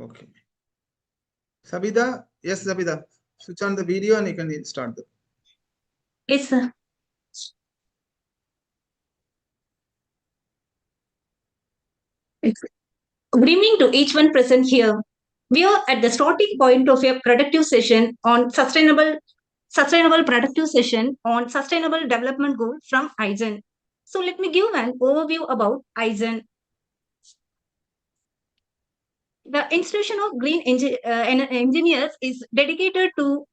Okay. Sabida, yes, Sabida. Switch on the video and you can start the. Yes, sir. Good evening to each one present here. We are at the starting point of a productive session on sustainable productive session on sustainable development goal from IGEN. So let me give an overview about IGEN. The institution of engineers is dedicated to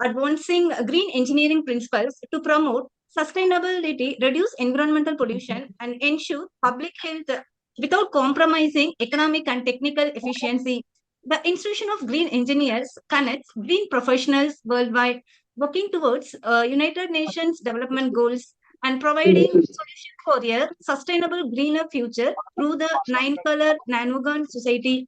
advancing green engineering principles to promote sustainability, reduce environmental pollution, and ensure public health without compromising economic and technical efficiency. The Institution of Green Engineers connects green professionals worldwide working towards United Nations development goals and providing solutions for a sustainable greener future through the Nine Color Nanogun Society.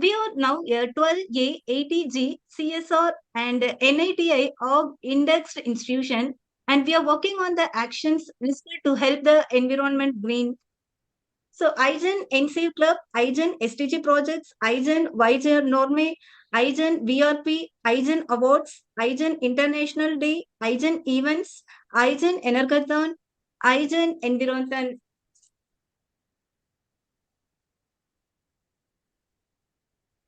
We are now a 12A ATG CSR and NITI org indexed institution, and we are working on the actions listed to help the environment green. So IGEN NCV Club, IGEN SDG projects, IGEN YGR Norme, IGEN VRP, IGEN Awards, IGEN International Day, IGEN Events, IGEN Energathon, IGEN Environment.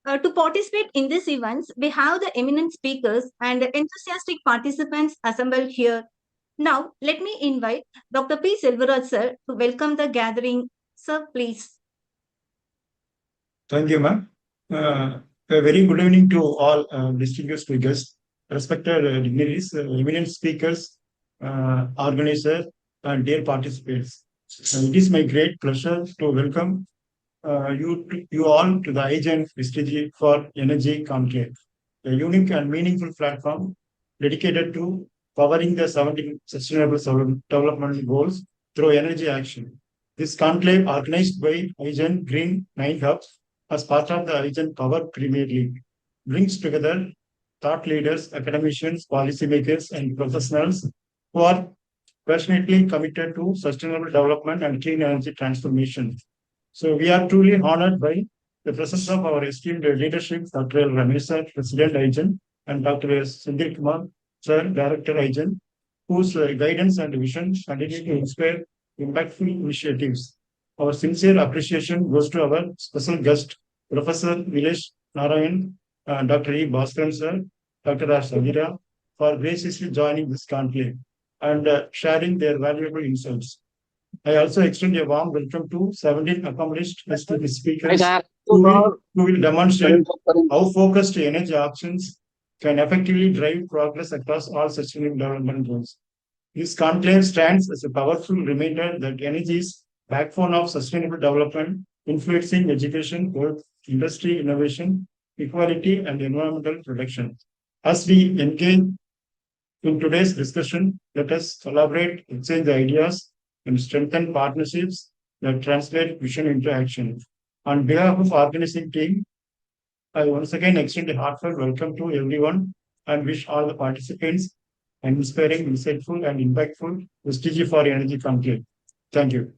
To participate in these events, we have the eminent speakers and enthusiastic participants assembled here. Now, let me invite Dr. P. Selvaraj sir to welcome the gathering. Sir, please. Thank you, ma'am. A very good evening to all distinguished speakers, respected dignitaries, eminent speakers, organizers, and dear participants. It is my great pleasure to welcome you all to the IGEN SDG4ENERGY Conclave, a unique and meaningful platform dedicated to powering the 17 Sustainable Development Goals through energy action. This conclave, organized by IGEN Green 9 Hubs as part of the IGEN Power Premier League, brings together thought leaders, academicians, policymakers, and professionals who are passionately committed to sustainable development and clean energy transformation. So we are truly honored by the presence of our esteemed leadership, Dr. L. Ramesh sir, President IGEN, and Dr. Sindhir Kumar sir, Director IGEN, whose guidance and vision continue to inspire impactful initiatives. Our sincere appreciation goes to our special guest, Professor Vilesh Narayan, Dr. E. Bhaskaran sir, Dr. R. Savira, for graciously joining this conclave and sharing their valuable insights. I also extend a warm welcome to 17 accomplished speakers who will demonstrate how focused energy actions can effectively drive progress across all sustainable development goals. This conclave stands as a powerful reminder that energy is backbone of sustainable development, influencing education, work, industry, innovation, equality, and environmental protection. As we engage in today's discussion, let us collaborate, exchange ideas, and strengthen partnerships that translate vision into action. On behalf of organizing team, I once again extend a heartfelt welcome to everyone and wish all the participants an inspiring, insightful, and impactful SDG4ENERGY Conclave. Thank you.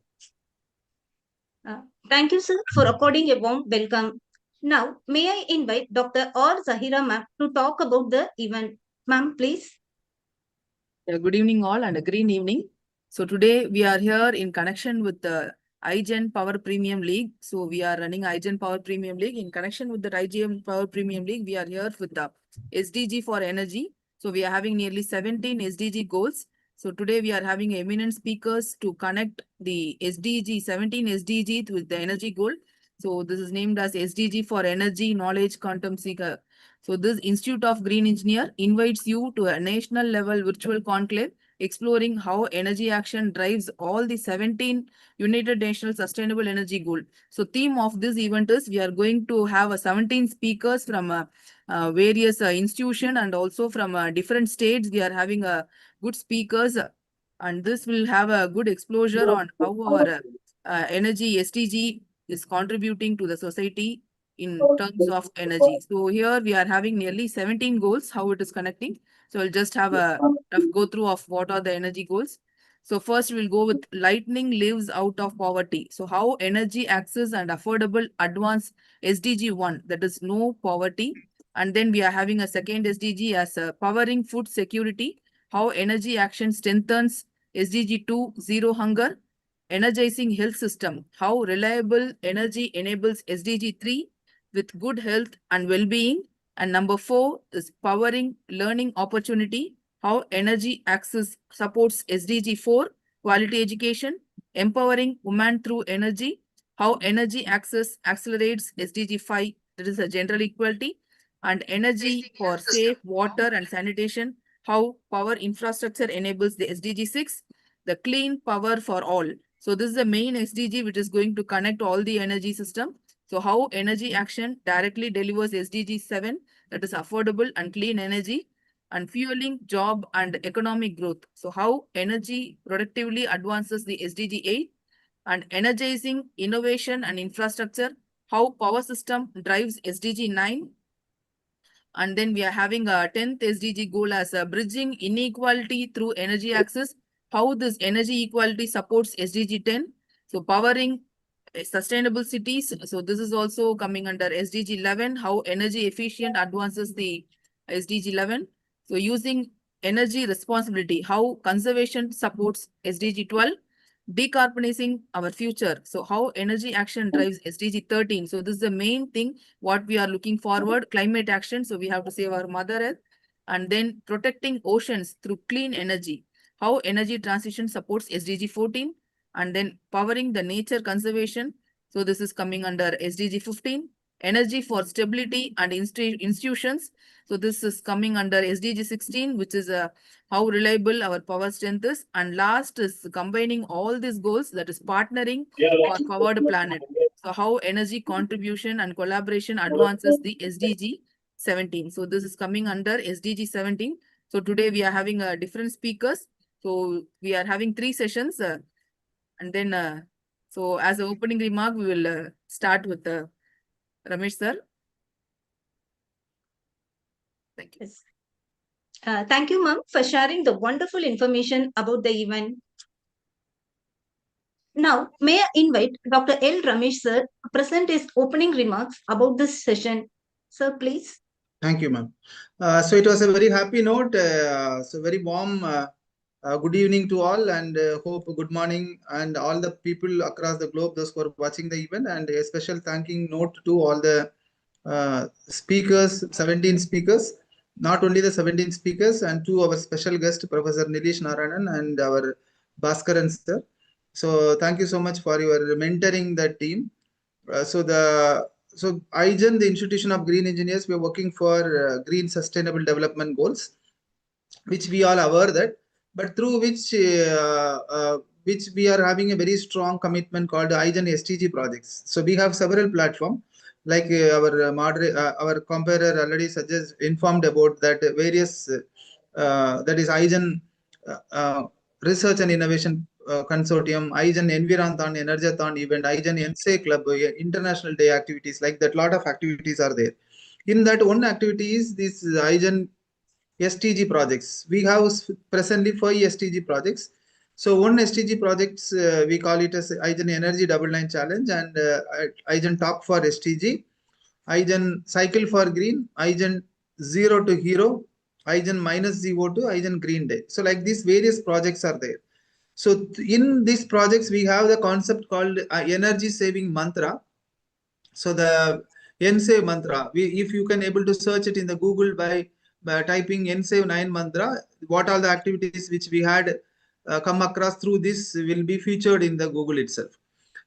Thank you, sir, for according a warm welcome. Now, may I invite Dr. R. Zahira ma'am to talk about the event. Ma'am, please. Good evening all and a green evening. So today we are here in connection with the IGEN Power Premium League. So we are running IGEN Power Premium League. In connection with the IGEN Power Premium League, we are here with the SDG4ENERGY. So we are having nearly 17 SDG goals. So today we are having eminent speakers to connect the 17 SDG with the energy goal. So this is named as SDG4ENERGY Knowledge Quantum Seeker. So this Institute of Green Engineer invites you to a national level virtual conclave exploring how energy action drives all the 17 United Nations Sustainable Energy Goal. So theme of this event is we are going to have 17 speakers from various institutions and also from different states. We are having good speakers and this will have a good exposure on how our energy SDG is contributing to the society in terms of energy. So here we are having nearly 17 goals, how it is connecting. So I'll just have a rough go through of what are the energy goals. So first we'll go with lightning lives out of poverty. So how energy access and affordable advance SDG 1, that is no poverty. And then we are having a second SDG as powering food security, how energy action strengthens SDG 2, zero hunger. Energizing health system, how reliable energy enables SDG 3 with good health and well-being. And number 4 is powering learning opportunity, how energy access supports SDG 4, quality education, empowering women through energy, how energy access accelerates SDG 5, that is a gender equality, and energy for safe water and sanitation, how power infrastructure enables the SDG 6, the clean power for all. So this is the main SDG which is going to connect all the energy system. So how energy action directly delivers SDG 7, that is affordable and clean energy, and fueling job and economic growth. So how energy productively advances the SDG 8, and energizing innovation and infrastructure, how power system drives SDG 9. And then we are having a 10th SDG goal as bridging inequality through energy access, how this energy equality supports SDG 10. So powering sustainable cities. So this is also coming under SDG 11, how energy efficient advances the SDG 11. So using energy responsibility, how conservation supports SDG 12. Decarbonizing our future. So how energy action drives SDG 13. So this is the main thing what we are looking forward, climate action. So we have to save our mother earth. And then protecting oceans through clean energy, how energy transition supports SDG 14. And then powering the nature conservation. So this is coming under SDG 15. Energy for stability and institutions. So this is coming under SDG 16, which is how reliable our power strength is. And last is combining all these goals, that is partnering for powered planet. So how energy contribution and collaboration advances the SDG 17. So this is coming under SDG 17. So today we are having different speakers. So we are having 3 sessions. And then, so as an opening remark, we will start with Ramesh sir. Thank you. Yes. Thank you, ma'am, for sharing the wonderful information about the event. Now, may I invite Dr. L. Ramesh sir to present his opening remarks about this session. Sir, please. Thank you, ma'am. So it was a very happy note. So very warm. Good evening to all, and hope good morning and all the people across the globe, those who are watching the event, and a special thanking note to all the speakers, 17 speakers, not only the 17 speakers, and to our special guest, Professor Nilesh Narayanan and our Bhaskaran sir. So thank you so much for your mentoring the team. So IGEN, the Institution of Green Engineers, we are working for green sustainable development goals, which we all aware that, but through which we are having a very strong commitment called IGEN SDG projects. So we have several platforms, like our comparer already informed about that various that is IGEN Research and Innovation Consortium, IGEN Environthon, Energathon event, IGEN NSA Club, International Day activities, like that. Lot of activities are there. In that one activity is this IGEN SDG projects. We have presently 5 SDG projects. So one SDG projects, we call it as IGEN Energy Double Line Challenge, and IGEN Talk for SDG, IGEN Cycle for Green, IGEN Zero to Hero, IGEN minus CO2, IGEN Green Day. So like these various projects are there. So in these projects, we have the concept called energy saving mantra. So the NSAVE mantra, if you can able to search it in the Google by typing NSAVE 9 mantra, what all the activities which we had come across through this will be featured in the Google itself.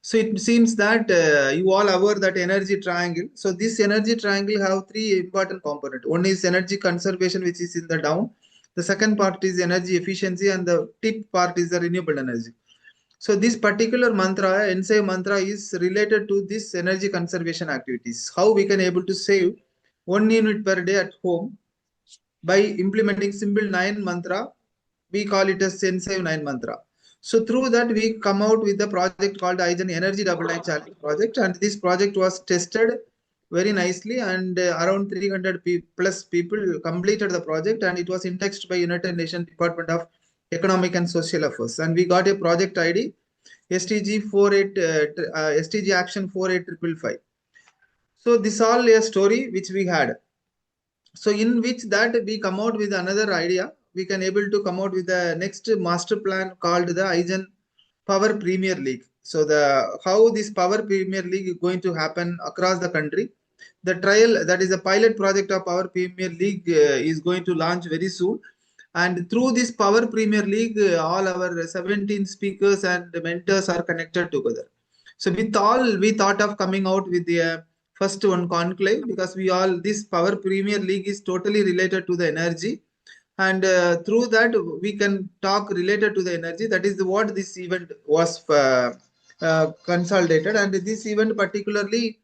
So it seems that you all aware that energy triangle. So this energy triangle have 3 important components. One is energy conservation, which is in the down. The second part is energy efficiency, and the tip part is the renewable energy. So this particular mantra, NSAVE mantra, is related to this energy conservation activities. How we can able to save 1 unit per day at home by implementing simple 9 mantra. We call it as NSAVE 9 mantra. So through that, we come out with the project called IGEN Energy Double Line Challenge project, and this project was tested very nicely, and around 300 plus people completed the project, and it was indexed by United Nations Department of economic and social affairs. And we got a project ID, SDG Action 48555. So this all a story which we had. So in which that we come out with another idea, we can able to come out with the next master plan called the IGEN Power Premier League. So the how this Power Premier League is going to happen across the country. The trial, that is a pilot project of Power Premier League, is going to launch very soon. And through this Power Premier League, all our 17 speakers and mentors are connected together. So with all, we thought of coming out with the first one conclave, because we all, this Power Premier League is totally related to the energy. And through that, we can talk related to the energy. That is what this event was consolidated. And this event particularly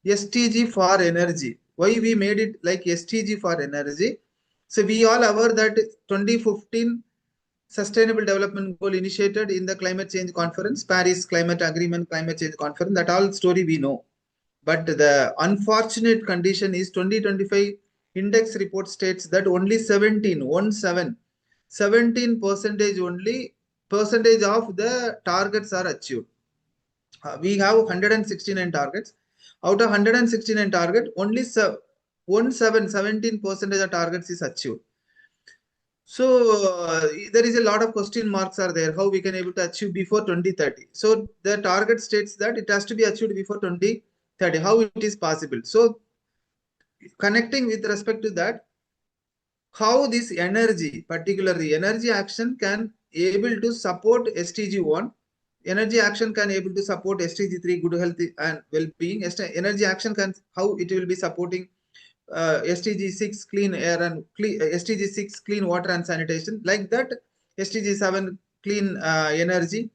SDG for energy. Why we made it like SDG for energy? So we all aware that 2015 Sustainable Development Goal initiated in the Climate Change Conference, Paris Climate Agreement, Climate Change Conference, that all story we know. But the unfortunate condition is 2025 index report states that only 17% of the targets are achieved. We have 169 targets. Out of 169 target, only 17% of targets is achieved. So there is a lot of question marks are there, how we can able to achieve before 2030. So the target states that it has to be achieved before 2030. How it is possible? So connecting with respect to that, how this energy, particularly energy action, can able to support SDG1. Energy action can able to support SDG3, good health and well-being. Energy action can, how it will be supporting SDG6 clean air and SDG6 clean water and sanitation, like that. SDG7 clean energy,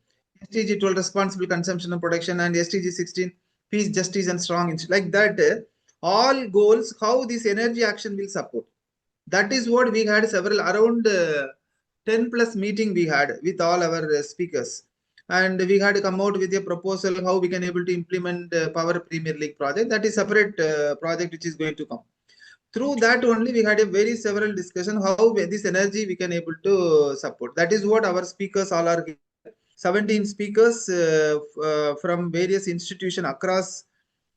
SDG12 responsible consumption and production, and SDG16 peace, justice and strong, like that. All goals, how this energy action will support. That is what we had several around 10 plus meeting we had with all our speakers, and we had to come out with a proposal how we can able to implement Power Premier League project. That is separate project which is going to come. Through that only we had a very several discussion how this energy we can able to support. That is what our speakers all are here. 17 speakers from various institutions across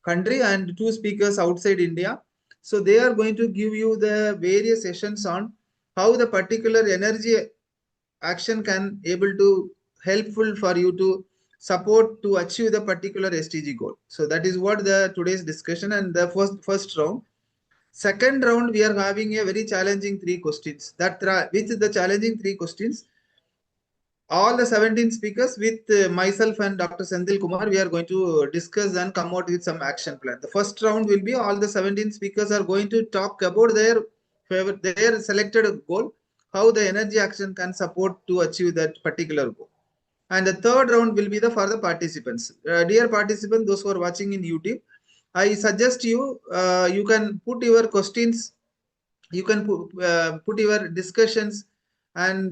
country and 2 speakers outside India. So they are going to give you the various sessions on how the particular energy action can able to helpful for you to support to achieve the particular SDG goal. So that is what the today's discussion. And the first round. Second round, we are having a very challenging 3 questions. That which is the challenging 3 questions. All the 17 speakers with myself and Dr. Sendil Kumar, we are going to discuss and come out with some action plan. The first round will be all the 17 speakers are going to talk about their selected goal, how the energy action can support to achieve that particular goal. And the third round will be for the participants. Dear participants, those who are watching in YouTube, I suggest you, you can put your questions, you can put your discussions and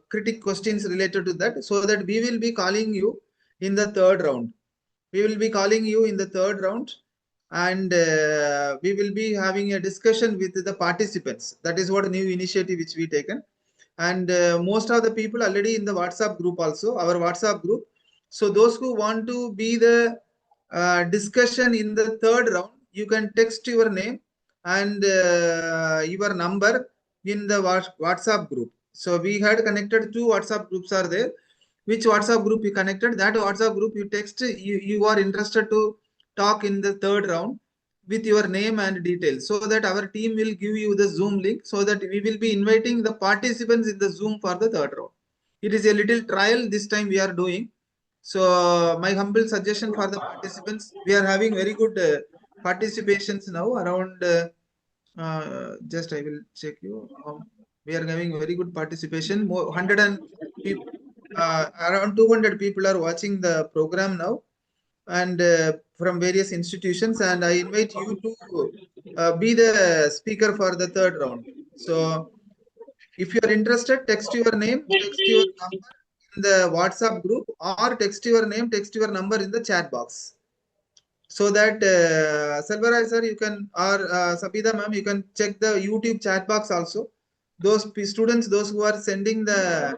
critic questions related to that, so that we will be calling you in the third round. We will be calling you in the third round, and we will be having a discussion with the participants. That is what new initiative which we taken. And most of the people already in the WhatsApp group also, our WhatsApp group. So those who want to be the discussion in the third round, you can text your name and your number in the WhatsApp group. So we had connected 2 WhatsApp groups are there. Which WhatsApp group you connected, that WhatsApp group you text, you are interested to talk in the third round with your name and details, so that our team will give you the Zoom link, so that we will be inviting the participants in the Zoom for the third round. It is a little trial this time we are doing. So my humble suggestion for the participants, we are having very good participations now around just I will check you. We are having very good participation. More 100 and around 200 people are watching the program now, and from various institutions. And I invite you to be the speaker for the third round. So if you are interested, text your name, text your number in the WhatsApp group, or text your name, text your number in the chat box. So that Selvaraj sir, you can, or Sabida ma'am, you can check the YouTube chat box also. those students, those who are sending the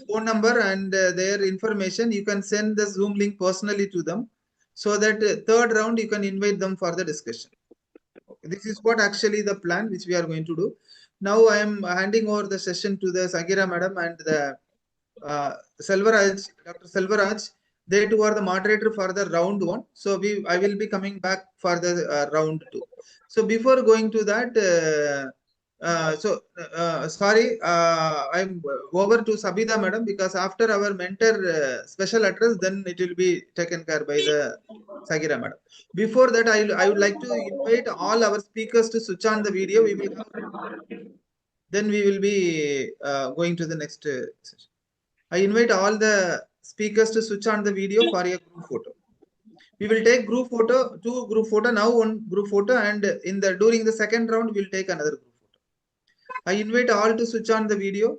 phone number and their information, you can send the Zoom link personally to them, so that third round you can invite them for the discussion. This is what actually the plan which we are going to do. Now I am handing over the session to the Sagira madam and the Selvaraj, Dr. Selvaraj. They two are the moderator for the round 1. So I will be coming back for the round 2. So before going to that, sorry, I'm over to Sabita madam, because after our mentor special address, then it will be taken care by the Sagira madam. Before that, I would like to invite all our speakers to switch on the video. We will have, then we will be going to the next session. I invite all the speakers to switch on the video for a group photo. We will take group photo, 2 group photo, now 1 group photo, and during the second round we will take another group photo. I invite all to switch on the video.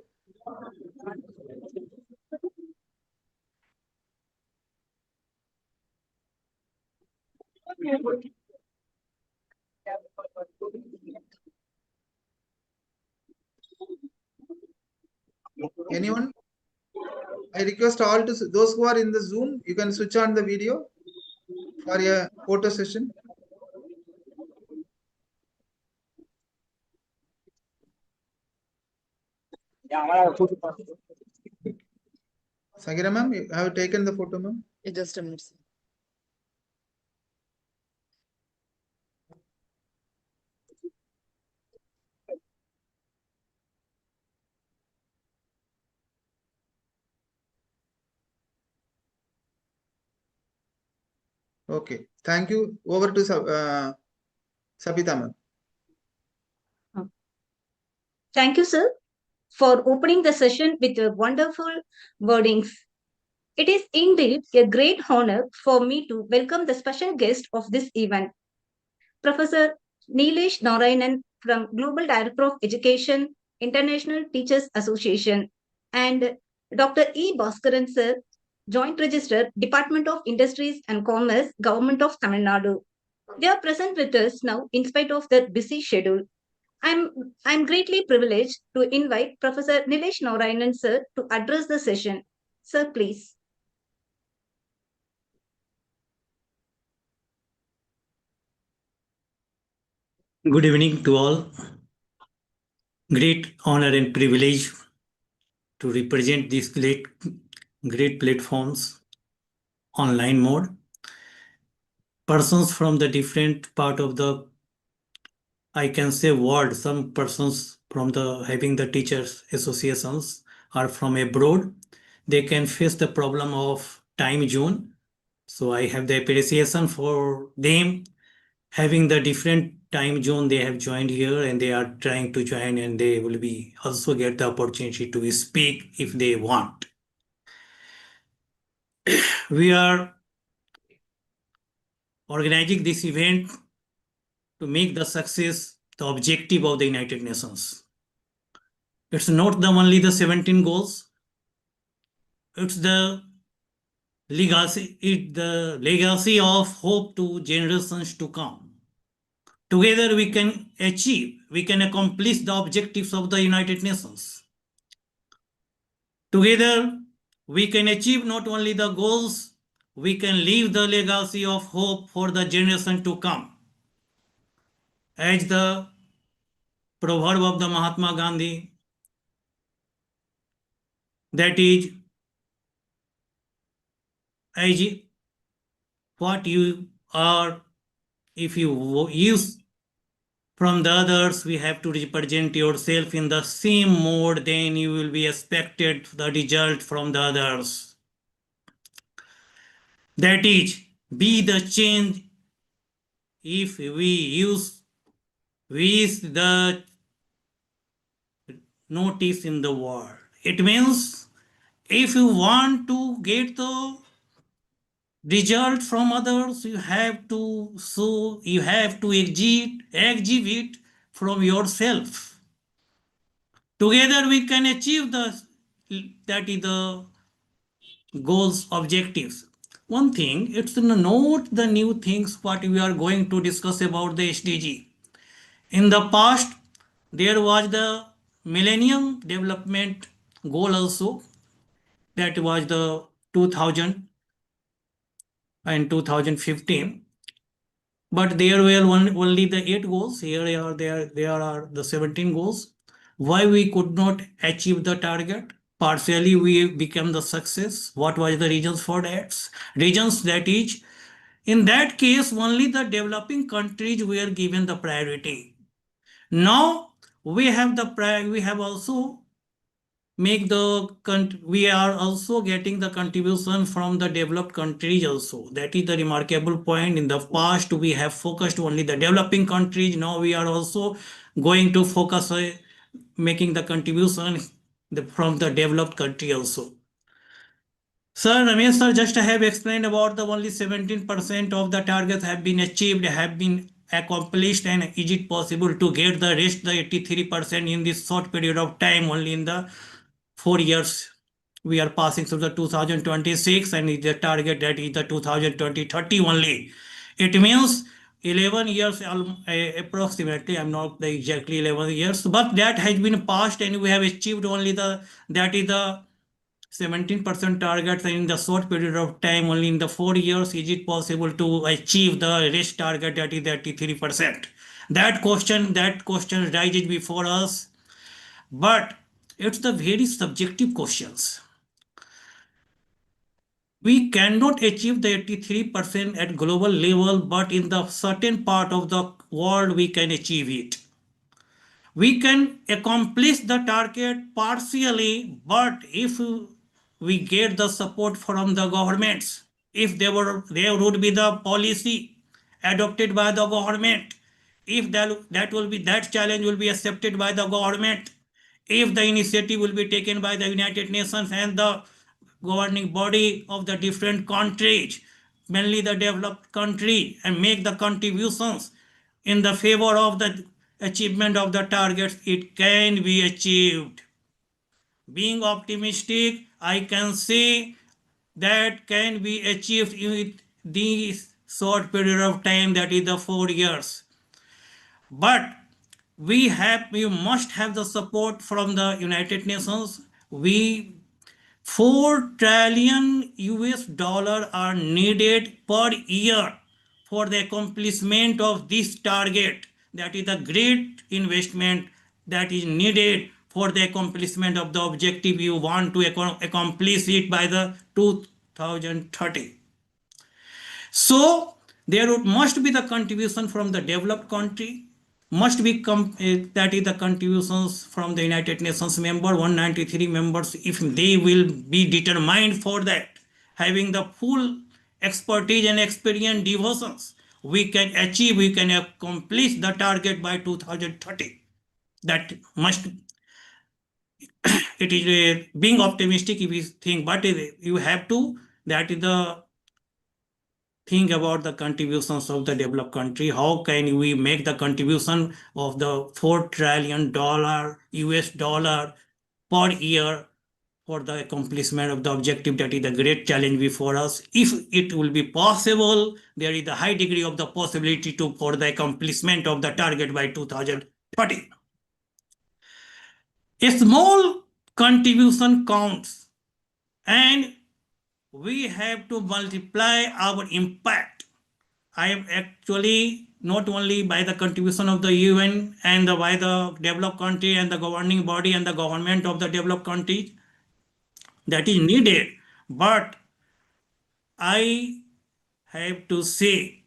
Anyone? I request all to those who are in the Zoom, you can switch on the video for a photo session. Sagira ma'am, have you taken the photo, ma'am? Just a minute. Okay, thank you. Over to Sabita ma'am. Thank you, sir, for opening the session with wonderful wordings. It is indeed a great honor for me to welcome the special guest of this event, Professor Nilesh Narayanan from Global Director of Education, International Teachers Association, and Dr. E. Bhaskaran, sir, Joint Registrar, Department of Industries and Commerce, Government of Tamil Nadu. They are present with us now in spite of their busy schedule. I'm greatly privileged to invite Professor Nilesh Narayanan, sir, to address the session. Sir, please. Good evening to all. Great honor and privilege to represent these great platforms online mode. Persons from the different part of the, I can say, world. Some persons from the having the teachers associations are from abroad. They can face the problem of time zone. So I have the appreciation for them having the different time zone. They have joined here and they are trying to join, and they will be also get the opportunity to speak if they want. We are organizing this event to make the success the objective of the United Nations. It's not only the 17 goals, it's the legacy of hope to generations to come. Together we can accomplish the objectives of the United Nations. Together we can achieve not only the goals, we can leave the legacy of hope for the generation to come. As the proverb of the Mahatma Gandhi, that is, as what you are, if you use from the others, we have to represent yourself in the same mode, then you will be expected the result from the others. That is, be the change. If we use the notice in the world, it means if you want to get the result from others, you have to exhibit from yourself. Together we can achieve that is the goals, objectives. One thing, it's not the new things what we are going to discuss about the SDG. In the past, there was the Millennium Development Goal also, that was the 2000 and 2015. But there were only the 8 goals. Here are the 17 goals. Why we could not achieve the target? Partially we became the success. What was the reasons for that? Reasons that is, in that case, only the developing countries were given the priority. Now we have also we are also getting the contribution from the developed countries also. That is the remarkable point. In the past we have focused only the developing countries. Now we are also going to focus making the contribution from the developed country also. Sir, Ramesh sir, just I have explained about the only 17% of the targets have been achieved, have been accomplished, and is it possible to get the rest, the 83% in this short period of time, only in the 4 years? We are passing through the 2026 and the target that is the 2030 only. It means 11 years approximately, I'm not the exactly 11 years, but that has been passed and we have achieved only that is the 17% targets in the short period of time. Only in the 4 years is it possible to achieve the rest target that is 33%. That question rises before us, but it's the very subjective questions. We cannot achieve the 83% at global level, but in the certain part of the world we can achieve it. We can accomplish the target partially, but if we get the support from the governments, if there would be the policy adopted by the government, if that challenge will be accepted by the government, if the initiative will be taken by the United Nations and the governing body of the different countries, mainly the developed country, and make the contributions in the favor of the achievement of the targets, it can be achieved. Being optimistic, I can say that can be achieved in this short period of time, that is the 4 years. But we must have the support from the United Nations. 4 trillion US dollar are needed per year for the accomplishment of this target. That is a great investment that is needed for the accomplishment of the objective you want to accomplish it by the 2030. So there must be the contribution from the developed country, must be that is the contributions from the United Nations member, 193 members. If they will be determined for that, having the full expertise and experience devotions, we can accomplish the target by 2030. That must, it is being optimistic if you think, but you have to, that is the think about the contributions of the developed country. How can we make the contribution of the $4 trillion US dollar per year for the accomplishment of the objective? That is the great challenge before us. If it will be possible, there is a high degree of the possibility for the accomplishment of the target by 2030. A small contribution counts, and we have to multiply our impact. I am actually not only by the contribution of the UN and by the developed country and the governing body and the government of the developed country that is needed, but I have to say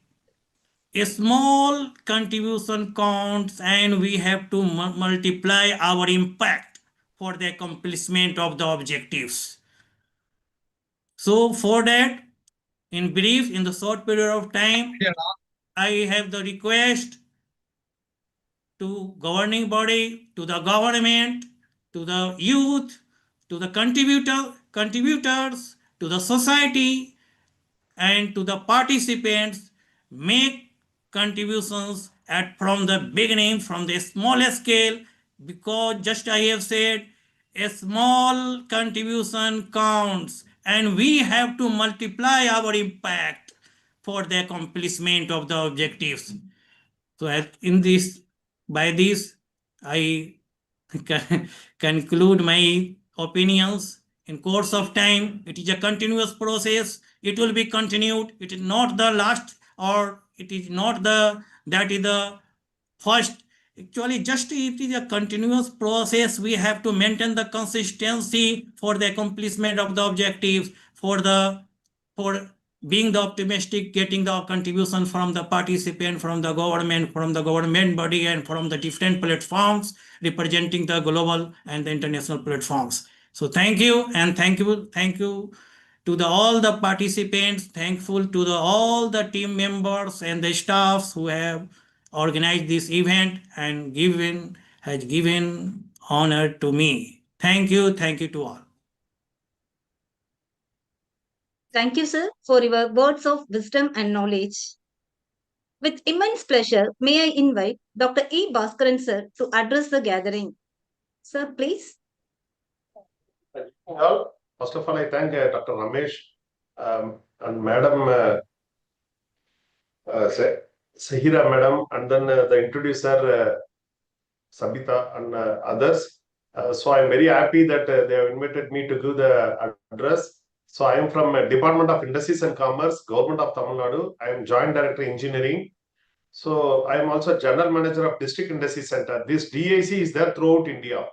a small contribution counts, and we have to multiply our impact for the accomplishment of the objectives. So for that, in brief, in the short period of time, I have the request to governing body, to the government, to the youth, to the contributors, to the society, and to the participants, make contributions from the beginning, from the smallest scale, because just I have said, a small contribution counts, and we have to multiply our impact for the accomplishment of the objectives. So by this, I conclude my opinions. In course of time, it is a continuous process. It will be continued. It is not the last, or it is not that is the first. Actually, just it is a continuous process. We have to maintain the consistency for the accomplishment of the objectives, for being the optimistic, getting the contribution from the participant, from the government body, and from the different platforms representing the global and the international platforms. So thank you, and thank you to all the participants. Thankful to all the team members and the staffs who have organized this event and has given honor to me. Thank you to all. Thank you, sir, for your words of wisdom and knowledge. With immense pleasure, may I invite Dr. E. Bhaskaran, sir, to address the gathering. Sir, please. Well, first of all, I thank Dr. Ramesh and Madam Sahira Madam, and then the introducer Sabita and others. So I'm very happy that they have invited me to give the address. So I am from Department of Industries and Commerce, Government of Tamil Nadu. I am Joint Director Engineering. So I am also General Manager of District Industry Center. This DIC is there throughout India.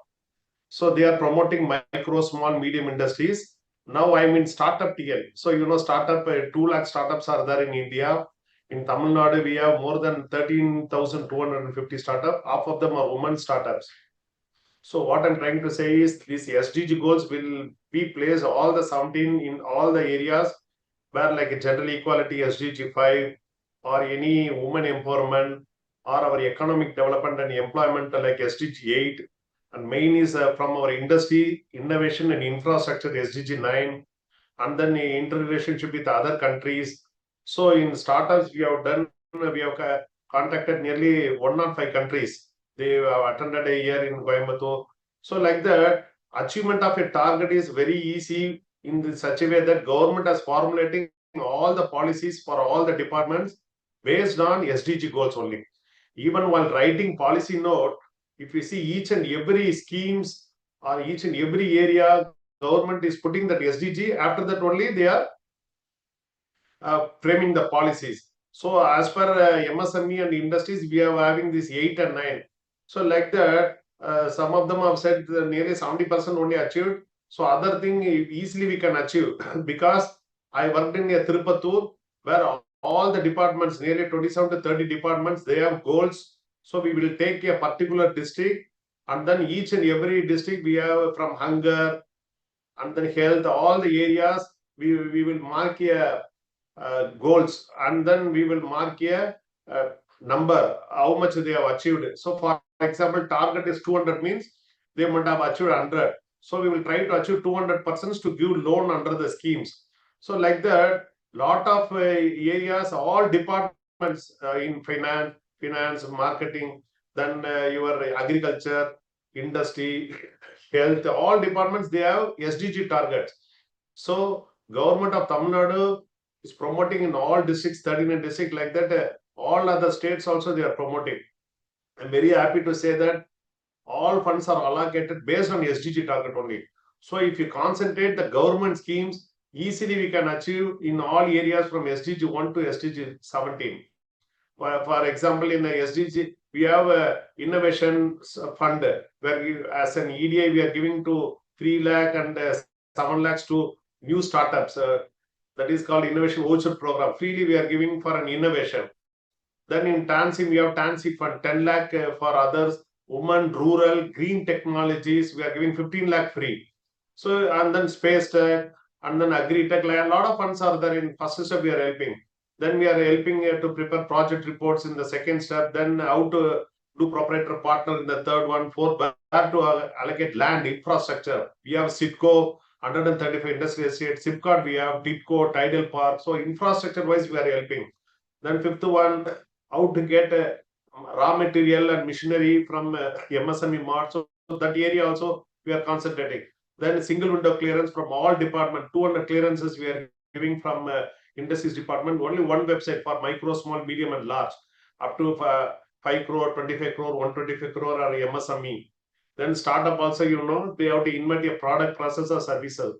So they are promoting micro, small, medium industries. Now I'm in startup TL. So startup 2 lakh startups are there in India. In Tamil Nadu, we have more than 13,250 startups. Half of them are women startups. So what I'm trying to say is these SDG goals will be placed all the 17 in all the areas where like gender equality, SDG5, or any women empowerment, or our economic development and employment like SDG8. And main is from our industry, innovation and infrastructure, SDG9, and then the interrelationship with other countries. So in startups, we have contacted nearly 105 countries. They have attended a year in Coimbatore. So like that, achievement of a target is very easy in such a way that government is formulating all the policies for all the departments based on SDG goals only. Even while writing policy note, if you see each and every schemes or each and every area, government is putting that SDG. After that only they are framing the policies. So as per MSME and industries, we are having this 8 and 9. So like that, some of them have said nearly 70% only achieved. So other thing easily we can achieve because I worked in a Tirupattur where all the departments, nearly 27 to 30 departments, they have goals. So we will take a particular district, and then each and every district we have from hunger and then health, all the areas we will mark a goals, and then we will mark a number, how much they have achieved. So for example, target is 200 means they might have achieved 100. So we will try to achieve 200% to give loan under the schemes. So like that, lot of areas, all departments in finance, marketing, then your agriculture, industry, health, all departments, they have SDG targets. So government of Tamil Nadu is promoting in all districts, 39 districts like that. All other states also they are promoting. I'm very happy to say that all funds are allocated based on SDG target only. So if you concentrate the government schemes, easily we can achieve in all areas from SDG 1 to SDG 17. For example, in the SDG, we have a innovation fund where we, as an EDI, we are giving to 3 lakh and 7 lakhs to new startups. That is called Innovation Voucher Program. Freely we are giving for an innovation. Then in TANSI, we have TANSI fund, 10 lakh for others, women, rural, green technologies, we are giving 15 lakh free. So, and then space tech, and then agri-tech, like a lot of funds are there. In first step, we are helping. Then we are helping to prepare project reports in the second step. Then how to do proprietor partner in the third one. Fourth, where to allocate land, infrastructure. We have SITCO, 135 industrial estates. SIPCOT, we have TIPCO, Tidal Park. So infrastructure-wise, we are helping. Then fifth one, how to get raw material and machinery from MSME Mart. So that area also we are concentrating. Then single window clearance from all department, 200 clearances we are giving from industries department. Only one website for micro, small, medium and large. Up to 5 crore, 25 crore, 125 crore are MSME. Then startup also, they have to invent a product, process or services.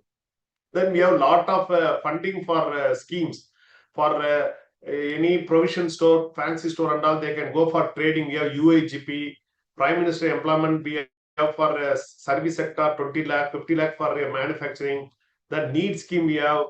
Then we have a lot of funding for schemes. For any provision store, fancy store and all, they can go for trading. We have UIGP, Prime Minister Employment, we have for service sector 20 lakh, 50 lakh for manufacturing. The need scheme we have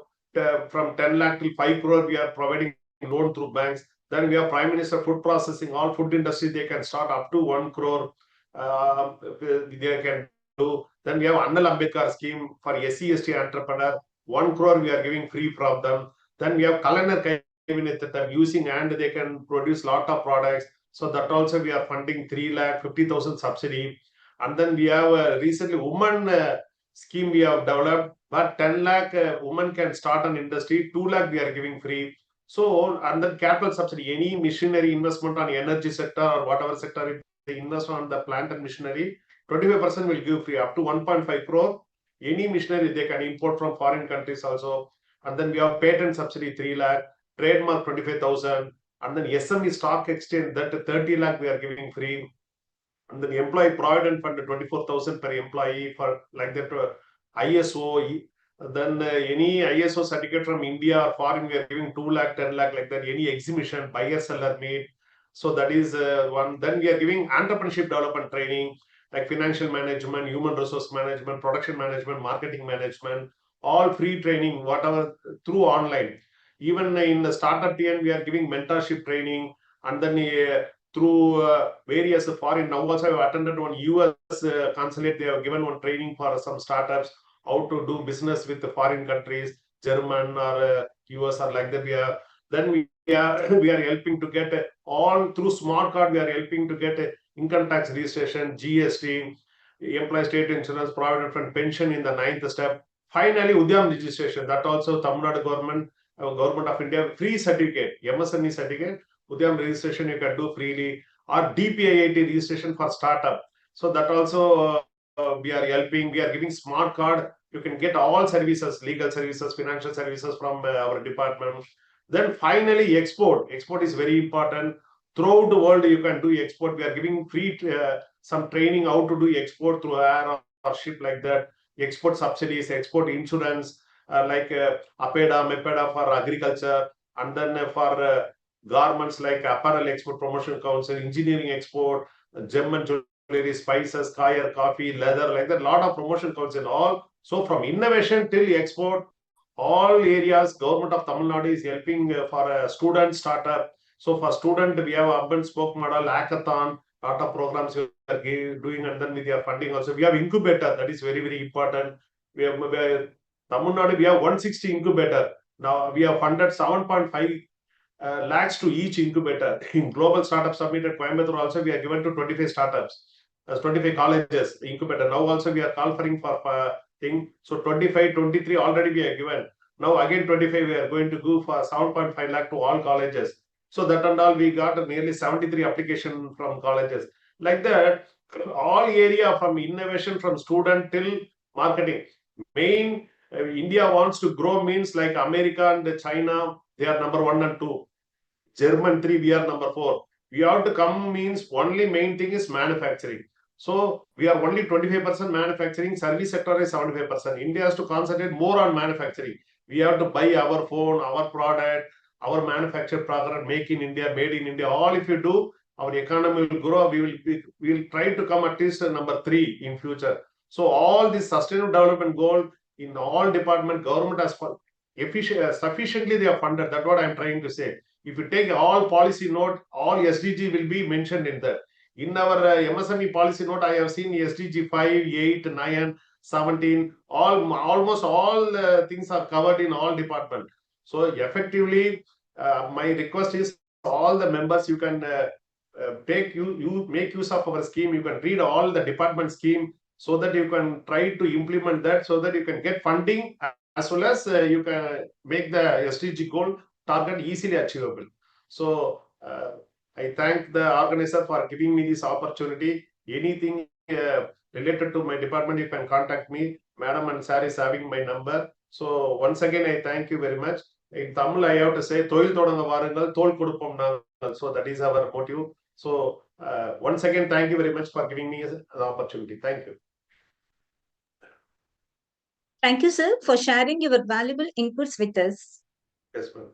from 10 lakh till 5 crore, we are providing loan through banks. Then we have Prime Minister Food Processing, all food industry, they can start up to 1 crore. They can do. Then we have Annal Ambedkar scheme for SC/ST entrepreneur. 1 crore we are giving free from them. Then we have Kalanar Cabinet that are using and they can produce lot of products. So that also we are funding 3,50,000 subsidy. And then we have recently woman scheme we have developed, but 10 lakh women can start an industry. 2 lakh we are giving free. So, and then capital subsidy, any machinery investment on energy sector or whatever sector, if they invest on the plant and machinery, 25% will give free up to 1.5 crore. Any machinery they can import from foreign countries also. And then we have patent subsidy 3 lakh, trademark 25,000, and then SME stock exchange that 30 lakh we are giving free. And then employee provident fund 24,000 per employee for like that ISO. Then any ISO certificate from India or foreign, we are giving 2 lakh, 10 lakh like that. Any exhibition, buyer seller meet. So that is one. Then we are giving entrepreneurship development training like financial management, human resource management, production management, marketing management, all free training, whatever through online. Even in the startup TN, we are giving mentorship training, and then through various foreign. Now also I have attended one US consulate. They have given one training for some startups how to do business with the foreign countries, German or US or like that. We are helping to get all through smart card. We are helping to get income tax registration, GST, employee state insurance, provident fund, pension in the 9th step. Finally, Udyam registration. That also Tamil Nadu government of India free certificate, MSME certificate. Udyam registration you can do freely, or DPIIT registration for startup. So that also we are helping. We are giving smart card. You can get all services, legal services, financial services from our department. Then finally, export. Export is very important. Throughout the world, you can do export. We are giving free some training how to do export through air or ship like that. Export subsidies, export insurance, like APEDA, MEPEDA for agriculture, and then for garments like apparel export promotion council, engineering export, gem and jewelry, spices, kaya, coffee, leather, like that. Lot of promotion council, all. So from innovation till export, all areas, government of Tamil Nadu is helping for a student startup. So for student, we have urban spoke model, hackathon, lot of programs we are doing, and then with your funding also. We have incubator, that is very, very important. We have Tamil Nadu, we have 160 incubator. Now we have funded 7.5 lakhs to each incubator. In Global Startup Summit at Coimbatore also, we are given to 25 startups, 25 colleges, incubator. Now also we are calling for thing. So 25, 23 already we are given. Now again 25 we are going to go for 7.5 lakh to all colleges. So that and all we got nearly 73 application from colleges. Like that, all area from innovation from student till marketing. Main India wants to grow means like America and China, they are number 1 and 2. German 3, we are number 4. We have to come means only main thing is manufacturing. So we are only 25% manufacturing, service sector is 75%. India has to concentrate more on manufacturing. We have to buy our phone, our product, our manufactured product, make in India, made in India. All if you do, our economy will grow. We will try to come at least number 3 in future. So all this sustainable development goal in all department, government has sufficiently they are funded. That's what I am trying to say. If you take all policy note, all SDG will be mentioned in that. In our MSME policy note, I have seen SDG 5, 8, 9, 17, almost all things are covered in all departments. So effectively, my request is all the members, you can make use of our scheme. You can read all the department scheme so that you can try to implement that, so that you can get funding as well as you can make the SDG goal target easily achievable. So I thank the organizer for giving me this opportunity. Anything related to my department, you can contact me. Madam and sir is having my number. So once again, I thank you very much. In Tamil, I have to say, Toil Thodanga Varangal, Tol Kodupom Nangal. So that is our motive. So once again, thank you very much for giving me an opportunity. Thank you. Thank you, sir, for sharing your valuable inputs with us. Yes, ma'am.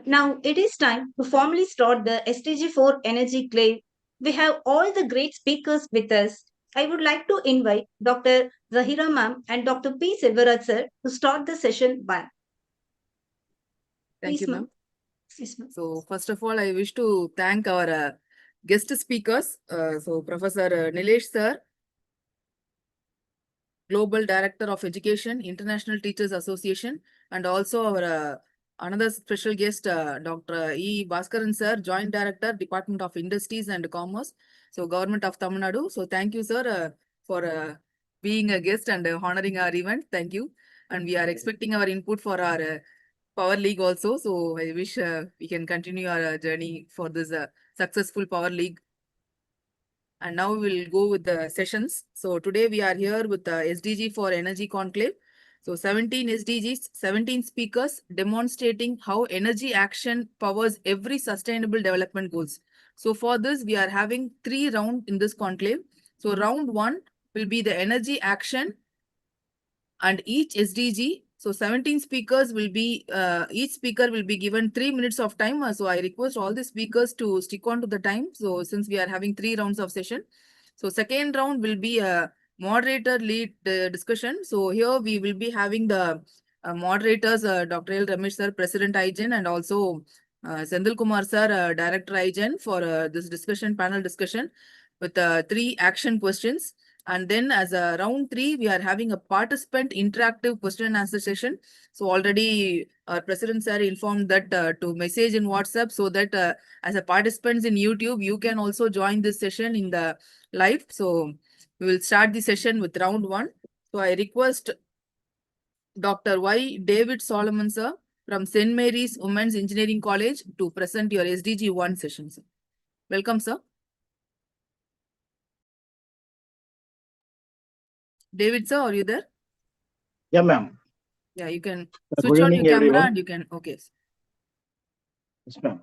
Now it is time to formally start the SDG4 Energy Conclave. We have all the great speakers with us. I would like to invite Dr. Zahira ma'am and Dr. P. Silvaraj sir to start the session one. Thank Please, you, ma'am. ma'am. Yes, ma'am. So first of all, I wish to thank our guest speakers. So Professor Nilesh sir, Global Director of Education, International Teachers Association, and also our another special guest, Dr. E. Bhaskaran sir, Joint Director, Department of Industries and Commerce, so Government of Tamil Nadu. So thank you, sir, for being a guest and honoring our event. Thank you. And we are expecting our input for our Power League also. So I wish we can continue our journey for this successful Power League. And now we'll go with the sessions. So today we are here with the SDG4ENERGY Conclave. So 17 SDGs, 17 speakers demonstrating how energy action powers every sustainable development goals. So for this, we are having 3 rounds in this conclave. So round 1 will be the energy action and each SDG. So 17 speakers will be, each speaker will be given 3 minutes of time. So I request all the speakers to stick on to the time. So since we are having 3 rounds of session. So second round will be a moderator lead discussion. So here we will be having the moderators, Dr. L. Ramesh sir, President IGEN, and also Sendil Kumar sir, Director IGEN for this discussion, panel discussion with 3 action questions. And then as a round 3, we are having a participant interactive question and answer session. So already our President sir informed that to message in WhatsApp so that as a participants in YouTube, you can also join this session in the live. So we will start the session with round 1. So I request Dr. Y. David Solomon sir from St. Mary's Women's Engineering College to present your SDG 1 session, sir. Welcome, sir. David sir, are you there? Yeah, ma'am. Yeah, you can Good switch on your evening, camera everyone. and you can, okay. Yes, ma'am.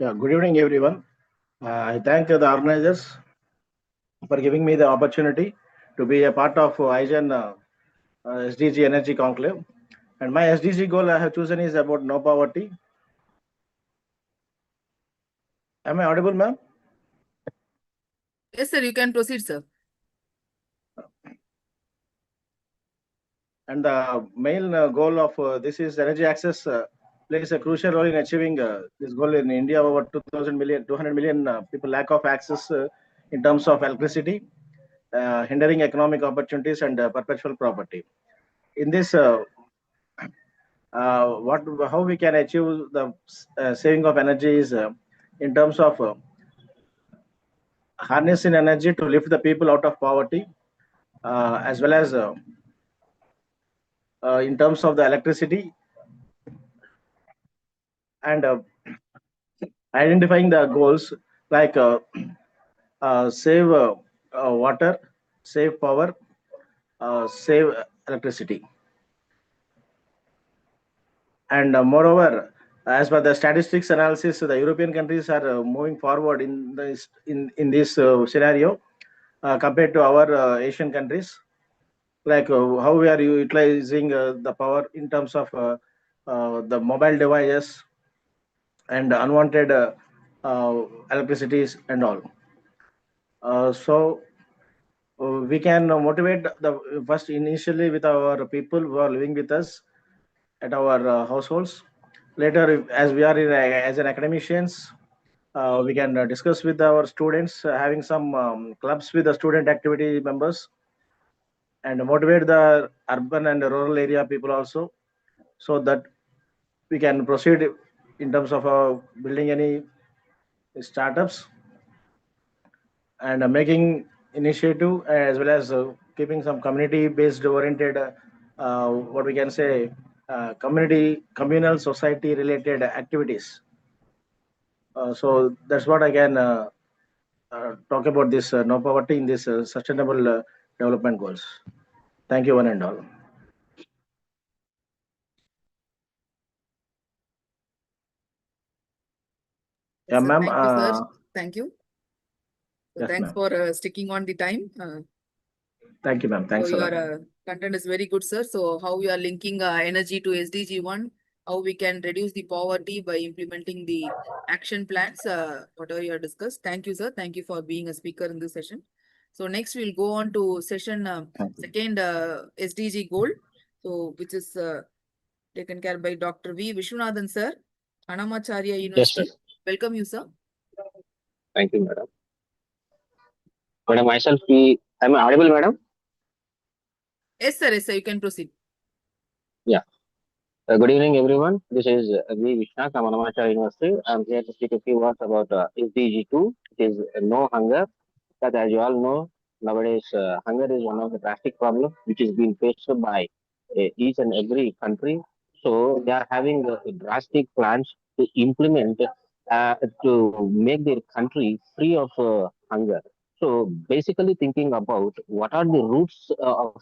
Yeah, good evening, everyone. I thank the organizers for giving me the opportunity to be a part of IGEN SDG Energy Conclave. And my SDG goal I have chosen is about no poverty. Am I audible, ma'am? Yes, sir, you can proceed, sir. And the main goal of this is energy access plays a crucial role in achieving this goal in India. Over 200 million people lack of access in terms of electricity, hindering economic opportunities and perpetual property. In this, how we can achieve the saving of energy is in terms of harnessing energy to lift the people out of poverty, as well as in terms of the electricity and identifying the goals like save water, save power, save electricity. And moreover, as per the statistics analysis, the European countries are moving forward in this scenario compared to our Asian countries. Like how we are utilizing the power in terms of the mobile devices and unwanted electricities and all. So we can motivate the first initially with our people who are living with us at our households. Later, as we are as an academicians, we can discuss with our students, having some clubs with the student activity members, and motivate the urban and rural area people also, so that we can proceed in terms of building any startups and making initiative, as well as keeping some community-based oriented, what we can say, communal society related activities. So that's what I can talk about this no poverty in this sustainable development goals. Thank you, one and all. Yeah, Sir, ma'am. thank you, sir. Thank you. So Yes, thanks ma'am. for sticking on the time. Thank you, ma'am. Thanks So a lot. your content is very good, sir. So how we are linking energy to SDG1, how we can reduce the poverty by implementing the action plans, whatever you have discussed. Thank you, sir. Thank you for being a speaker in this session. So next we'll go on to session Thank you. second SDG goal. So which is taken care by Dr. V. Vishwanathan, sir, Annamacharya University. Yes, sir. Welcome you, sir. Thank you, madam. Madam, myself, am I audible, madam? Yes, sir. Yes, sir. You can proceed. Yeah. Good evening, everyone. This is V. Vishnath from Annamacharya University. I'm here to speak a few words about SDG2. It is no hunger. But as you all know, nowadays hunger is one of the drastic problems which is being faced by each and every country. So they are having drastic plans to implement to make their country free of hunger. So basically thinking about what are the roots of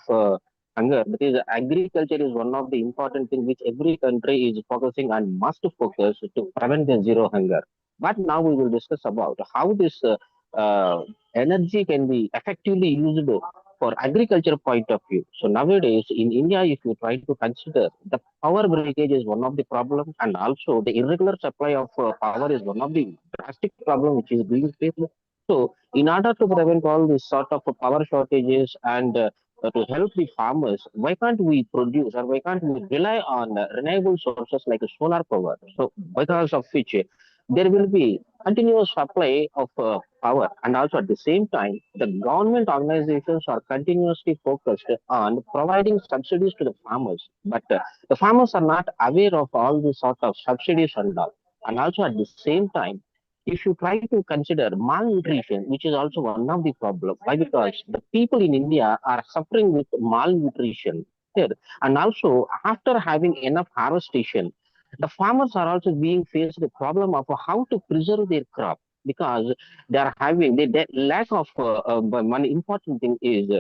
hunger, that is agriculture is one of the important things which every country is focusing and must focus to prevent the zero hunger. But now we will discuss about how this energy can be effectively used for agriculture point of view. So nowadays in India, if you try to consider, the power breakage is one of the problems, and also the irregular supply of power is one of the drastic problem which is being faced. So in order to prevent all these sort of power shortages and to help the farmers, why can't we produce or why can't we rely on renewable sources like solar power? So because of which there will be continuous supply of power, and also at the same time the government organizations are continuously focused on providing subsidies to the farmers, but the farmers are not aware of all these sort of subsidies and all. And also at the same time, if you try to consider malnutrition, which is also one of the problem. Why? Because the people in India are suffering with malnutrition here. And also after having enough harvestation, the farmers are also being faced the problem of how to preserve their crop, because they are having the lack of one important thing is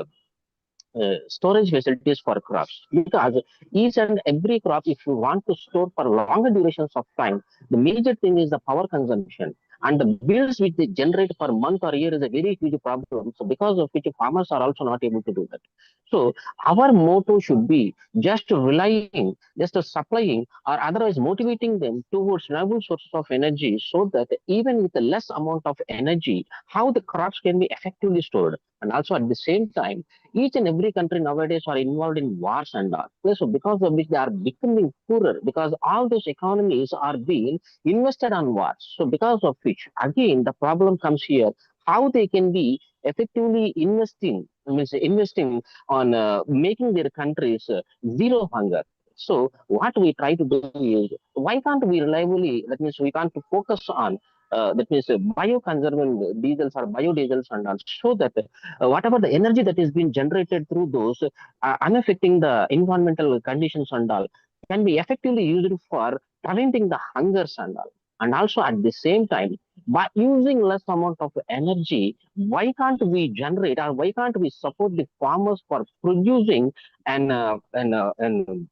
storage facilities for crops, because each and every crop, if you want to store for longer durations of time, the major thing is the power consumption, and the bills which they generate per month or year is a very huge problem. So because of which farmers are also not able to do that. So our motto should be just relying, just supplying or otherwise motivating them towards renewable sources of energy, so that even with a less amount of energy, how the crops can be effectively stored. And also at the same time, each and every country nowadays are involved in wars and all. So because of which they are becoming poorer, because all those economies are being invested on wars. So because of which, again, the problem comes here, how they can be effectively investing on making their countries zero hunger. So what we try to do is, why can't we reliably, that means we can't focus on that means bioconserving diesels or biodiesels and all, so that whatever the energy that is being generated through those unaffecting the environmental conditions and all can be effectively used for preventing the hungers and all. And also at the same time, by using less amount of energy, why can't we generate or why can't we support the farmers for producing an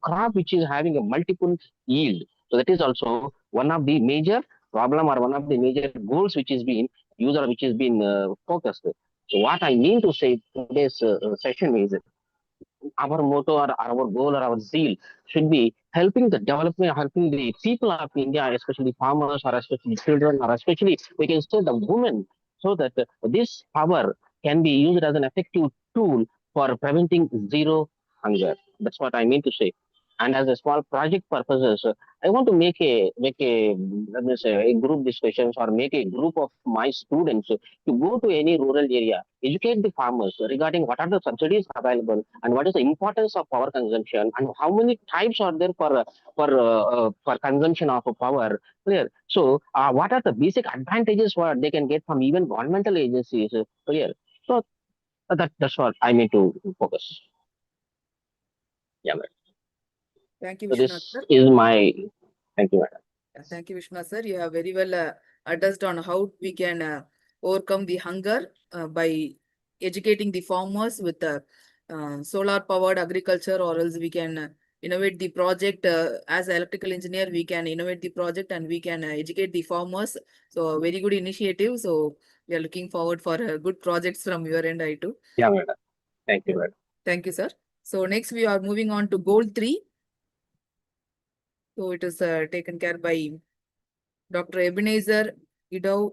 crop which is having a multiple yield? So that is also one of the major problem or one of the major goals which is being used or which is being focused. So what I mean to say today's session is, our motto or our goal or our zeal should be helping the development, helping the people of India, especially farmers or especially children or especially we can say the women, so that this power can be used as an effective tool for preventing zero hunger. That's what I mean to say. And as a small project purposes, I want to make a let me say a group discussions or make a group of my students to go to any rural area, educate the farmers regarding what are the subsidies available and what is the importance of power consumption and how many types are there for consumption of power. Clear. So what are the basic advantages what they can get from even governmental agencies? Clear. So that's what I need to focus. Yeah, madam. Thank you, So Vishwanath, this sir. is my thank you, madam. Thank you, Vishwanath, sir. You have very well addressed on how we can overcome the hunger by educating the farmers with solar powered agriculture, or else we can innovate the project. As an electrical engineer, we can innovate the project and we can educate the farmers. So a very good initiative. So we are looking forward for good projects from your end, I too. Yeah, madam. Thank you, madam. Thank you, sir. So next we are moving on to goal 3. So it is taken care by Dr. Ebenezer Idav.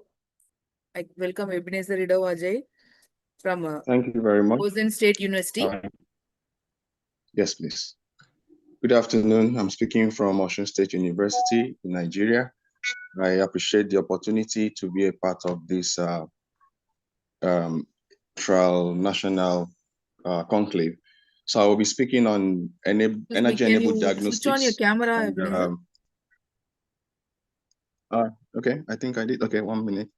I welcome Ebenezer Idav Ajay from Thank you very much. Ozen State University. Yes, please. Good afternoon. I'm speaking from Osun State University in Nigeria. I appreciate the opportunity to be a part of this national conclave. So I will be speaking on energy-enabled diagnostics. Switch on your camera, and, Ebenezer. okay, I think I did. Okay, 1 minute.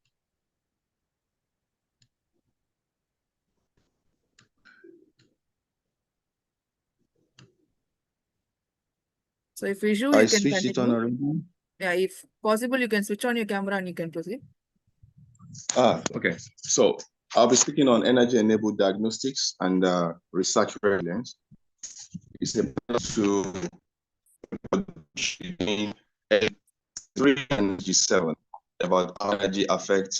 So if issue, I you can switched it on continue. already. Yeah, if possible, you can switch on your camera and you can proceed. Okay. So I'll be speaking on energy-enabled diagnostics and research relevance. It's about to between 3 and G7 about how energy affects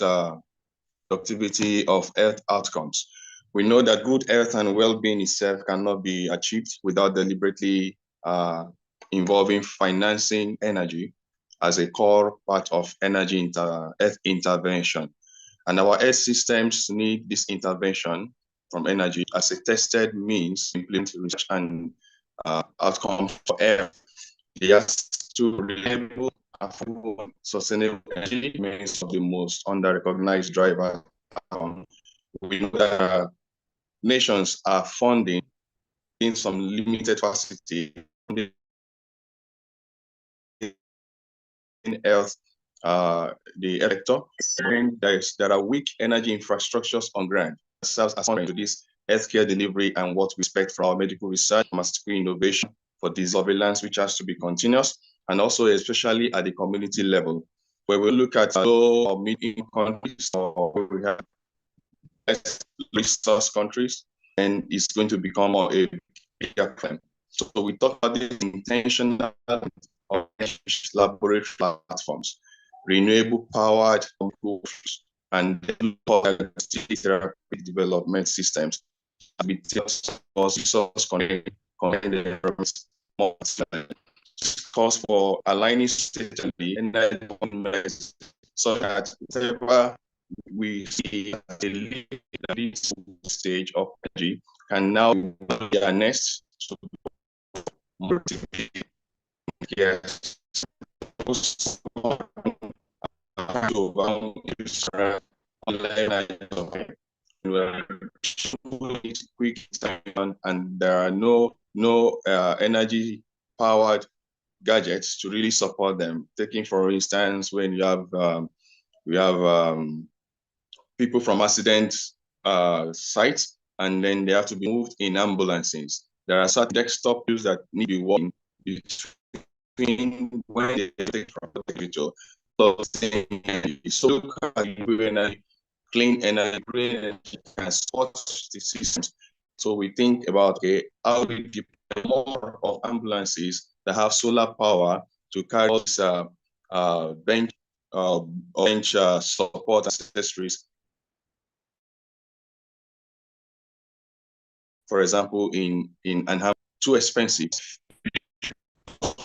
productivity of health outcomes. We know that good health and well-being itself cannot be achieved without deliberately involving financing energy as a core part of energy health intervention. And our health systems need this intervention from energy as a tested means to implement research and outcome for health. They are to reliable, affordable, sustainable energy remains of the most under-recognized driver. We know that nations are funding in some limited facility in health, the sector, when there are weak energy infrastructures on ground, serves as to this healthcare delivery and what we expect from our medical research, pharmaceutical innovation for this surveillance, which has to be continuous, and also especially at the community level, where we look at low or medium countries or where we have less resource countries, and it's going to become a bigger problem. So we talk about the intentional laboratory platforms, renewable powered and therapeutic development systems. Calls for aligning state and so that whatever we see at the lead stage of energy can now be harnessed to motivate. Yes. Quick and there are no energy powered gadgets to really support them. Taking for instance, when you have people from accident sites and then they have to be moved in ambulances. There are certain desktop tools that need to be working between when they take from the individual. So clean energy, green energy, and support the systems. So we think about how we deploy more of ambulances that have solar power to carry all this bench support accessories. For example, in and have too expensive.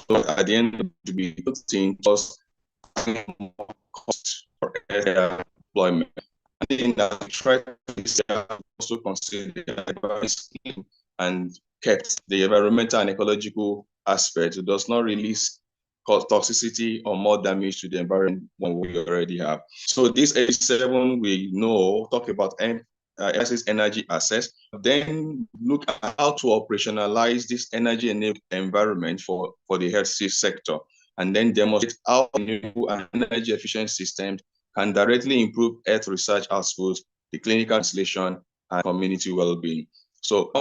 So at the end, to be thing cost for deployment. I think that we try to also consider and kept the environmental and ecological aspect. It does not release cause toxicity or more damage to the environment than we already have. So this 87 we know talk about energy access, then look at how to operationalize this energy-enabled environment for the health sector, and then demonstrate how renewable and energy efficient systems can directly improve health research outputs, the clinical translation, and community well-being. So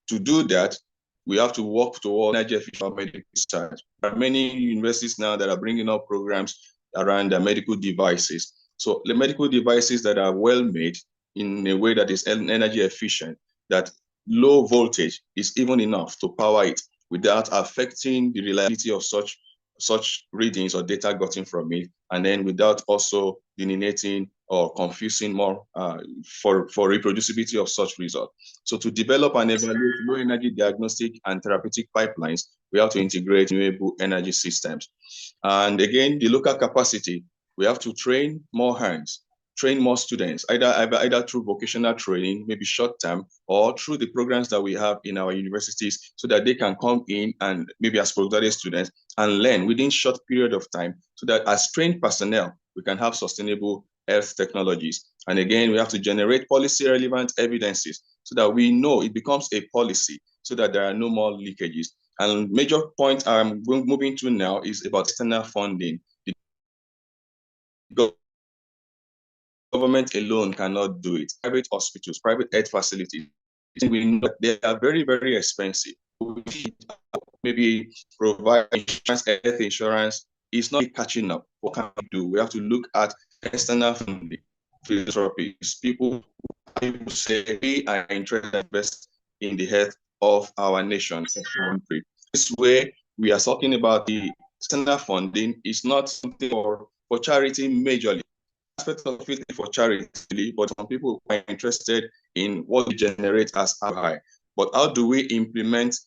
to do that, we have to work toward energy efficient medical research. There are many universities now that are bringing up programs around the medical devices. So the medical devices that are well made in a way that is energy efficient, that low voltage is even enough to power it. without affecting the reliability of such readings or data gotten from it, and then without also delineating or confusing more for reproducibility of such results. So to develop and evaluate low energy diagnostic and therapeutic pipelines, we have to integrate renewable energy systems. And again, the local capacity, we have to train more hands, train more students, either through vocational training, maybe short term, or through the programs that we have in our universities, so that they can come in and maybe as postgraduate students and learn within short period of time, so that as trained personnel, we can have sustainable health technologies. And again, we have to generate policy relevant evidences so that we know it becomes a policy, so that there are no more leakages. And major point I'm moving to now is about external funding. The government alone cannot do it. Private hospitals, private health facilities, we know that they are very, very expensive. Maybe provide insurance, health insurance is not catching up. What can we do? We have to look at external funding, philanthropies, people who say we are interested in invest in the health of our nation. This way, we are talking about the external funding is not something for charity majorly. Aspect of it for charity, but some people are interested in what we generate as ROI. But how do we implement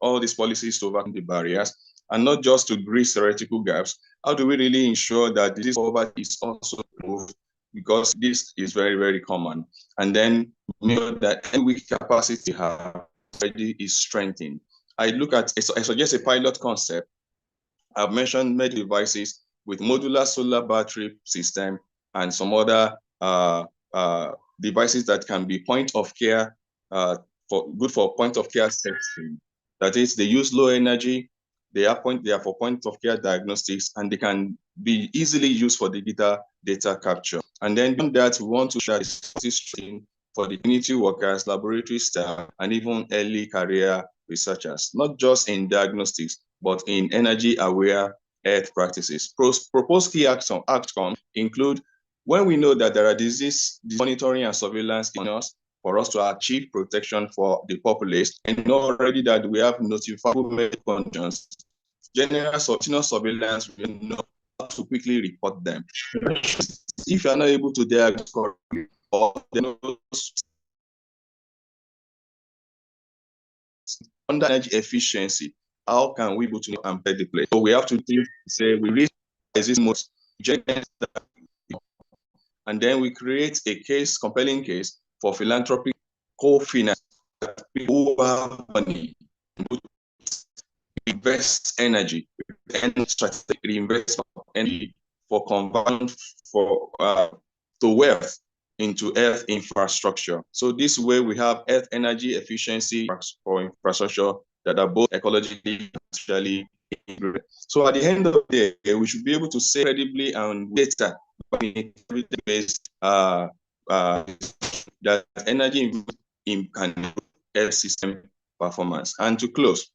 all these policies to overcome the barriers, and not just to bridge theoretical gaps? How do we really ensure that this poverty is also removed, because this is very, very common? And then make sure that any weak capacity have already is strengthened. I suggest a pilot concept. I've mentioned medical devices with modular solar battery system and some other devices that can be point of care, good for point of care setting. That is, they use low energy, they are for point of care diagnostics, and they can be easily used for digital data capture. And then beyond that, we want to share this training for the community workers, laboratory staff, and even early career researchers, not just in diagnostics, but in energy-aware health practices. Proposed key outcomes include, when we know that there are disease monitoring and surveillance in us, for us to achieve protection for the populace, and know already that we have notifiable medical conditions, general surveillance, we know how to quickly report them. If you are not able to diagnose correctly, or under energy efficiency, how can we go to embed the place? So we have to think, say, we reach this most, and then we create a compelling case for philanthropic co-finance. People who have money, invest energy, and strategically invest energy for conversion to wealth into earth infrastructure. So this way we have earth energy efficiency for infrastructure that are both ecologically and socially integrated. So at the end of the day, we should be able to say credibly and data based that energy can improve earth system performance. And to close,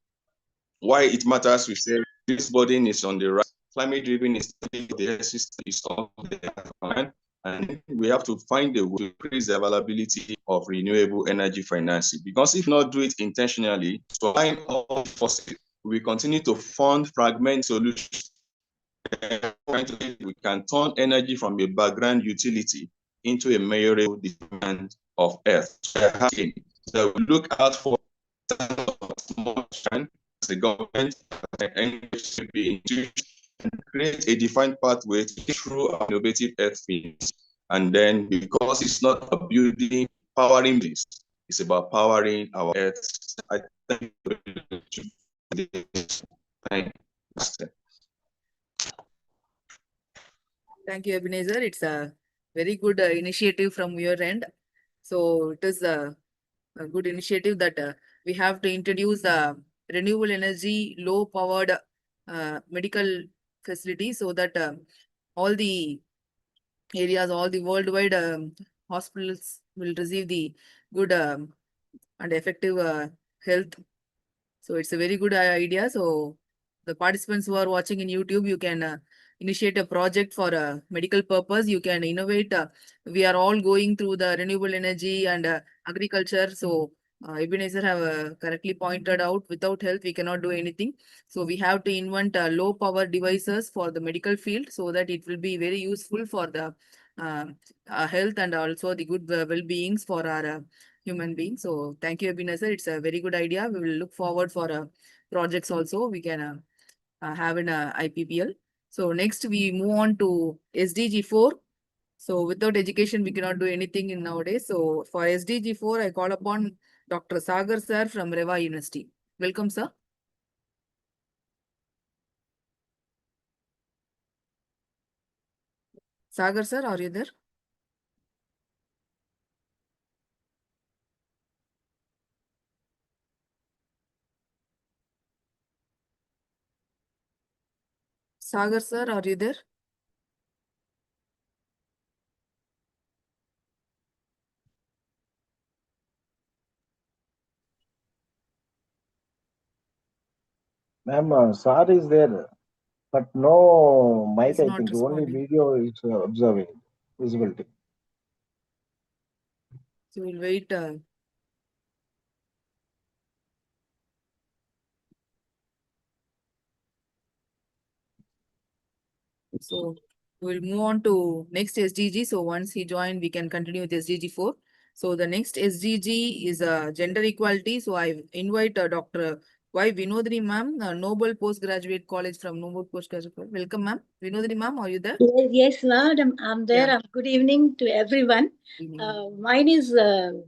why it matters, we say this burden is on the right, climate driven is the system is on the right, and we have to find a way to increase the availability of renewable energy financing. Because if not do it intentionally, so all fossil, we continue to fund fragment solutions. We can turn energy from a background utility into a measurable demand of earth. So we look out for the government and create a defined pathway through innovative earth things. And then, because it's not a building powering this, it's about powering our earth. I think Thank you, Ebenezer. It's a very good initiative from your end. So it is a good initiative that we have to introduce renewable energy, low powered medical facilities, so that all the areas, all the worldwide hospitals will receive the good and effective health. So it's a very good idea. So the participants who are watching in YouTube, you can initiate a project for a medical purpose. You can innovate. We are all going through the renewable energy and agriculture. So Ebenezer have correctly pointed out, without health, we cannot do anything. So we have to invent low power devices for the medical field so that it will be very useful for the health and also the good well-beings for our human beings. So thank you, Ebenezer. It's a very good idea. We will look forward for projects also. We can have in IPPL. So next we move on to SDG4. So without education, we cannot do anything in nowadays. So for SDG4, I call upon Dr. Sagar sir from Reva University. Welcome, sir. Sagar sir, are you there? Sagar sir, are you there? Ma'am, SAR is there, but no mic, He's I not think. Only responding. video is observing visibility. So we'll wait. So we'll move on to next SDG. So once he joined, we can continue with SDG4. So the next SDG is gender equality. So I invite Dr. Y. Vinodini ma'am, Noble Postgraduate College from Noble Postgraduate College. Welcome, ma'am. Vinodini ma'am, are you there? Yes, madam, I'm there. Yeah. Good evening to everyone. Mine is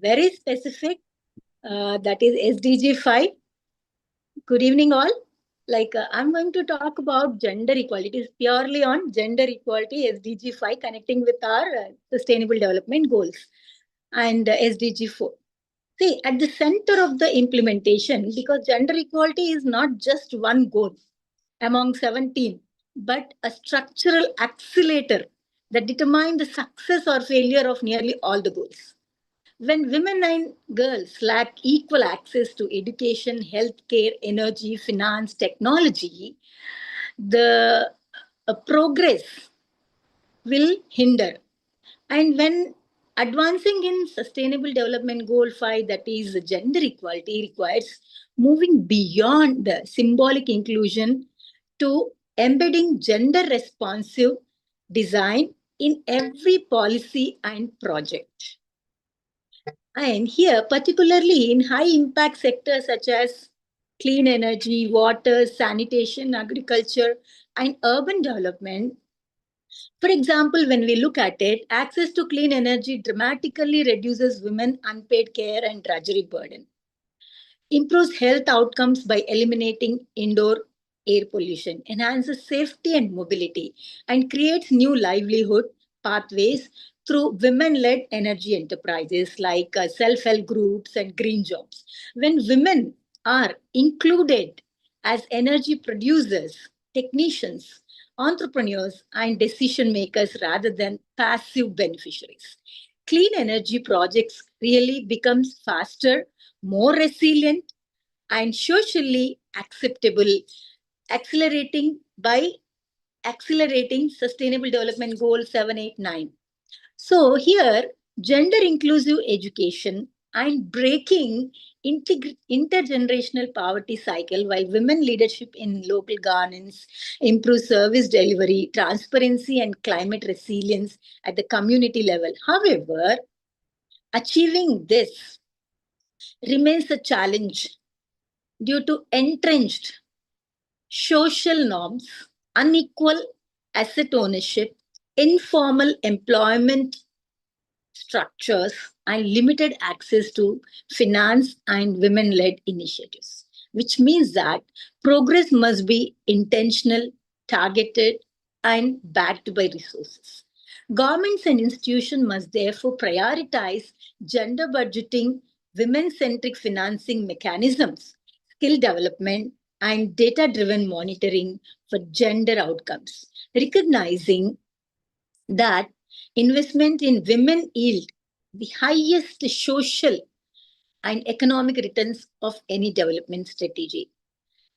very specific. That is SDG 5. Good evening, all. I'm going to talk about gender equality. It is purely on gender equality, SDG 5, connecting with our sustainable development goals and SDG 4. See, at the center of the implementation, because gender equality is not just one goal among 17, but a structural accelerator that determines the success or failure of nearly all the goals. When women and girls lack equal access to education, healthcare, energy, finance, technology, the progress will hinder. And when advancing in Sustainable Development Goal 5, that is gender equality, requires moving beyond the symbolic inclusion to embedding gender responsive design in every policy and project. And here, particularly in high impact sectors such as clean energy, water, sanitation, agriculture, and urban development. For example, when we look at it, access to clean energy dramatically reduces women unpaid care and drudgery burden, improves health outcomes by eliminating indoor air pollution, enhances safety and mobility, and creates new livelihood pathways through women-led energy enterprises like self-help groups and green jobs. When women are included as energy producers, technicians, entrepreneurs, and decision makers rather than passive beneficiaries, clean energy projects really becomes faster, more resilient, and socially acceptable, accelerating Sustainable Development Goal 789. So here, gender inclusive education and breaking intergenerational poverty cycle, while women leadership in local governance, improve service delivery, transparency, and climate resilience at the community level. However, achieving this remains a challenge due to entrenched social norms, unequal asset ownership, informal employment structures, and limited access to finance and women-led initiatives, which means that progress must be intentional, targeted, and backed by resources. Governments and institutions must therefore prioritize gender budgeting, women-centric financing mechanisms, skill development, and data-driven monitoring for gender outcomes, recognizing that investment in women yield the highest social and economic returns of any development strategy.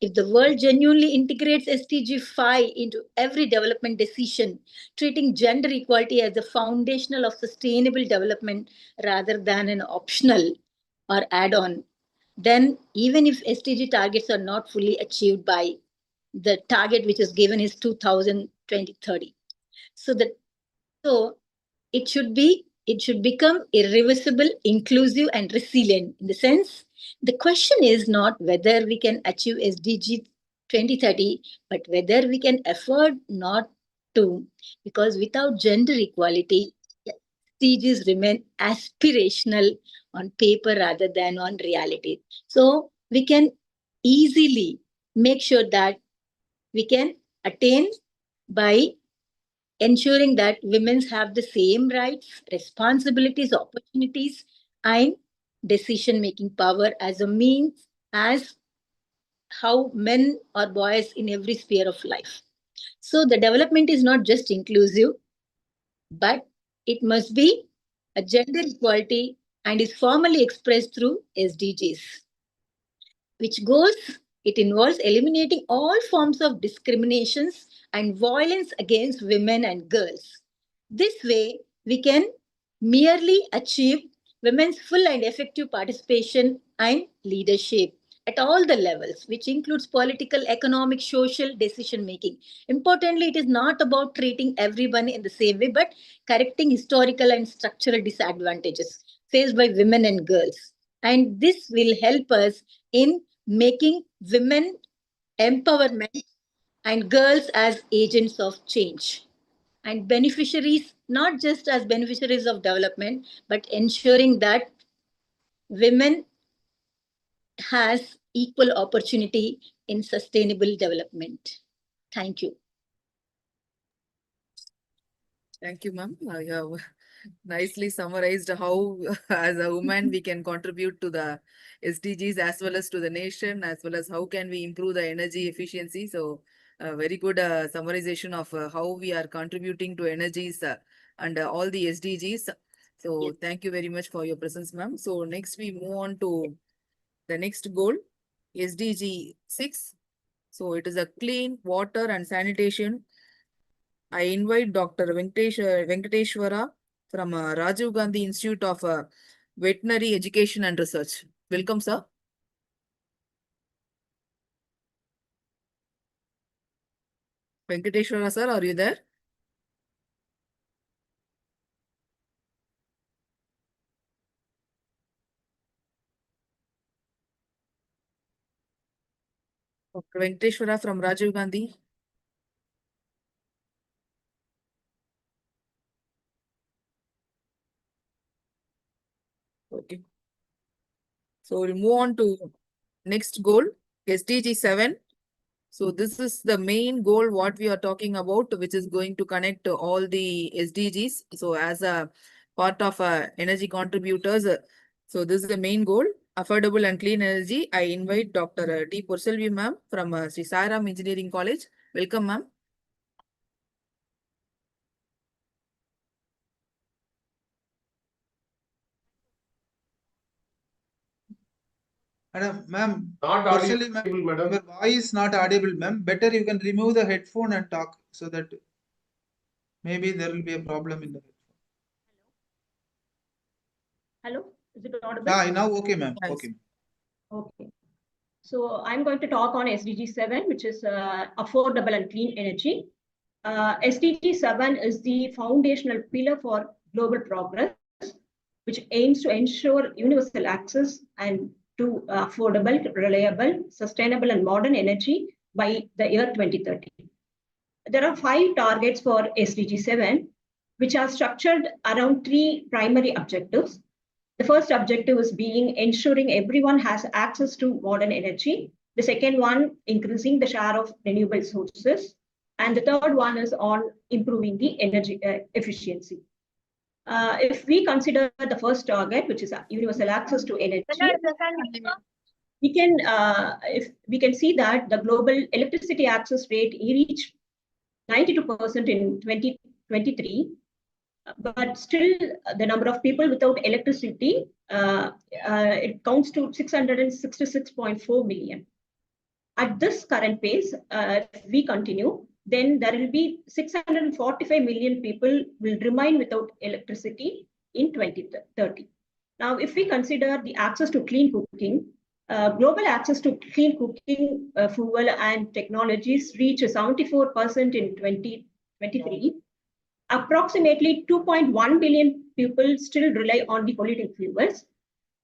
If the world genuinely integrates SDG 5 into every development decision, treating gender equality as the foundational of sustainable development rather than an optional, or add on, then even if SDG targets are not fully achieved by the target which is given is 2030. So it should become irreversible, inclusive, and resilient. In the sense, the question is not whether we can achieve SDG 2030, but whether we can afford not to, because without gender equality, SDGs remain aspirational on paper rather than on reality. So we can easily make sure that we can attain by ensuring that women have the same rights, responsibilities, opportunities, and decision-making power as a means as how men or boys in every sphere of life. So the development is not just inclusive, but it must be a gender equality and is formally expressed through SDGs, it involves eliminating all forms of discriminations and violence against women and girls. This way, we can merely achieve women's full and effective participation and leadership at all the levels, which includes political, economic, social decision making. Importantly, it is not about treating everyone in the same way, but correcting historical and structural disadvantages faced by women and girls. And this will help us in making women empowerment and girls as agents of change and beneficiaries, not just as beneficiaries of development, but ensuring that women has equal opportunity in sustainable development. Thank you. Thank you, ma'am. You have nicely summarized how, as a woman, we can contribute to the SDGs as well as to the nation, as well as how can we improve the energy efficiency. So, very good summarization of how we are contributing to energies and all the SDGs. So, Yes. thank you very much for your presence, ma'am. So, next we move on to the next goal, SDG 6. So, it is a clean water and sanitation. I invite Dr. Venkateshwara from Rajiv Gandhi Institute of Veterinary Education and Research. Welcome, sir. Venkateshwara, sir, are you there? Dr. Venkateshwara from Rajiv Gandhi. Okay. So we'll move on to next goal, SDG 7. So this is the main goal what we are talking about, which is going to connect all the SDGs. So as a part of energy contributors, so this is the main goal, affordable and clean energy. I invite Dr. D. Purselvi ma'am from Sri Sai Ram Engineering College. Welcome, ma'am. Ma'am, Not partially, audible, madam. your voice not audible, ma'am. Better you can remove the headphone and talk so that maybe there will be a problem in the headphone. Hello, is it audible? Ah, now okay, ma'am. Yes. Okay. Okay. So I'm going to talk on SDG 7, which is affordable and clean energy. SDG 7 is the foundational pillar for global progress, which aims to ensure universal access and to affordable, reliable, sustainable, and modern energy by the year 2030. There are 5 targets for SDG 7, which are structured around 3 primary objectives. The first objective is ensuring everyone has access to modern energy. The second one, increasing the share of renewable sources. And the third one is on improving the energy efficiency. If we consider the first target, which is universal access to energy, we can see that the global electricity access rate reached 92% in 2023. But still, the number of people without electricity, it counts to 666.4 million. At this current pace, if we continue, then there will be 645 million people will remain without electricity in 2030. Now, if we consider the access to clean cooking, global access to clean cooking fuel and technologies reached 74% in 2023. Approximately 2.1 billion people still rely on the polluting fuels.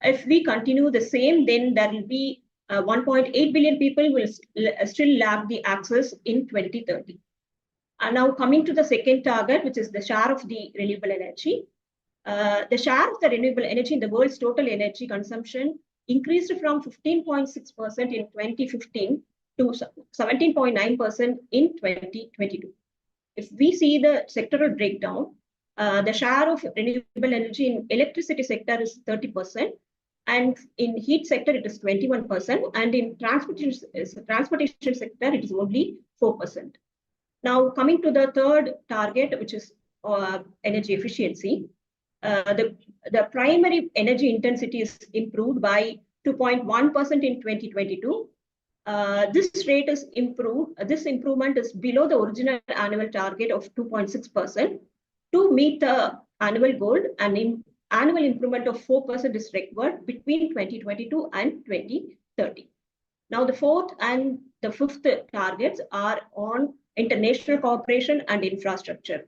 If we continue the same, then there will be 1.8 billion people will still lack the access in 2030. And now coming to the second target, which is the share of the renewable energy. The share of the renewable energy in the world's total energy consumption increased from 15.6% in 2015 to 17.9% in 2022. If we see the sectoral breakdown, the share of renewable energy in electricity sector is 30%, and in heat sector it is 21%, and in transportation sector it is only 4%. Now coming to the third target, which is energy efficiency. The primary energy intensity is improved by 2.1% in 2022. This rate is improved. This improvement is below the original annual target of 2.6%. To meet the annual goal, an annual improvement of 4% is required between 2022 and 2030. Now, the fourth and the fifth targets are on international cooperation and infrastructure.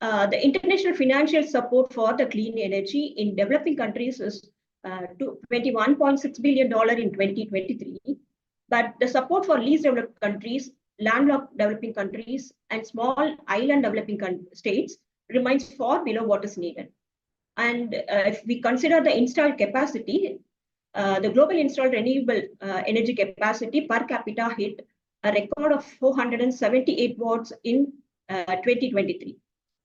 The international financial support for the clean energy in developing countries is $21.6 billion in 2023. But the support for least developed countries, landlocked developing countries, and small island developing states remains far below what is needed. And if we consider the installed capacity, the global installed renewable energy capacity per capita hit a record of 478 watts in 2023.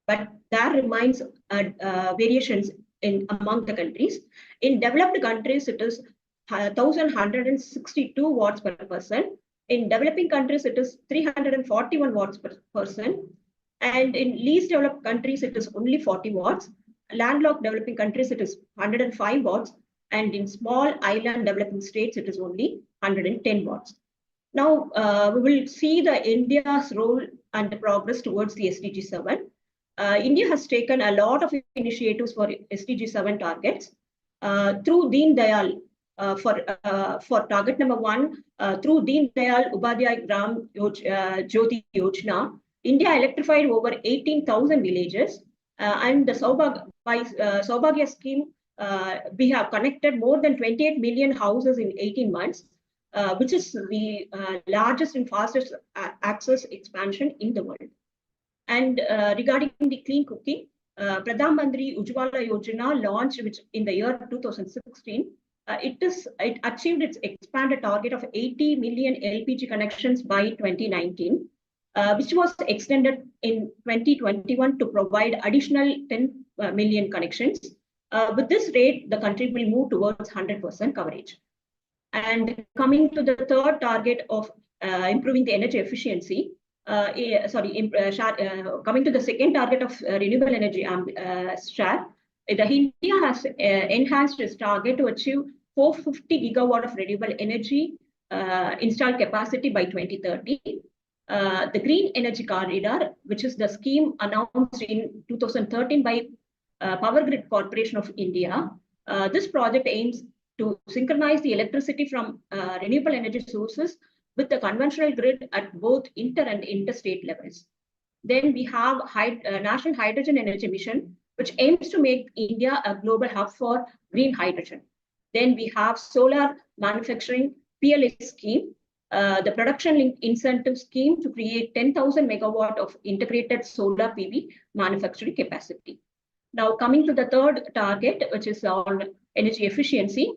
But there remains variations among the countries. In developed countries, it is 1,162 watts per person. In developing countries, it is 341 watts per person. And in least developed countries, it is only 40 watts. Landlocked developing countries, it is 105 watts. And in small island developing states, it is only 110 watts. Now, we will see the India's role and the progress towards the SDG 7. India has taken a lot of initiatives for SDG 7 targets. Through Deen Dayal, for target number 1, through Deen Dayal Upadhyay Gram Jyoti Yojana, India electrified over 18,000 villages. And the Saubhagya scheme, we have connected more than 28 million houses in 18 months, which is the largest and fastest access expansion in the world. And regarding the clean cooking, Pradhan Mantri Ujjwala Yojana launched in the year 2016. It achieved its expanded target of 80 million LPG connections by 2019, which was extended in 2021 to provide additional 10 million connections. With this rate, the country will move towards 100% coverage. And coming to the third target of improving the energy efficiency, coming to the second target of renewable energy share, India has enhanced its target to achieve 450 gigawatt of renewable energy installed capacity by 2030. The Green Energy Corridor, which is the scheme announced in 2013 by Power Grid Corporation of India, this project aims to synchronize the electricity from renewable energy sources with the conventional grid at both inter and interstate levels. Then we have National Hydrogen Energy Mission, which aims to make India a global hub for green hydrogen. Then we have Solar Manufacturing PLA scheme, the Production Linked Incentive Scheme to create 10,000 megawatt of integrated solar PV manufacturing capacity. Now coming to the third target, which is on energy efficiency,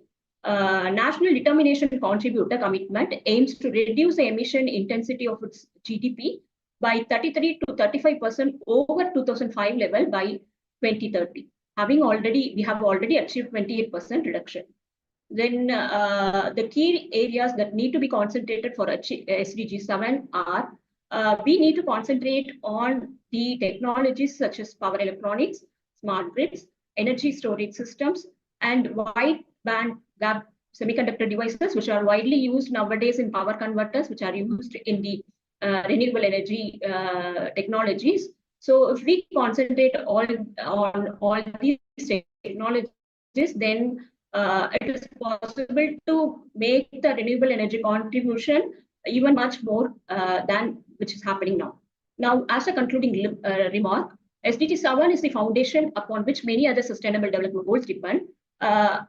National Determination Contributor Commitment aims to reduce the emission intensity of its GDP by 33 to 35% over 2005 level by 2030. We have already achieved 28% reduction. Then the key areas that need to be concentrated for SDG 7 are, we need to concentrate on the technologies such as power electronics, smart grids, energy storage systems, and wide band gap semiconductor devices, which are widely used nowadays in power converters, which are used in the renewable energy technologies. So if we concentrate on all these technologies, then it is possible to make the renewable energy contribution even much more than which is happening now. Now, as a concluding remark, SDG 7 is the foundation upon which many other sustainable development goals depend.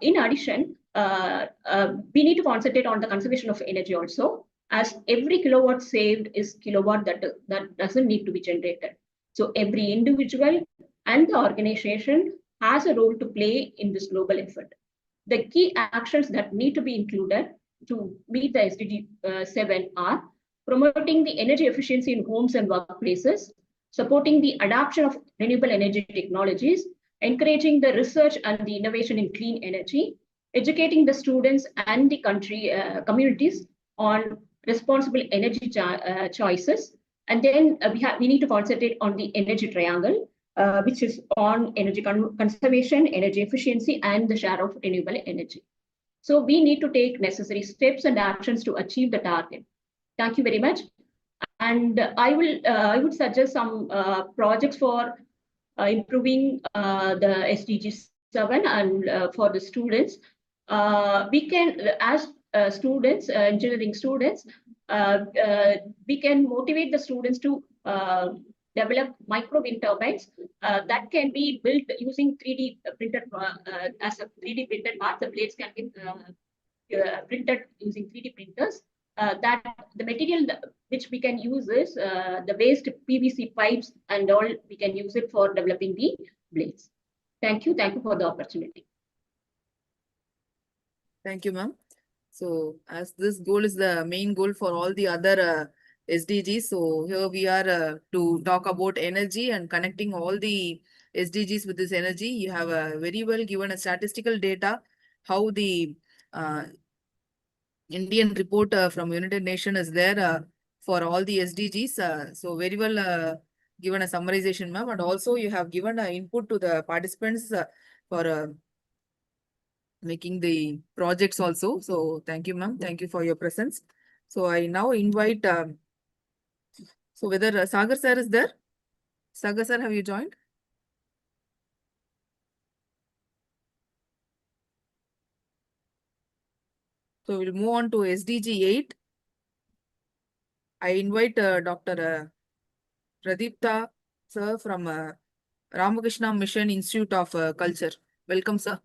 In addition, we need to concentrate on the conservation of energy also, as every kilowatt saved is kilowatt that doesn't need to be generated. So every individual and the organization has a role to play in this global effort. The key actions that need to be included to meet the SDG 7 are promoting the energy efficiency in homes and workplaces, supporting the adoption of renewable energy technologies, encouraging the research and the innovation in clean energy, educating the students and the communities on responsible energy choices, and then we need to concentrate on the energy triangle, which is on energy conservation, energy efficiency, and the share of renewable energy. So we need to take necessary steps and actions to achieve the target. Thank you very much. And I would suggest some projects for improving the SDG 7 and for the students. We can, as students, engineering students, we can motivate the students to develop micro wind turbines that can be built using 3D printed as a 3D printed parts. The blades can be printed using 3D printers. That the material which we can use is the waste PVC pipes and all. We can use it for developing the blades. Thank you. Thank you for the opportunity. Thank you, ma'am. So as this goal is the main goal for all the other SDGs, so here we are to talk about energy and connecting all the SDGs with this energy. You have very well given a statistical data, how the Indian report from United Nations is there for all the SDGs. So very well given a summarization, ma'am, and also you have given an input to the participants for making the projects also. So thank you, ma'am. Thank you for your presence. So I now invite, so whether Sagar sir is there? Sagar sir, have you joined? So we'll move on to SDG 8. I invite Dr. Pradipta sir from Ramakrishna Mission Institute of Culture. Welcome, sir.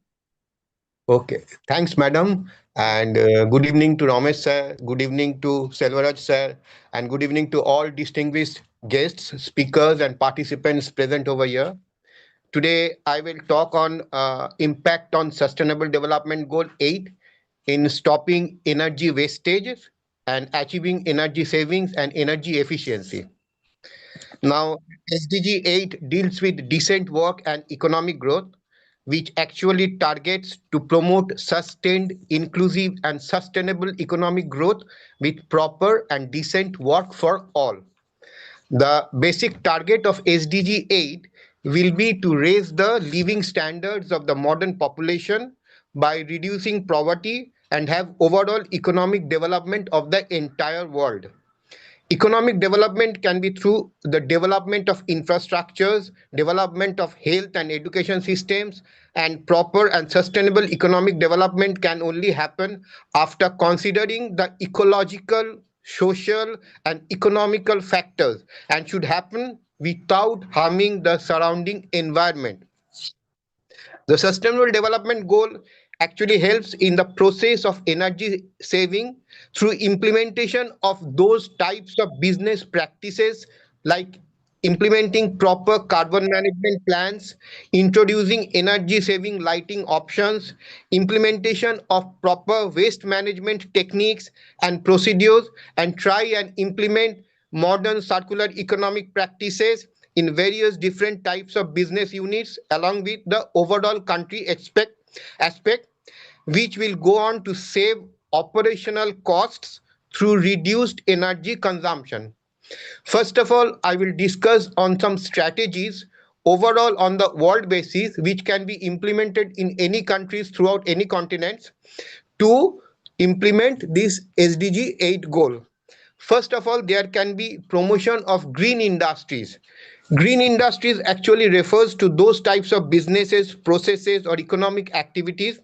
Okay, thanks, madam. And good evening to Ramesh sir, good evening to Selvaraj sir, and good evening to all distinguished guests, speakers, and participants present over here. Today, I will talk on impact on Sustainable Development Goal 8 in stopping energy wastage and achieving energy savings and energy efficiency. Now, SDG 8 deals with decent work and economic growth, which actually targets to promote sustained, inclusive, and sustainable economic growth with proper and decent work for all. The basic target of SDG 8 will be to raise the living standards of the modern population by reducing poverty and have overall economic development of the entire world. Economic development can be through the development of infrastructures, development of health and education systems, and proper and sustainable economic development can only happen after considering the ecological, social, and economical factors and should happen without harming the surrounding environment. The Sustainable Development Goal actually helps in the process of energy saving through implementation of those types of business practices like implementing proper carbon management plans, introducing energy saving lighting options, implementation of proper waste management techniques and procedures, and try and implement modern circular economic practices in various different types of business units along with the overall country aspect, which will go on to save operational costs through reduced energy consumption. First of all, I will discuss on some strategies overall on the world basis which can be implemented in any countries throughout any continents to implement this SDG 8 goal. First of all, there can be promotion of green industries. Green industries actually refers to those types of businesses, processes, or economic activities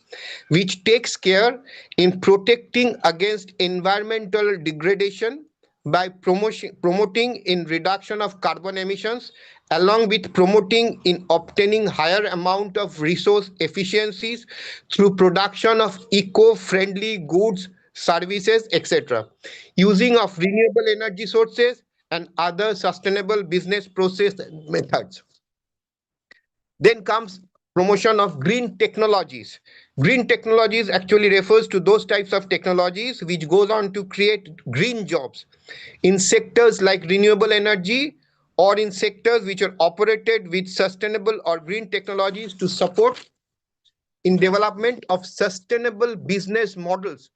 which takes care in protecting against environmental degradation by promoting in reduction of carbon emissions, along with promoting in obtaining higher amount of resource efficiencies through production of eco-friendly goods, services, etc. Using of renewable energy sources and other sustainable business process methods. Then comes promotion of green technologies. Green technologies actually refers to those types of technologies which goes on to create green jobs in sectors like renewable energy or in sectors which are operated with sustainable or green technologies to support in development of sustainable business models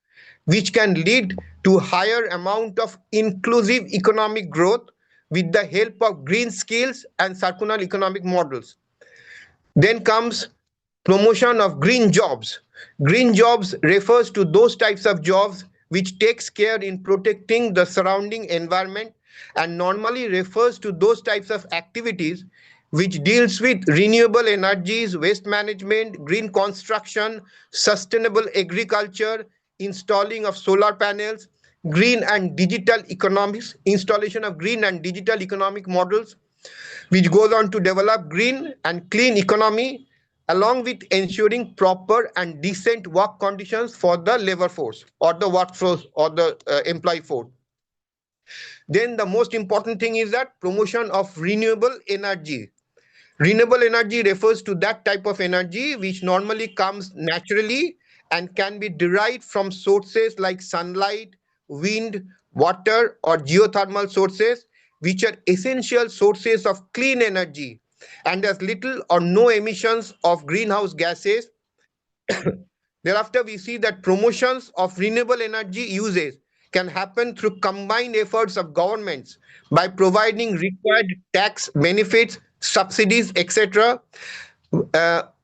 which can lead to higher amount of inclusive economic growth with the help of green skills and circular economic models. Then comes promotion of green jobs. Green jobs refers to those types of jobs which takes care in protecting the surrounding environment and normally refers to those types of activities which deals with renewable energies, waste management, green construction, sustainable agriculture, installing of solar panels, green and digital economics, installation of green and digital economic models, which goes on to develop green and clean economy along with ensuring proper and decent work conditions for the labor force or the workforce or the employee force. Then the most important thing is that promotion of renewable energy. Renewable energy refers to that type of energy which normally comes naturally and can be derived from sources like sunlight, wind, water, or geothermal sources, which are essential sources of clean energy and has little or no emissions of greenhouse gases. Thereafter, we see that promotions of renewable energy uses can happen through combined efforts of governments by providing required tax benefits, subsidies, etc.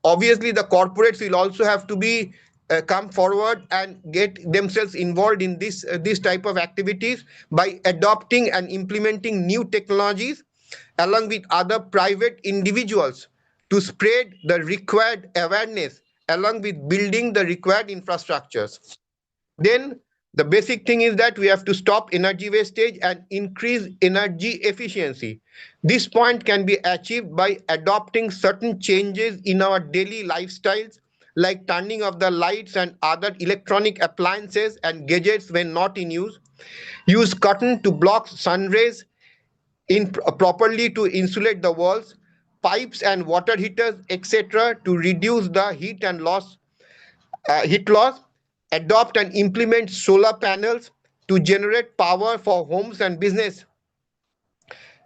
Obviously, the corporates will also have to be come forward and get themselves involved in this type of activities by adopting and implementing new technologies along with other private individuals to spread the required awareness along with building the required infrastructures. Then the basic thing is that we have to stop energy wastage and increase energy efficiency. This point can be achieved by adopting certain changes in our daily lifestyles, like turning off the lights and other electronic appliances and gadgets when not in use curtain to block sun rays properly to insulate the walls, pipes and water heaters, etc., to reduce the heat loss, adopt and implement solar panels to generate power for homes and business.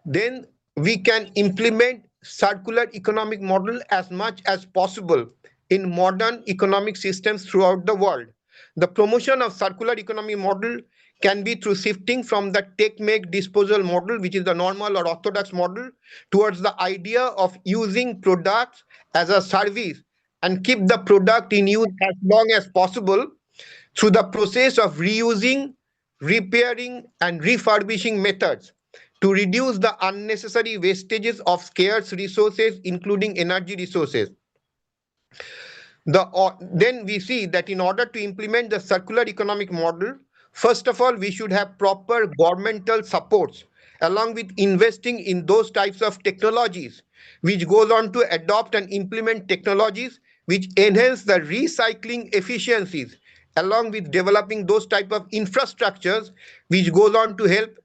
Then we can implement circular economic model as much as possible in modern economic systems throughout the world. The promotion of circular economy model can be through shifting from the take, make, disposal model, which is the normal or orthodox model, towards the idea of using products as a service and keep the product in use as long as possible through the process of reusing, repairing, and refurbishing methods to reduce the unnecessary wastages of scarce resources, including energy resources. Then we see that in order to implement the circular economic model, first of all, we should have proper governmental supports along with investing in those types of technologies, which goes on to adopt and implement technologies which enhance the recycling efficiencies, along with developing those type of infrastructures which goes on to help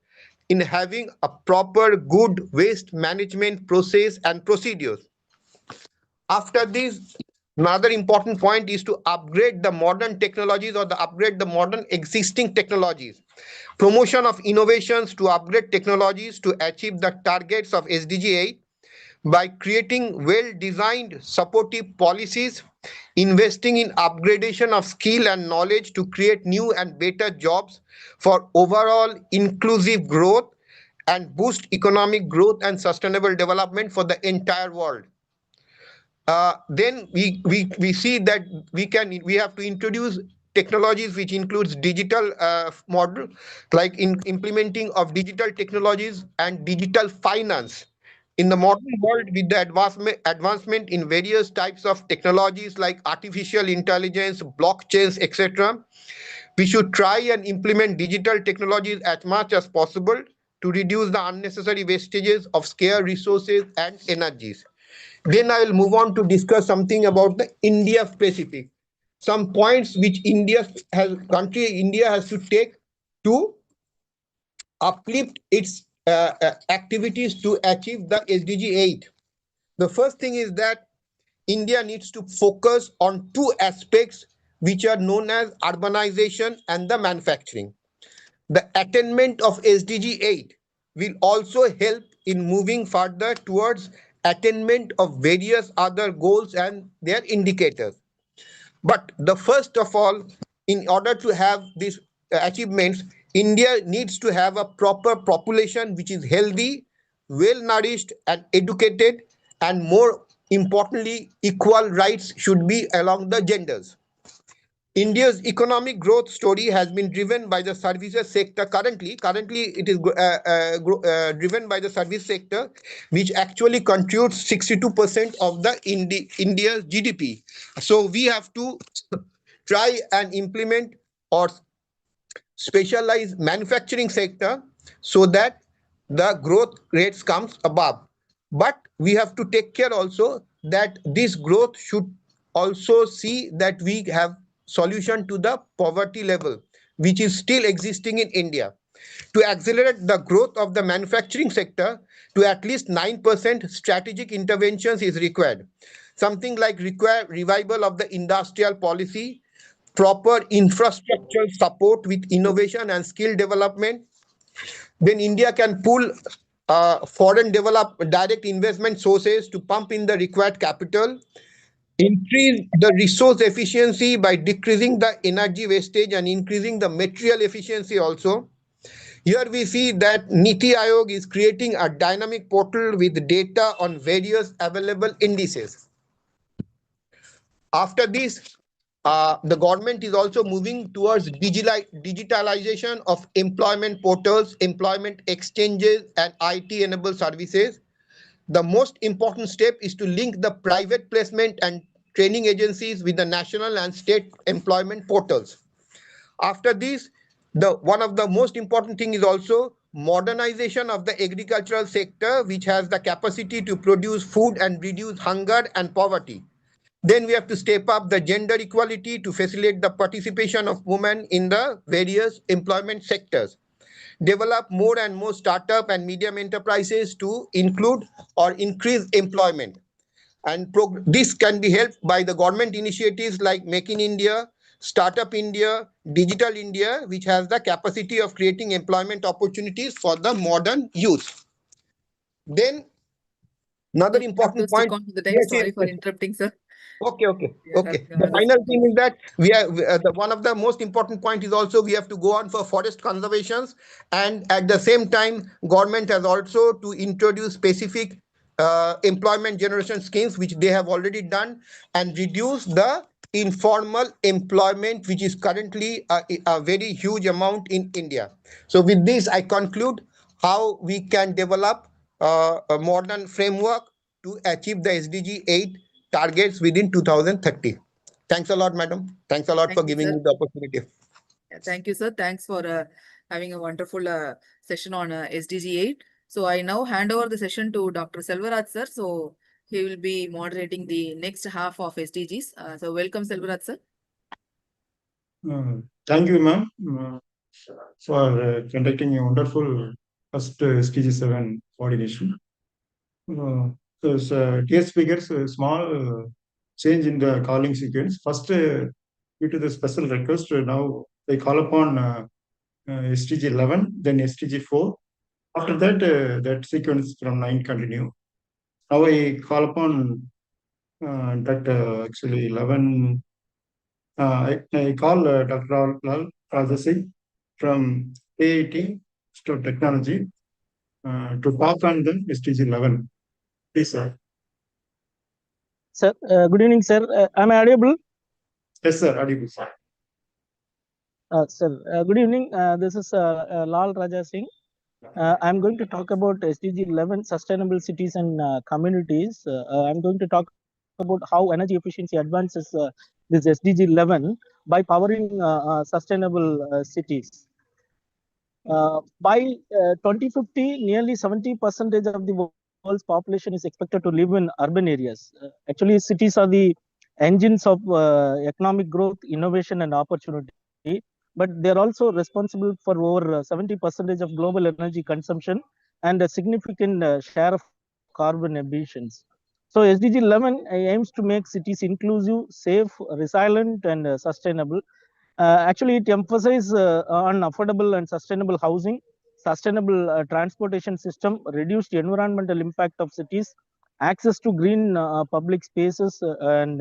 in having a proper good waste management process and procedures. After this, another important point is to upgrade the modern technologies or the upgrade the modern existing technologies. Promotion of innovations to upgrade technologies to achieve the targets of SDG 8 by creating well-designed supportive policies, investing in upgradation of skill and knowledge to create new and better jobs for overall inclusive growth and boost economic growth and sustainable development for the entire world. Then we see that we have to introduce technologies which includes digital model, like in implementing of digital technologies and digital finance In the modern world, with the advancement in various types of technologies like artificial intelligence, blockchains, etc., we should try and implement digital technologies as much as possible to reduce the unnecessary wastages of scarce resources and energies. Then I will move on to discuss something about the India specific. Some points which India has to take to uplift its activities to achieve the SDG 8. The first thing is that India needs to focus on two aspects which are known as urbanization and the manufacturing. The attainment of SDG 8 will also help in moving further towards attainment of various other goals and their indicators. But the first of all, in order to have these achievements, India needs to have a proper population which is healthy, well nourished and educated, and more importantly, equal rights should be along the genders. India's economic growth story has been driven by the services sector. Currently it is driven by the service sector, which actually contributes 62% of the India's GDP. So we have to try and implement or specialize manufacturing sector so that the growth rates comes above. But we have to take care also that this growth should also see that we have solution to the poverty level which is still existing in India. To accelerate the growth of the manufacturing sector to at least 9%, strategic interventions is required. Something like require revival of the industrial policy, proper infrastructural support with innovation and skill development. Then India can pull foreign direct investment sources to pump in the required capital, increase the resource efficiency by decreasing the energy wastage and increasing the material efficiency also. Here we see that Niti Aayog is creating a dynamic portal with data on various available indices. After this, the government is also moving towards digitalization of employment portals, employment exchanges, and IT-enabled services. The most important step is to link the private placement and training agencies with the national and state employment portals. After this, one of the most important thing is also modernization of the agricultural sector, which has the capacity to produce food and reduce hunger and poverty. Then we have to step up the gender equality to facilitate the participation of women in the various employment sectors. Develop more and more startup and medium enterprises to include or increase employment. And this can be helped by the government initiatives like Make in India, Startup India, Digital India, which has the capacity of creating employment opportunities for the modern youth. Then another important point. Sorry for interrupting, sir. Okay. The final thing is that we are one of the most important point is also we have to go on for forest conservations, and at the same time, government has also to introduce specific employment generation schemes, which they have already done, and reduce the informal employment, which is currently a very huge amount in India. So with this, I conclude how we can develop a modern framework to achieve the SDG 8 targets within 2030. Thanks a lot, madam. Thanks a lot for giving me the opportunity. Thank you, sir. Thanks for having a wonderful session on SDG 8. So I now hand over the session to Dr. Selvaraj, sir. So he will be moderating the next half of SDGs. So welcome, Selvaraj, sir. Thank you, ma'am, for conducting a wonderful first SDG 7 coordination. Dear speakers, small change in the calling sequence. First, due to the special request, now they call upon SDG 11, then SDG 4. After that, that sequence from 9 continue. Now I call upon that actually 11. I call Dr. Lal Rajasingh from AIT to Technology to talk on the SDG 11. Please, sir. Sir, good evening, sir. Am I audible? Yes, sir. Audible, sir. Sir, good evening. This is Lal Rajasingh I'm going to talk about SDG 11, Sustainable Cities and Communities. I'm going to talk about how energy efficiency advances this SDG 11 by powering sustainable cities. By 2050, nearly 70% of the world's population is expected to live in urban areas. Actually, cities are the engines of economic growth, innovation, and opportunity. But they are also responsible for over 70% of global energy consumption and a significant share of carbon emissions. So SDG 11 aims to make cities inclusive, safe, resilient, and sustainable. Actually, it emphasizes on affordable and sustainable housing, sustainable transportation system, reduced environmental impact of cities, access to green public spaces, and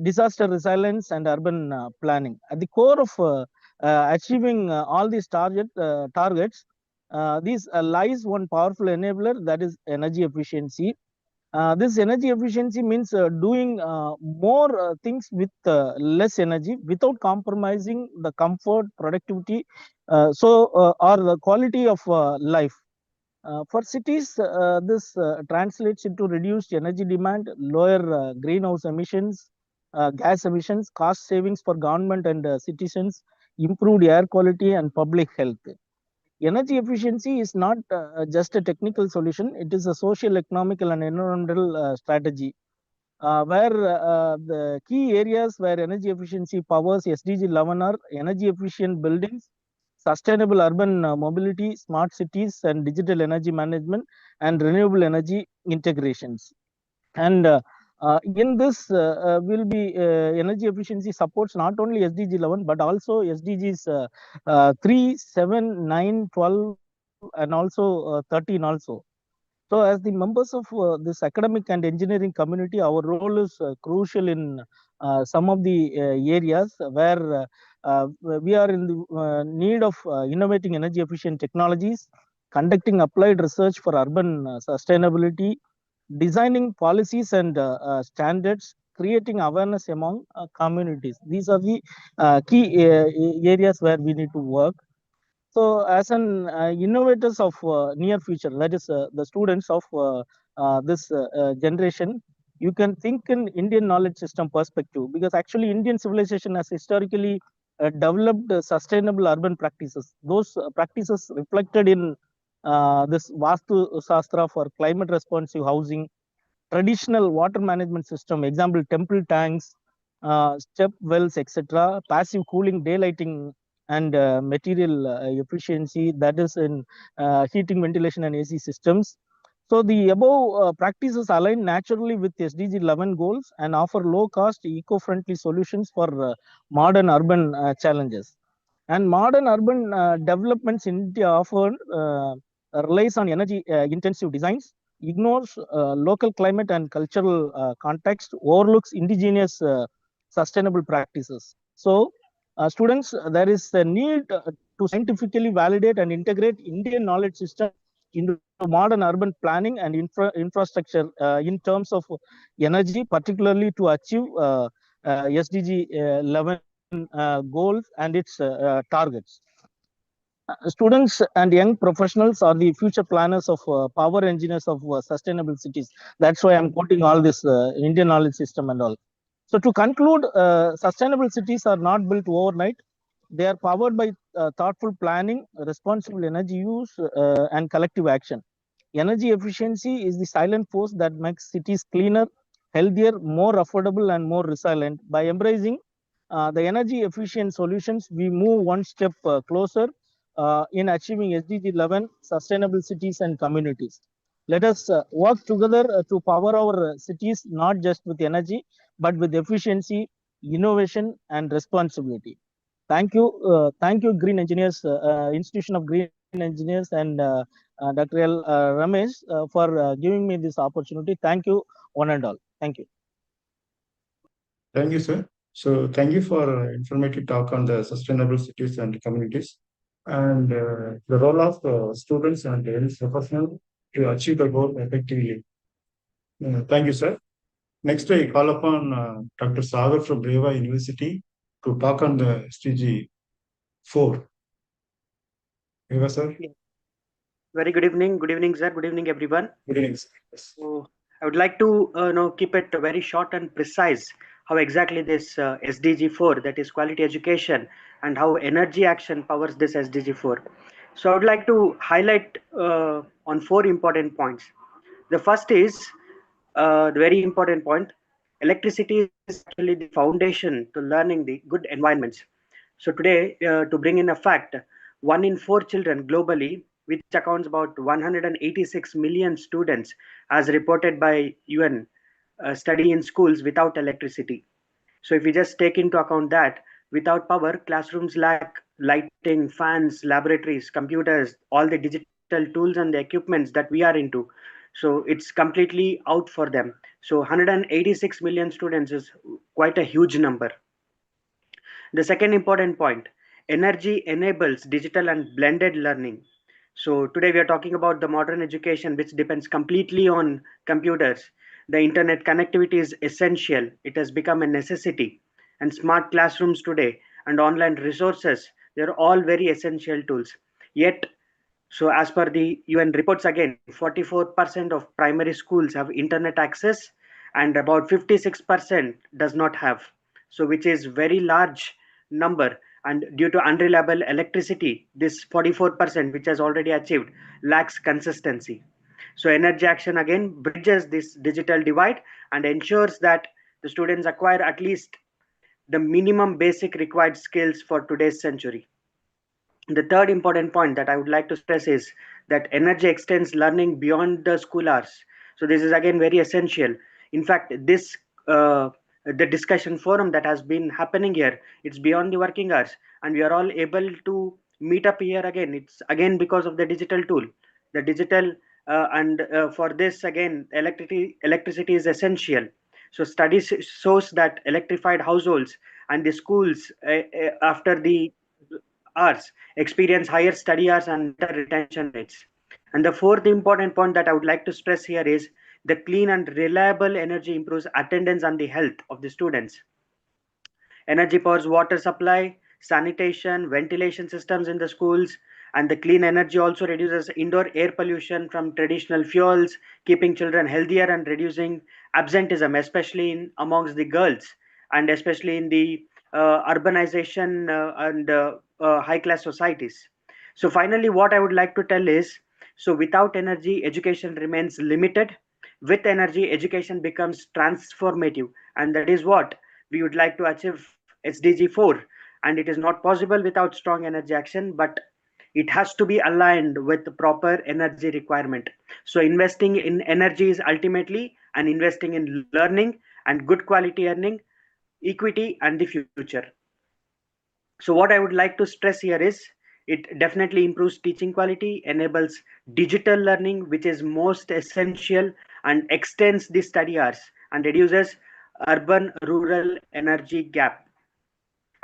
disaster resilience and urban planning. At the core of achieving all these targets, these lies one powerful enabler, that is energy efficiency. This energy efficiency means doing more things with less energy without compromising the comfort, productivity, or the quality of life. For cities, this translates into reduced energy demand, lower greenhouse emissions, gas emissions, cost savings for government and citizens, improved air quality, and public health. Energy efficiency is not just a technical solution, it is a social, economical, and environmental strategy. Where the key areas where energy efficiency powers SDG 11 are energy efficient buildings, sustainable urban mobility, smart cities, and digital energy management, and renewable energy integrations. And in this will be energy efficiency supports not only SDG 11 but also SDGs 3, 7, 9, 12, and also 13 also. So as the members of this academic and engineering community, our role is crucial in some of the areas where we are in the need of innovating energy efficient technologies, conducting applied research for urban sustainability, designing policies and standards, creating awareness among communities. These are the key areas where we need to work. So, as an innovators of near future, that is the students of this generation, you can think in Indian knowledge system perspective, because actually Indian civilization has historically developed sustainable urban practices. Those practices reflected in this Vastu Shastra for climate responsive housing, traditional water management system, example temple tanks, step wells, etc., passive cooling, daylighting, and material efficiency, that is in heating, ventilation, and AC systems. So the above practices align naturally with SDG 11 goals and offer low-cost, eco-friendly solutions for modern urban challenges. And modern urban developments in India often relies on energy intensive designs, ignores local climate and cultural context, overlooks indigenous sustainable practices. So, students, there is a need to scientifically validate and integrate Indian knowledge system into modern urban planning and infrastructure in terms of energy, particularly to achieve SDG 11 goals and its targets. Students and young professionals are the future planners of power engineers of sustainable cities. That's why I'm quoting all this Indian knowledge system and all. So to conclude, sustainable cities are not built overnight. They are powered by thoughtful planning, responsible energy use, and collective action. Energy efficiency is the silent force that makes cities cleaner, healthier, more affordable, and more resilient. By embracing the energy efficient solutions, we move one step closer in achieving SDG 11, sustainable cities and communities. Let us work together to power our cities, not just with energy, but with efficiency, innovation, and responsibility. Thank you, Green Engineers, Institution of Green Engineers, and Dr. L. Ramesh for giving me this opportunity. Thank you, one and all. Thank you. Thank you, sir. So thank you for informative talk on the sustainable cities and communities and the role of students and young professionals to achieve the goal effectively. Thank you, sir. Next, I call upon Dr. Sagar from Breva University to talk on the SDG 4. Breva, sir. Very good evening. Good evening, sir. Good evening, everyone. Good evening, sir. Yes. So I would like to keep it very short and precise how exactly this SDG 4, that is quality education, and how energy action powers this SDG 4. So I would like to highlight on four important points. The first is the very important point. Electricity is actually the foundation to learning the good environments. So today, to bring in a fact, 1 in 4 children globally, which accounts about 186 million students, as reported by UN, study in schools without electricity. So if we just take into account that without power, classrooms lack lighting, fans, laboratories, computers, all the digital tools and the equipments that we are into. So it's completely out for them. So 186 million students is quite a huge number. The second important point, energy enables digital and blended learning. So today we are talking about the modern education which depends completely on computers. The internet connectivity is essential. It has become a necessity. And smart classrooms today and online resources, they're all very essential tools. Yet, so as per the UN reports again, 44% of primary schools have internet access and about 56% does not have. So which is very large number, and due to unreliable electricity, this 44% which has already achieved lacks consistency. So energy action again bridges this digital divide and ensures that the students acquire at least the minimum basic required skills for today's century. The third important point that I would like to stress is that energy extends learning beyond the school hours. So this is again very essential. In fact, this the discussion forum that has been happening here, it's beyond the working hours, and we are all able to meet up here again. It's again because of the digital tool, the digital and for this again, electricity is essential. So studies shows that electrified households and the schools after the hours experience higher study hours and better retention rates. And the fourth important point that I would like to stress here is the clean and reliable energy improves attendance and the health of the students. Energy powers water supply, sanitation, ventilation systems in the schools, and the clean energy also reduces indoor air pollution from traditional fuels, keeping children healthier and reducing absenteeism, especially in amongst the girls, and especially in the urbanization and high class societies. So finally, what I would like to tell is, so without energy, education remains limited. With energy, education becomes transformative, and that is what we would like to achieve SDG 4. And it is not possible without strong energy action, but it has to be aligned with the proper energy requirement. So investing in energy is ultimately and investing in learning and good quality earning, equity and the future. So what I would like to stress here is it definitely improves teaching quality, enables digital learning, which is most essential, and extends the study hours and reduces urban rural energy gap.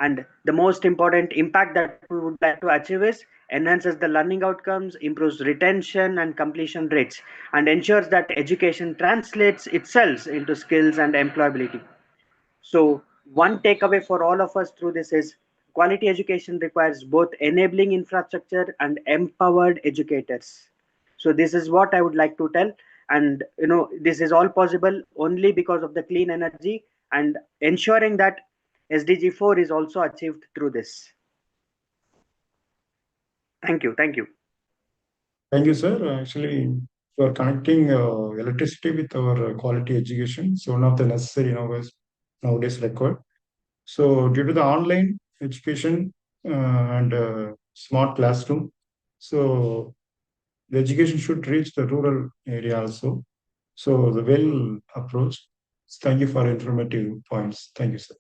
And the most important impact that we would like to achieve is enhances the learning outcomes, improves retention and completion rates, and ensures that education translates itself into skills and employability. So one takeaway for all of us through this is quality education requires both enabling infrastructure and empowered educators. So this is what I would like to tell. And this is all possible only because of the clean energy and ensuring that SDG 4 is also achieved through this. Thank you. Thank you. Thank you, sir. Actually, for connecting electricity with our quality education, it's one of the necessary nowadays required. So due to the online education and smart classroom, so the education should reach the rural area also. So the well approach. Thank you for informative points. Thank you, sir.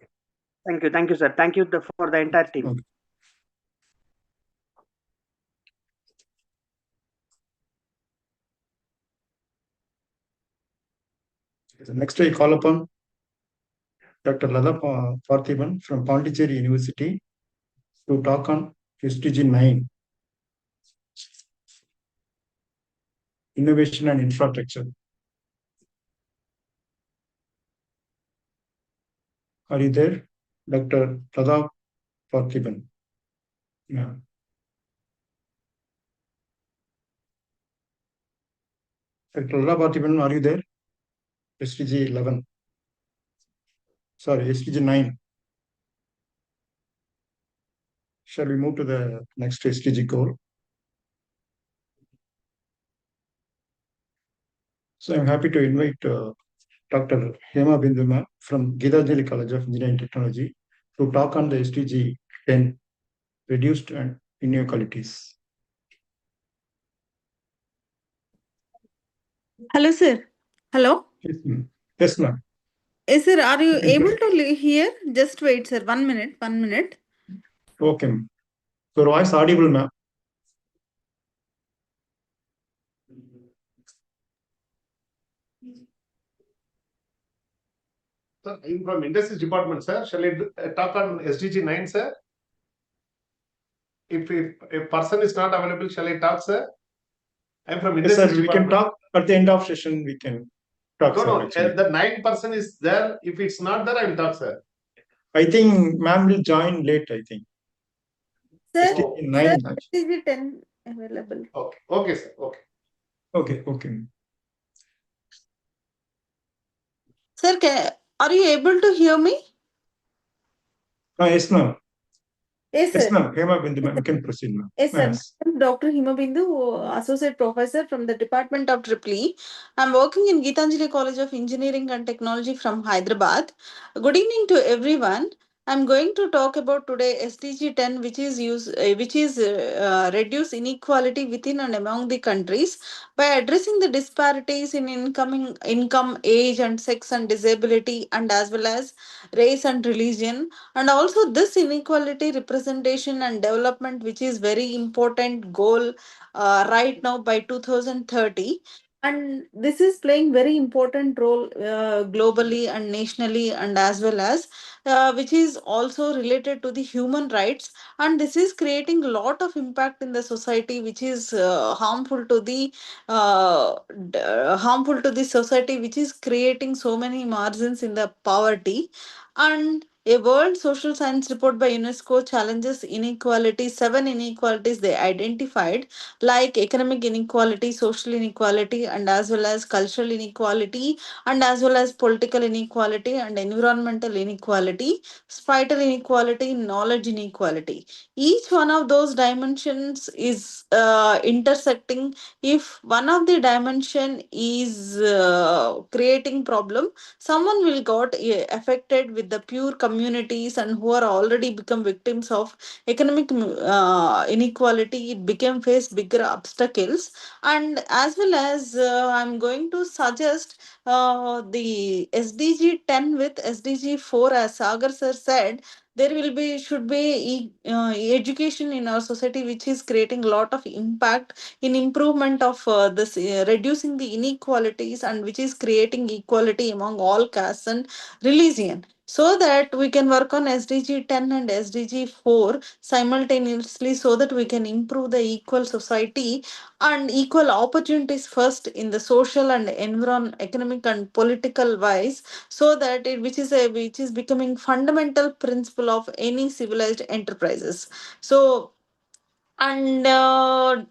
Thank you. Thank you, sir. Thank you for the entire team. Okay. Next, I call upon Dr. Lada Parthiban from Pondicherry University to talk on SDG 9, innovation and infrastructure. Are you there, Dr. Lada Parthiban? Yeah. Dr. Parthiban, are you there? SDG 11. Sorry, SDG 9. Shall we move to the next SDG goal? So I'm happy to invite Dr. Hema Binduma from Gitanjali College of Engineering Technology to talk on the SDG 10, reduced and inequalities. Hello, sir. Hello. Yes, ma'am. Yes, sir. Are you able to hear? Just wait, sir. 1 minute. 1 minute. Okay, ma'am. Your voice audible, ma'am. Sir, I'm from Industries Department, sir. Shall I talk on SDG 9, sir? If a person is not available, shall I talk, sir? I'm from Yes, Industries sir. We Department. can talk at the end of session. We can talk. No, sir, the 9 person is there. If it's not there, I will talk, sir. I think ma'am will join late, I think. Sir, SDG 9. sir, SDG 10 available. Okay, okay, sir. Okay. Okay, okay. Sir, are you able to hear me? Yes, ma'am. Yes, Yes, sir. ma'am. Hema Bindu, ma'am. You can proceed, ma'am. Yes, sir. Yes. I'm Dr. Himabindu, Associate Professor from the Department of EEE. I'm working in Gitanjali College of Engineering and Technology from Hyderabad. Good evening to everyone. I'm going to talk about today SDG 10, which is reduce inequality within and among the countries by addressing the disparities in income, age, and sex and disability, and as well as race and religion, and also this inequality representation and development, which is very important goal right now by 2030. And this is playing very important role globally and nationally, and as well as which is also related to the human rights, and this is creating a lot of impact in the society, which is harmful to the society, which is creating so many margins in the poverty. And a World Social Science report by UNESCO challenges inequality, 7 inequalities they identified, like economic inequality, social inequality, and as well as cultural inequality, and as well as political inequality, and environmental inequality, spital inequality, knowledge inequality. Each one of those dimensions is intersecting. If one of the dimension is creating problem, someone will got affected with the pure communities and who are already become victims of economic inequality. It became face bigger obstacles. And as well as I'm going to suggest the SDG 10 with SDG 4, as Sagar sir said. There will be should be education in our society, which is creating a lot of impact in improvement of this reducing the inequalities, and which is creating equality among all castes and religion, so that we can work on SDG 10 and SDG 4 simultaneously, so that we can improve the equal society and equal opportunities first in the social and economic and political wise, so that which is becoming fundamental principle of any civilized enterprises. So, and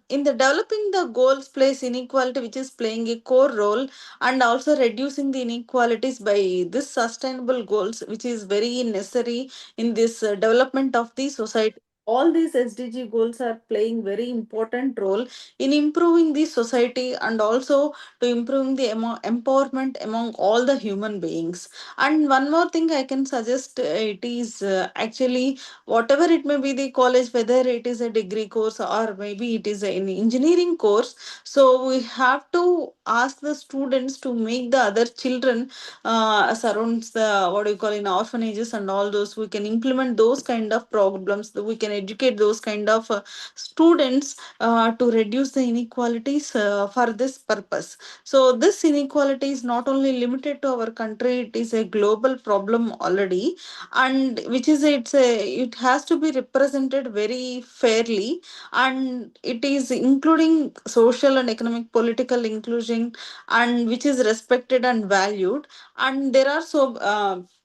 in the developing the goals place inequality, which is playing a core role, and also reducing the inequalities by this sustainable goals, which is very necessary in this development of the society. All these SDG goals are playing very important role in improving the society, and also to improving the empowerment among all the human beings. And one more thing I can suggest, it is actually whatever it may be the college, whether it is a degree course or maybe it is an engineering course, so we have to ask the students to make the other children surrounds the what do you call in orphanages and all those. We can implement those kind of problems, we can educate those kind of students to reduce the inequalities for this purpose. So this inequality is not only limited to our country, it is a global problem already, and which is it has to be represented very fairly, and it is including social and economic political inclusion, and which is respected and valued. And there are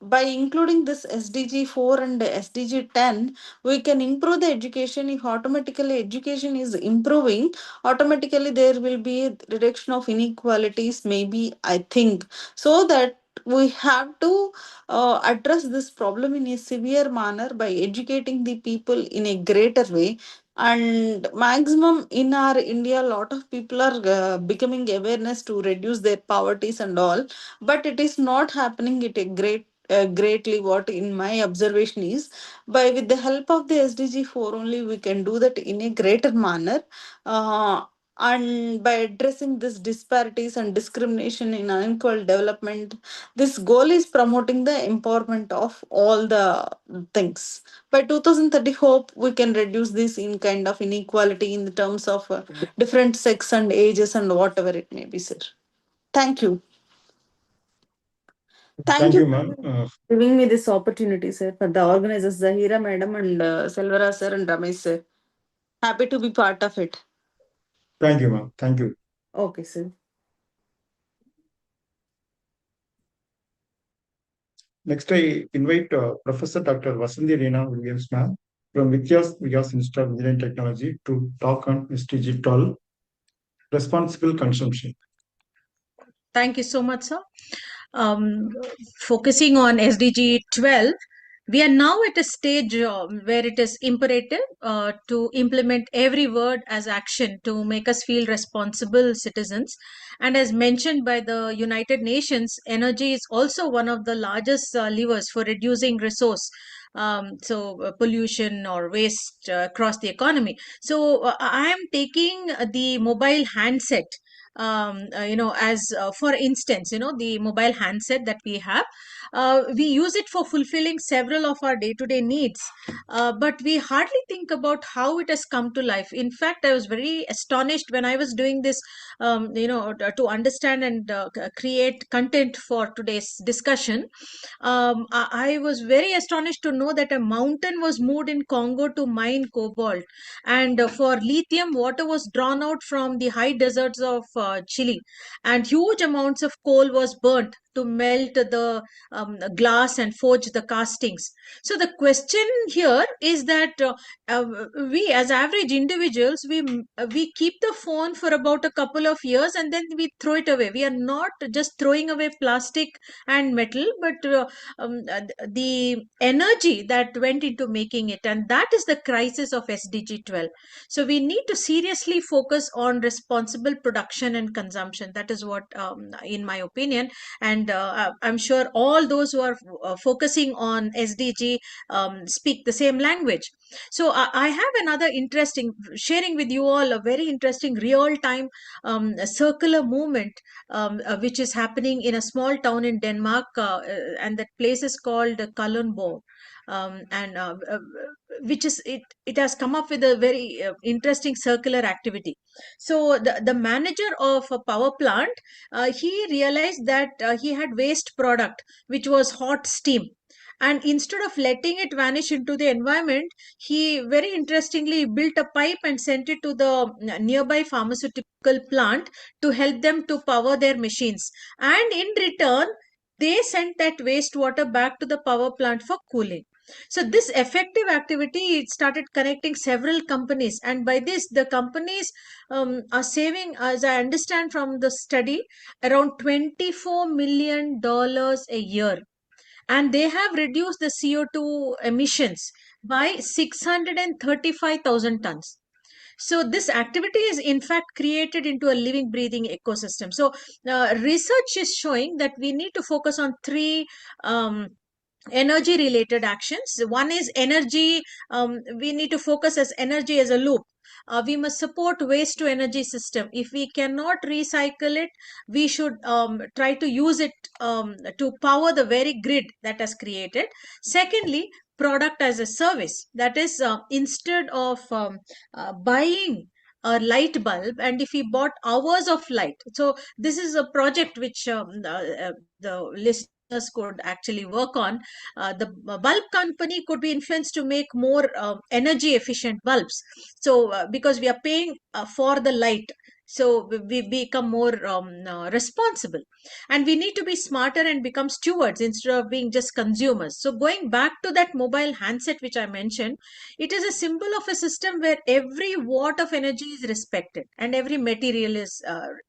by including this SDG 4 and SDG 10, we can improve improve the education, if automatically education is improving, automatically there will be a reduction of inequalities, maybe, I think. So that we have to address this problem in a severe manner by educating the people in a greater way. And maximum in our India, a lot of people are becoming awareness to reduce their poverties and all, but it is not happening at a greatly. What in my observation is, by with the help of the SDG4 only we can do that in a greater manner. uh, and by addressing this disparities and discrimination in unequal development, this goal is promoting the empowerment of all the things. By 2030, hope we can reduce this in kind of inequality in the terms of different sex and ages and whatever it may be, sir. Thank you. Thank Thank you, you ma'am. for giving me this opportunity, sir, for the organizers, Zahira madam and Selvara sir and Ramesh sir. Happy to be part of it. Thank you, ma'am. Thank you. Okay, sir. Next, I invite Professor Dr. Vasanthi Reena Williams, ma'am, from Vikas Institute of Engineering Technology to talk on SDG 12, responsible consumption. Thank you so much, sir. Focusing on SDG 12, we are now at a stage where it is imperative to implement every word as action to make us feel responsible citizens. And as mentioned by the United Nations, energy is also one of the largest levers for reducing resource. Pollution or waste across the economy. So I am taking the mobile handset as for instance, the mobile handset that we have, we use it for fulfilling several of our day-to-day needs, but we hardly think about how it has come to life. In fact, I was very astonished when I was doing this, to understand and create content for today's discussion. I was very astonished to know that a mountain was moved in Congo to mine cobalt, and for lithium, water was drawn out from the high deserts of Chile, and huge amounts of coal was burnt to melt the glass and forge the castings. So the question here is that we, as average individuals, we keep the phone for about a couple of years and then we throw it away. We are not just throwing away plastic and metal, but the energy that went into making it, and that is the crisis of SDG 12. So we need to seriously focus on responsible production and consumption. That is what, in my opinion, and I'm sure all those who are focusing on SDG speak the same language. So I have another interesting, sharing with you all a very interesting real-time circular movement which is happening in a small town in Denmark, and that place is called Kalundborg. And which is it has come up with a very interesting circular activity. So the manager of a power plant, he realized that he had waste product which was hot steam, and instead of letting it vanish into the environment, he very interestingly built a pipe and sent it to the nearby pharmaceutical plant to help them to power their machines, and in return they sent that wastewater back to the power plant for cooling. So this effective activity, it started connecting several companies, and by this the companies are saving, as I understand from the study, around $24 million a year, and they have reduced the CO2 emissions by 635,000 tons. So this activity is in fact created into a living, breathing ecosystem. So research is showing that we need to focus on three energy related actions. One is energy. We need to focus as energy as a loop. We must support waste to energy system. If we cannot recycle it, we should try to use it to power the very grid that has created. Secondly, product as a service. That is, instead of buying a light bulb, and if we bought hours of light. So this is a project which the listeners could actually work on. The bulb company could be influenced to make more energy efficient bulbs. So because we are paying for the light, So we become more responsible, and we need to be smarter and become stewards instead of being just consumers. So going back to that mobile handset which I mentioned, it is a symbol of a system where every watt of energy is respected and every material is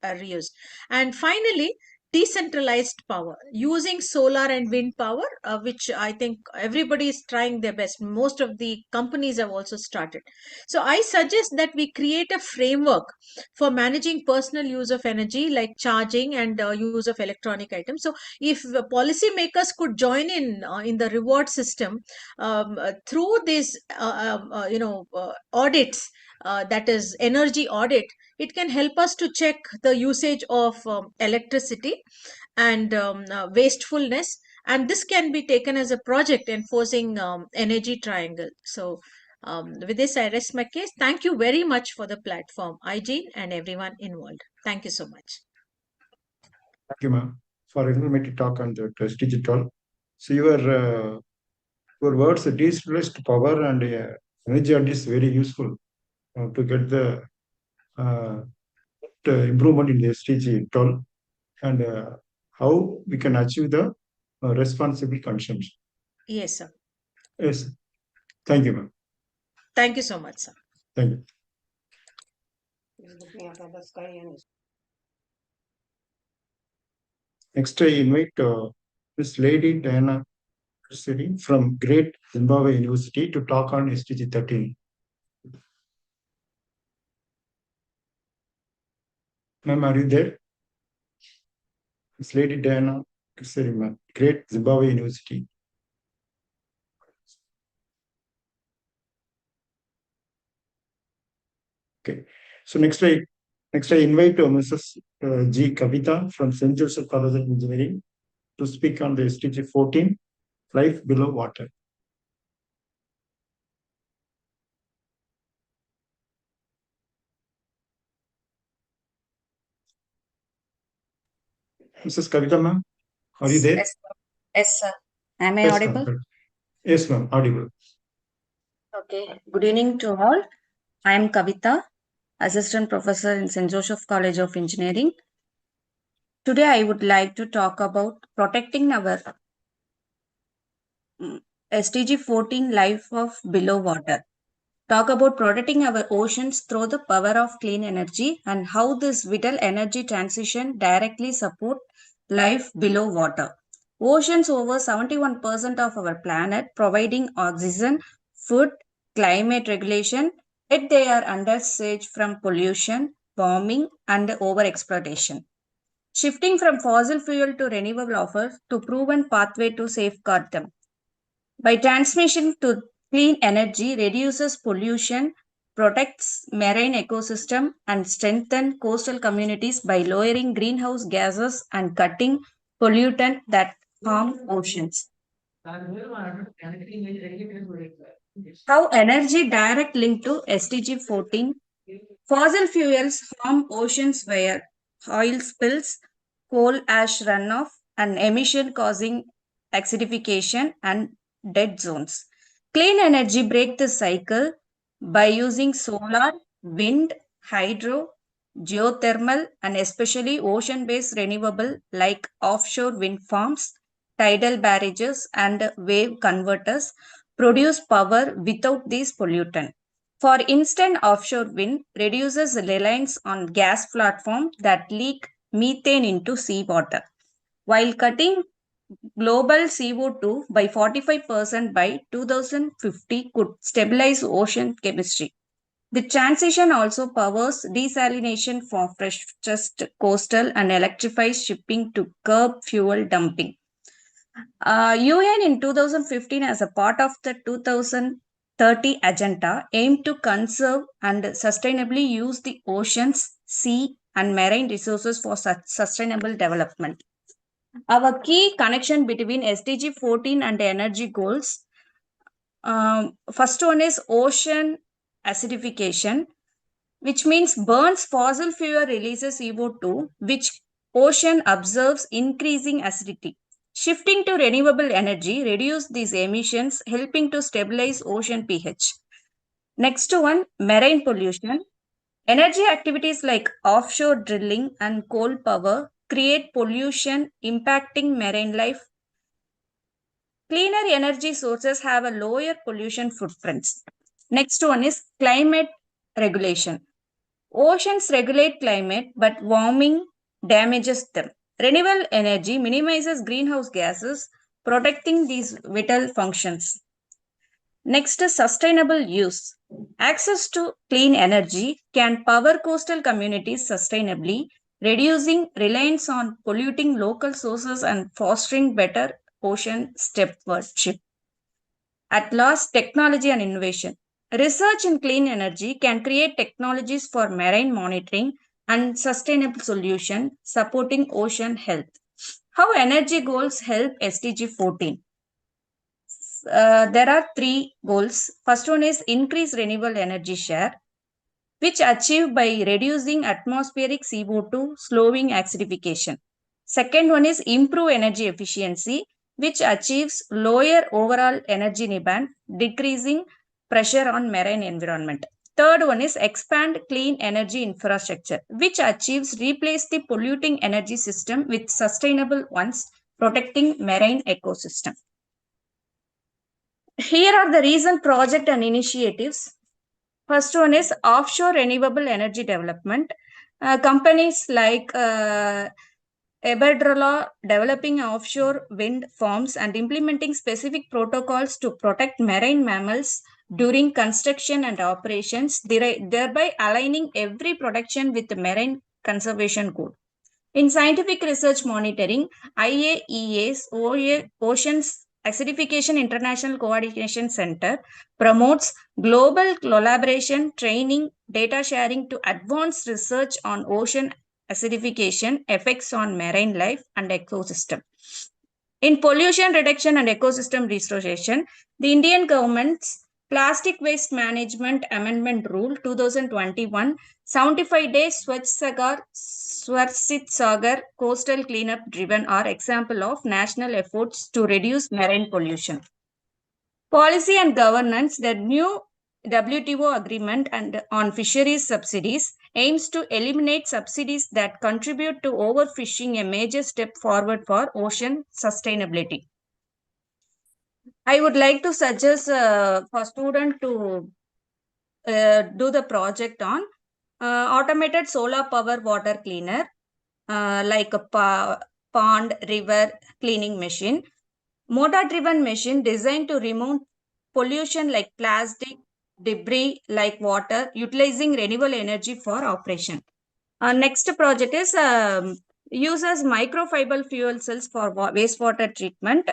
reused. And finally, decentralized power using solar and wind power, which I think everybody is trying their best. Most of the companies have also started. So I suggest that we create a framework for managing personal use of energy, like charging and use of electronic items. So if policymakers could join in the reward system through these audits, that is energy audit, it can help us to check the usage of electricity and wastefulness, and this can be taken as a project enforcing energy triangle. So with this, I rest my case. Thank you very much for the platform, IGEN, and everyone involved. Thank you so much. Thank you, ma'am, for allowing me to talk on the digital. So your words, decentralized power and energy audit is very useful to get the improvement in the SDG 12 and how we can achieve the responsible consumption. Yes, sir. Yes. Thank you, ma'am. Thank you so much, sir. Thank you. Next, I invite Ms. Lady Diana from Great Zimbabwe University to talk on SDG 13. Ma'am, are you there? Ms. Lady Diana, ma'am, Great Zimbabwe University. Okay. So next I invite Mrs. G. Kavita from St. Joseph College of Engineering to speak on the SDG 14, Life Below Water. Mrs. Kavita, ma'am, are you there? Yes, sir. Am I Yes, audible? ma'am. Yes, ma'am, audible. Okay. Good evening to all. I am Kavita, Assistant Professor in St. Joseph College of Engineering. Today, I would like to talk about protecting our SDG 14 Life of Below Water. Talk about protecting our oceans through the power of clean energy and how this vital energy transition directly support life below water. Oceans over 71% of our planet providing oxygen, food, climate regulation, yet they are under siege from pollution, bombing and overexploitation. Shifting from fossil fuel to renewable offers to proven pathway to safeguard them. By transmission to clean energy reduces pollution, protects marine ecosystem and strengthens coastal communities by lowering greenhouse gases and cutting pollutants that harm oceans. How energy direct link to SDG 14. Fossil fuels harm oceans via oil spills, coal ash runoff, and emission causing acidification and dead zones. Clean energy break the cycle by using solar, wind, hydro, geothermal, and especially ocean-based renewable like offshore wind farms, tidal barrages, and wave converters produce power without these pollutants. For instance, offshore wind reduces reliance on gas platforms that leak methane into seawater, while cutting global CO2 by 45% by 2050 could stabilize ocean chemistry. The transition also powers desalination for freshest coastal and electrifies shipping to curb fuel dumping. UN in 2015 as a part of the 2030 agenda aimed to conserve and sustainably use the oceans, sea and marine resources for sustainable development. Our key connection between SDG 14 and energy goals. First one is ocean acidification, which means burns fossil fuel releases CO2, which ocean absorbs increasing acidity. Shifting to renewable energy reduce these emissions, helping to stabilize ocean pH. Next one, marine pollution. Energy activities like offshore drilling and coal power create pollution impacting marine life. Cleaner energy sources have a lower pollution footprints. Next one is climate regulation. Oceans regulate climate, but warming damages them. Renewable energy minimizes greenhouse gases, protecting these vital functions. Next is sustainable use. Access to clean energy can power coastal communities sustainably, reducing reliance on polluting local sources and fostering better ocean stewardship. At last, technology and innovation. Research in clean energy can create technologies for marine monitoring and sustainable solution supporting ocean health. How energy goals help SDG 14? There are three goals. First one is increase renewable energy share, which achieved by reducing atmospheric CO2, slowing acidification. Second one is improve energy efficiency, which achieves lower overall energy demand, decreasing pressure on marine environment. Third one is expand clean energy infrastructure, which achieves replace the polluting energy system with sustainable ones, protecting marine ecosystem. Here are the recent project and initiatives. First one is offshore renewable energy development. Companies like Iberdrola developing offshore wind farms and implementing specific protocols to protect marine mammals during construction and operations, thereby aligning every production with the marine conservation code. In scientific research monitoring, IAEA's Oceans Acidification International Coordination Center promotes global collaboration, training, data sharing to advance research on ocean acidification, effects on marine life and ecosystem. In pollution reduction and ecosystem restoration, the Indian government's Plastic Waste Management Amendment Rule 2021, 75 days Swarsit Sagar coastal cleanup driven are example of national efforts to reduce marine pollution. Policy and governance, the new WTO agreement and on fisheries subsidies aims to eliminate subsidies that contribute to overfishing, a major step forward for ocean sustainability. I would like to suggest for student to do the project on automated solar power water cleaner, like a pond, river cleaning machine. Motor-driven machine designed to remove pollution like plastic, debris like water, utilizing renewable energy for operation. Next project is uses microfiber fuel cells for wastewater treatment.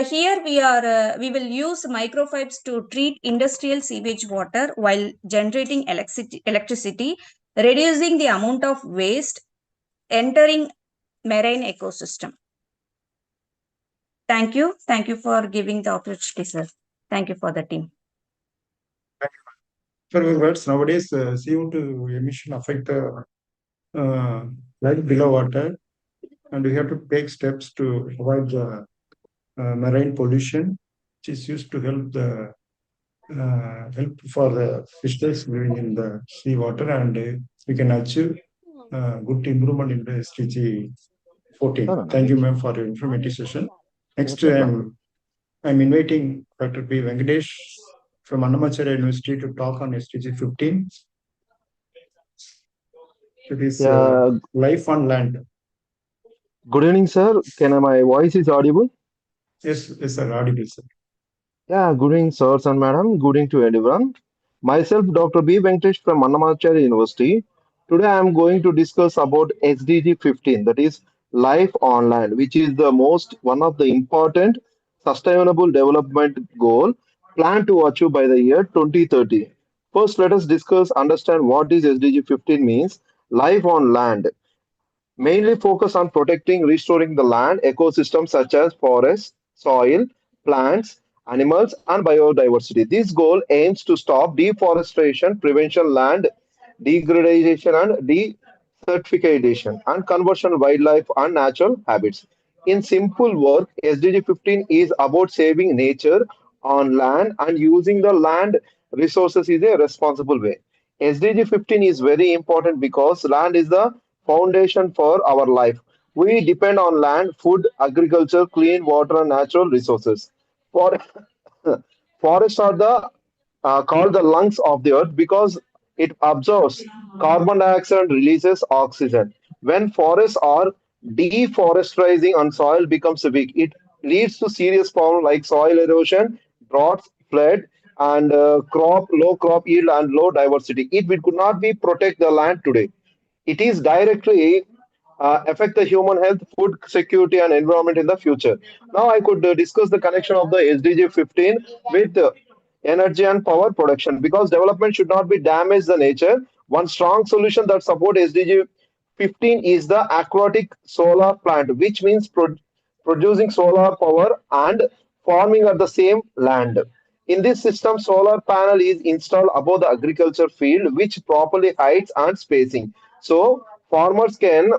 Here we will use microfibers to treat industrial sewage water while generating electricity, reducing the amount of waste entering marine ecosystem. Thank you. Thank you for giving the opportunity, sir. Thank you for the team. For your words, nowadays CO2 emission affect the life below water, and we have to take steps to avoid the marine pollution, which is used to help the help for the fishes living in the sea water, and we can achieve good improvement in the SDG 14. Thank you, ma'am, for your informative session. Next, I'm inviting Dr. P. Venkatesh from Annamacharya University to talk on SDG 15. It is life on land. Good evening, sir. My voice is audible? Yes, sir, audible, sir. Yeah, good evening, sirs and madam. Good evening to everyone. Myself, Dr. B. Venkatesh from Annamacharya University. Today, I am going to discuss about SDG 15, that is life on land, which is the one of the important sustainable development goal planned to achieve by the year 2030. First, let us understand what is SDG 15 means. Life on land mainly focus on protecting, restoring the land ecosystems such as forests, soil, plants, animals, and biodiversity. This goal aims to stop deforestation, prevention land degradation and desertification, and conversion of wildlife and natural habits. In simple work, SDG 15 is about saving nature on land and using the land resources in a responsible way. SDG 15 is very important because land is the foundation for our life. We depend on land, food, agriculture, clean water, and natural resources. For forests are the called the lungs of the earth because it absorbs carbon dioxide and releases oxygen. When forests are deforesting and soil becomes weak, it leads to serious problems like soil erosion, droughts, flood, and low crop yield and low diversity. If we could not be protect the land today, it is directly affect the human health, food security, and environment in the future. Now, I could discuss the connection of the SDG 15 with energy and power production because development should not be damage the nature. One strong solution that support SDG 15 is the aquatic solar plant, which means producing solar power and farming at the same land. In this system, solar panel is installed above the agriculture field, which properly hides and spacing. So farmers can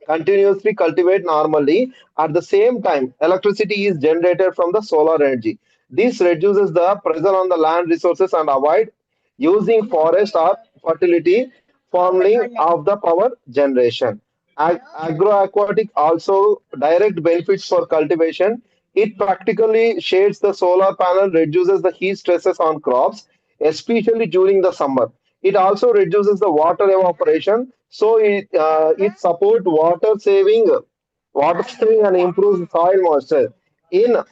continuously cultivate normally. At the same time, electricity is generated from the solar energy. This reduces the pressure on the land resources and avoid using forest or fertility farming of the power generation. Agroaquatic also direct benefits for cultivation. It practically shades the solar panel, reduces the heat stresses on crops, especially during the summer. It also reduces the water evaporation, so it support water saving and improves soil moisture. In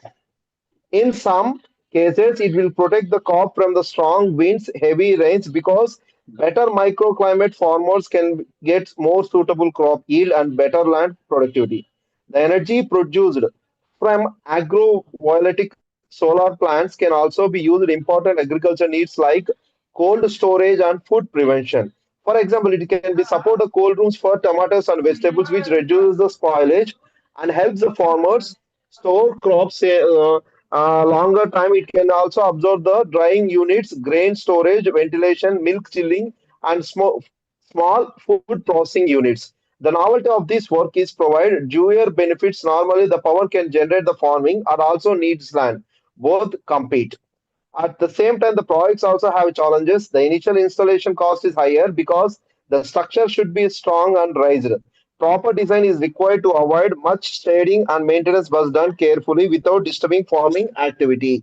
in some cases, it will protect the crop from the strong winds, heavy rains, because better microclimate farmers can get more suitable crop yield and better land productivity. The energy produced from agrovoltaic solar plants can also be used in important agriculture needs like cold storage and food prevention. For example, it can be support the cold rooms for tomatoes and vegetables, which reduces the spoilage and helps the farmers store crops longer time. It can also absorb the drying units, grain storage, ventilation, milk chilling, and small food processing units. The novelty of this work is provide dual benefits. Normally, the power can generate the farming and also needs land. Both compete. At the same time, the projects also have challenges. The initial installation cost is higher because the structure should be strong and raised. Proper design is required to avoid much shading and maintenance was done carefully without disturbing farming activity.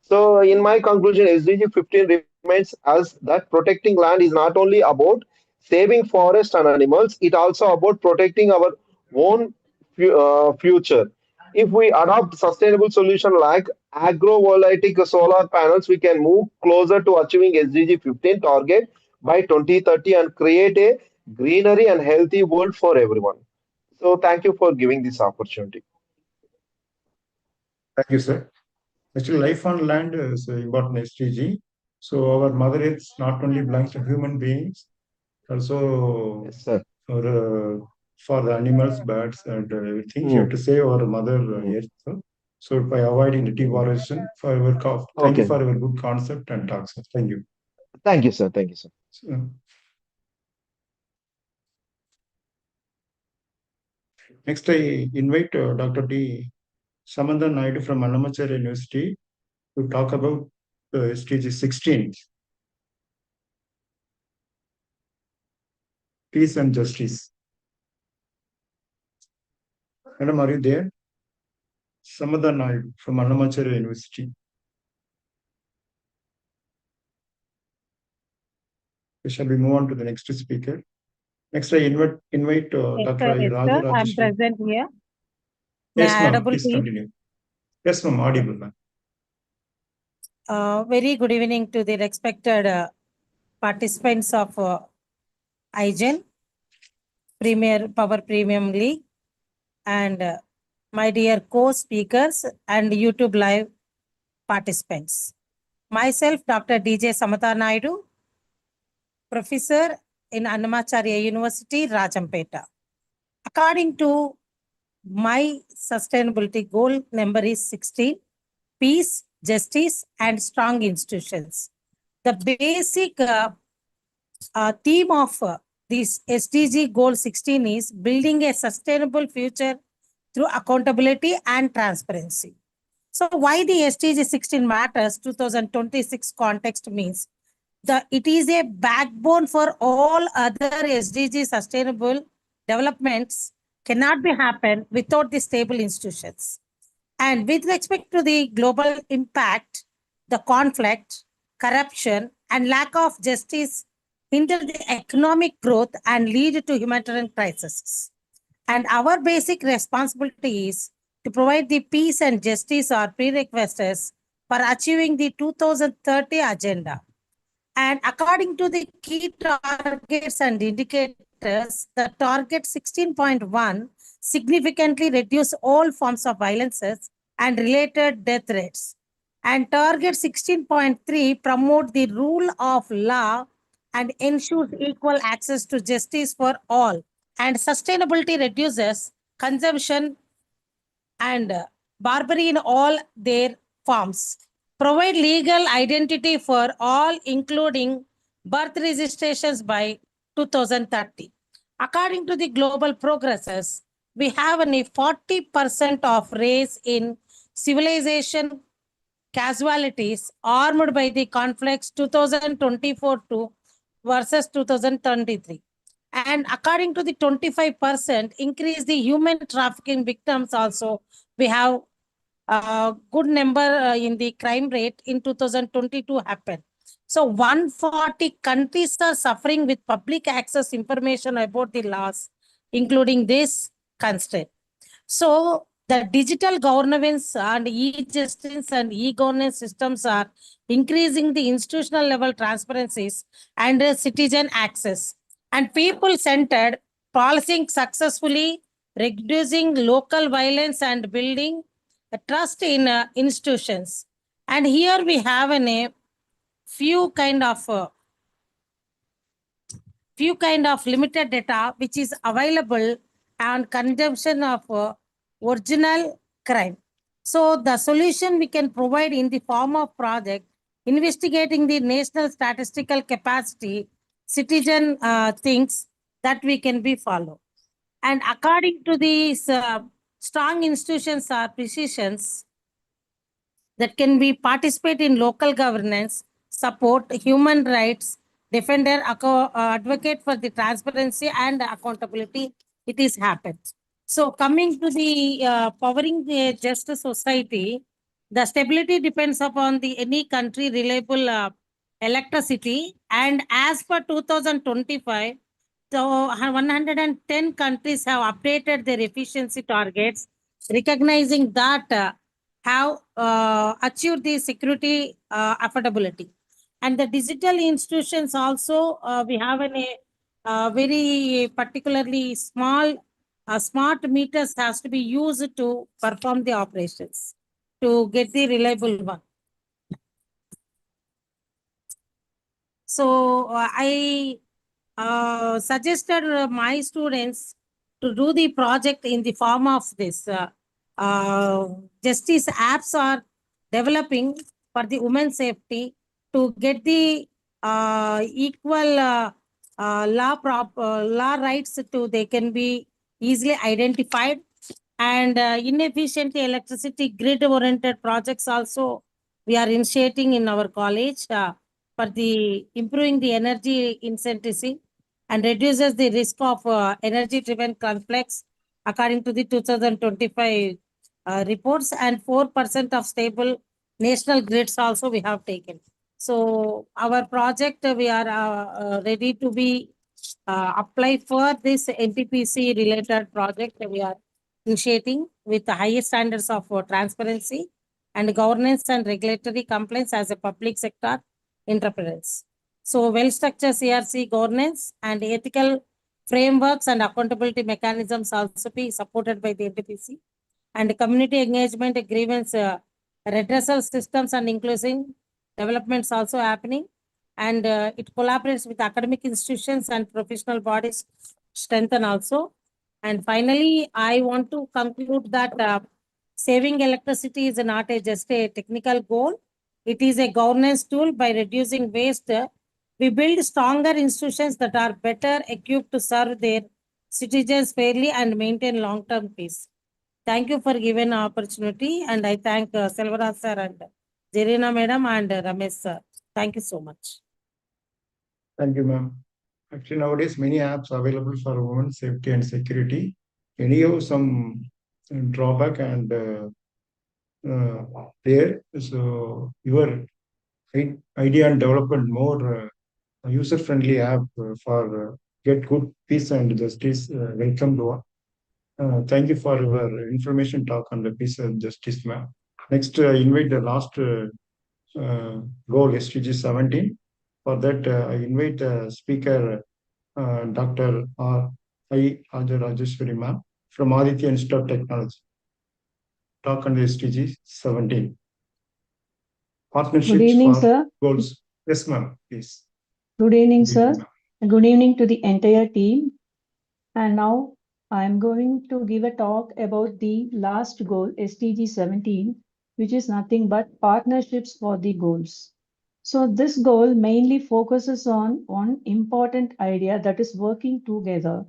So, in my conclusion, SDG 15 reminds us that protecting land is not only about saving forests and animals, it also about protecting our own future. If we adopt sustainable solution like agrovoltaic solar panels, we can move closer to achieving SDG 15 target by 2030 and create a greenery and healthy world for everyone. So, thank you for giving this opportunity. Thank you, sir. Actually, life on land is an important SDG. So our Mother Earth not only belongs to human beings, also Yes, sir. for the animals, birds, and everything. You have to save our Mother Earth. So by avoiding deforestation, thank you for your good concept and talk, sir. Thank you. Thank you, sir. Thank you, sir. Next, I invite Dr. D. Samantha Naidu from Annamachari University to talk about SDG 16. Peace and justice. Madam, are you there? Samantha Naidu from Annamachari University. Shall we move on to the next speaker? Next, I invite Dr. Radha. I'm present here. Yes, ma'am. Please continue. Yes, ma'am. Audible, ma'am. Very good evening to the respected participants of IGEN Premier Power Premium League and my dear co-speakers and YouTube live participants. Myself, Dr. DJ Samantha Naidu, Professor in Annamacharya University, Rajampeta. According to my sustainability goal number is 16, peace, justice, and strong institutions. The basic theme of this SDG goal 16 is building a sustainable future through accountability and transparency. So why the SDG 16 matters 2026 context means it is a backbone for all other SDG sustainable developments cannot be happen without the stable institutions. And with respect to the global impact, the conflict, corruption, and lack of justice hinder the economic growth and lead to humanitarian crises. And our basic responsibility is to provide the peace and justice are prerequisites for achieving the 2030 agenda. And according to the key targets and indicators, the target 16.1 significantly reduce all forms of violences and related death rates. And target 16.3 promote the rule of law and ensures equal access to justice for all. And sustainability reduces consumption and barbary in all their forms. Provide legal identity for all, including birth registrations by 2030. According to the global progresses, we have a 40% of race in civilization casualties armed by the conflicts 2024 to versus 2023. And according to the 25% increase the human trafficking victims also, we have a good number in the crime rate in 2022 happened. So 140 countries are suffering with public access information about the laws, including this constraint. So the digital governance and e-justice and e-governance systems are increasing the institutional level transparencies and citizen access. And people-centered policing successfully reducing local violence and building trust in institutions. And here we have a few kind of limited data which is available and consumption of original crime. So the solution we can provide in the form of project investigating the national statistical capacity, citizen things that we can be followed. And according to these strong institutions or precisions that can be participate in local governance, support human rights, defender, advocate for the transparency and accountability, it is happened. So coming to the powering the just society, the stability depends upon the any country reliable electricity. And as per 2025, so 110 countries have updated their efficiency targets, recognizing that have achieved the security affordability. And the digital institutions also, we have a very particularly small smart meters has to be used to perform the operations to get the reliable one. So I suggested my students to do the project in the form of this. Justice apps are developing for the women's safety to get the equal law rights to they can be easily identified. And inefficient electricity grid oriented projects also we are initiating in our college for the improving the energy intensity and reduces the risk of energy driven conflicts according to the 2025 reports. And 4% of stable national grids also we have taken. So our project we are ready to be apply for this NTPC related project we are initiating with the highest standards of transparency and governance and regulatory compliance as a public sector enterprise. So well-structured CRC governance and ethical frameworks and accountability mechanisms also be supported by the NTPC, and community engagement, grievance redressal systems and inclusive developments also happening. And it collaborates with academic institutions and professional bodies strengthen also. And finally, I want to conclude that saving electricity is not just a technical goal. It is a governance tool. By reducing waste, we build stronger institutions that are better equipped to serve their citizens fairly and maintain long-term peace. Thank you for giving an opportunity. And I thank Selvaraj sir and Jerina madam and Ramesh sir. Thank you so much. Thank you, ma'am. Actually, nowadays many apps available for women's safety and security. Anyhow, some drawback and there. So your idea and development more user-friendly app for get good peace and justice. Welcome to. Thank you for your information talk on the peace and justice, ma'am. Next, invite the last goal, SDG 17. For that, I invite speaker Dr. I. Rajeshwari ma'am from Aditya Institute of Technology. Talk on the SDG 17. Partnerships Good evening, for sir. goals. Yes, ma'am, please. Good evening, Good sir. evening, Good evening to the entire team. And now I'm going to give a talk about the last goal, SDG 17, which is nothing but partnerships for the goals. So this goal mainly focuses on one important idea, that is working together.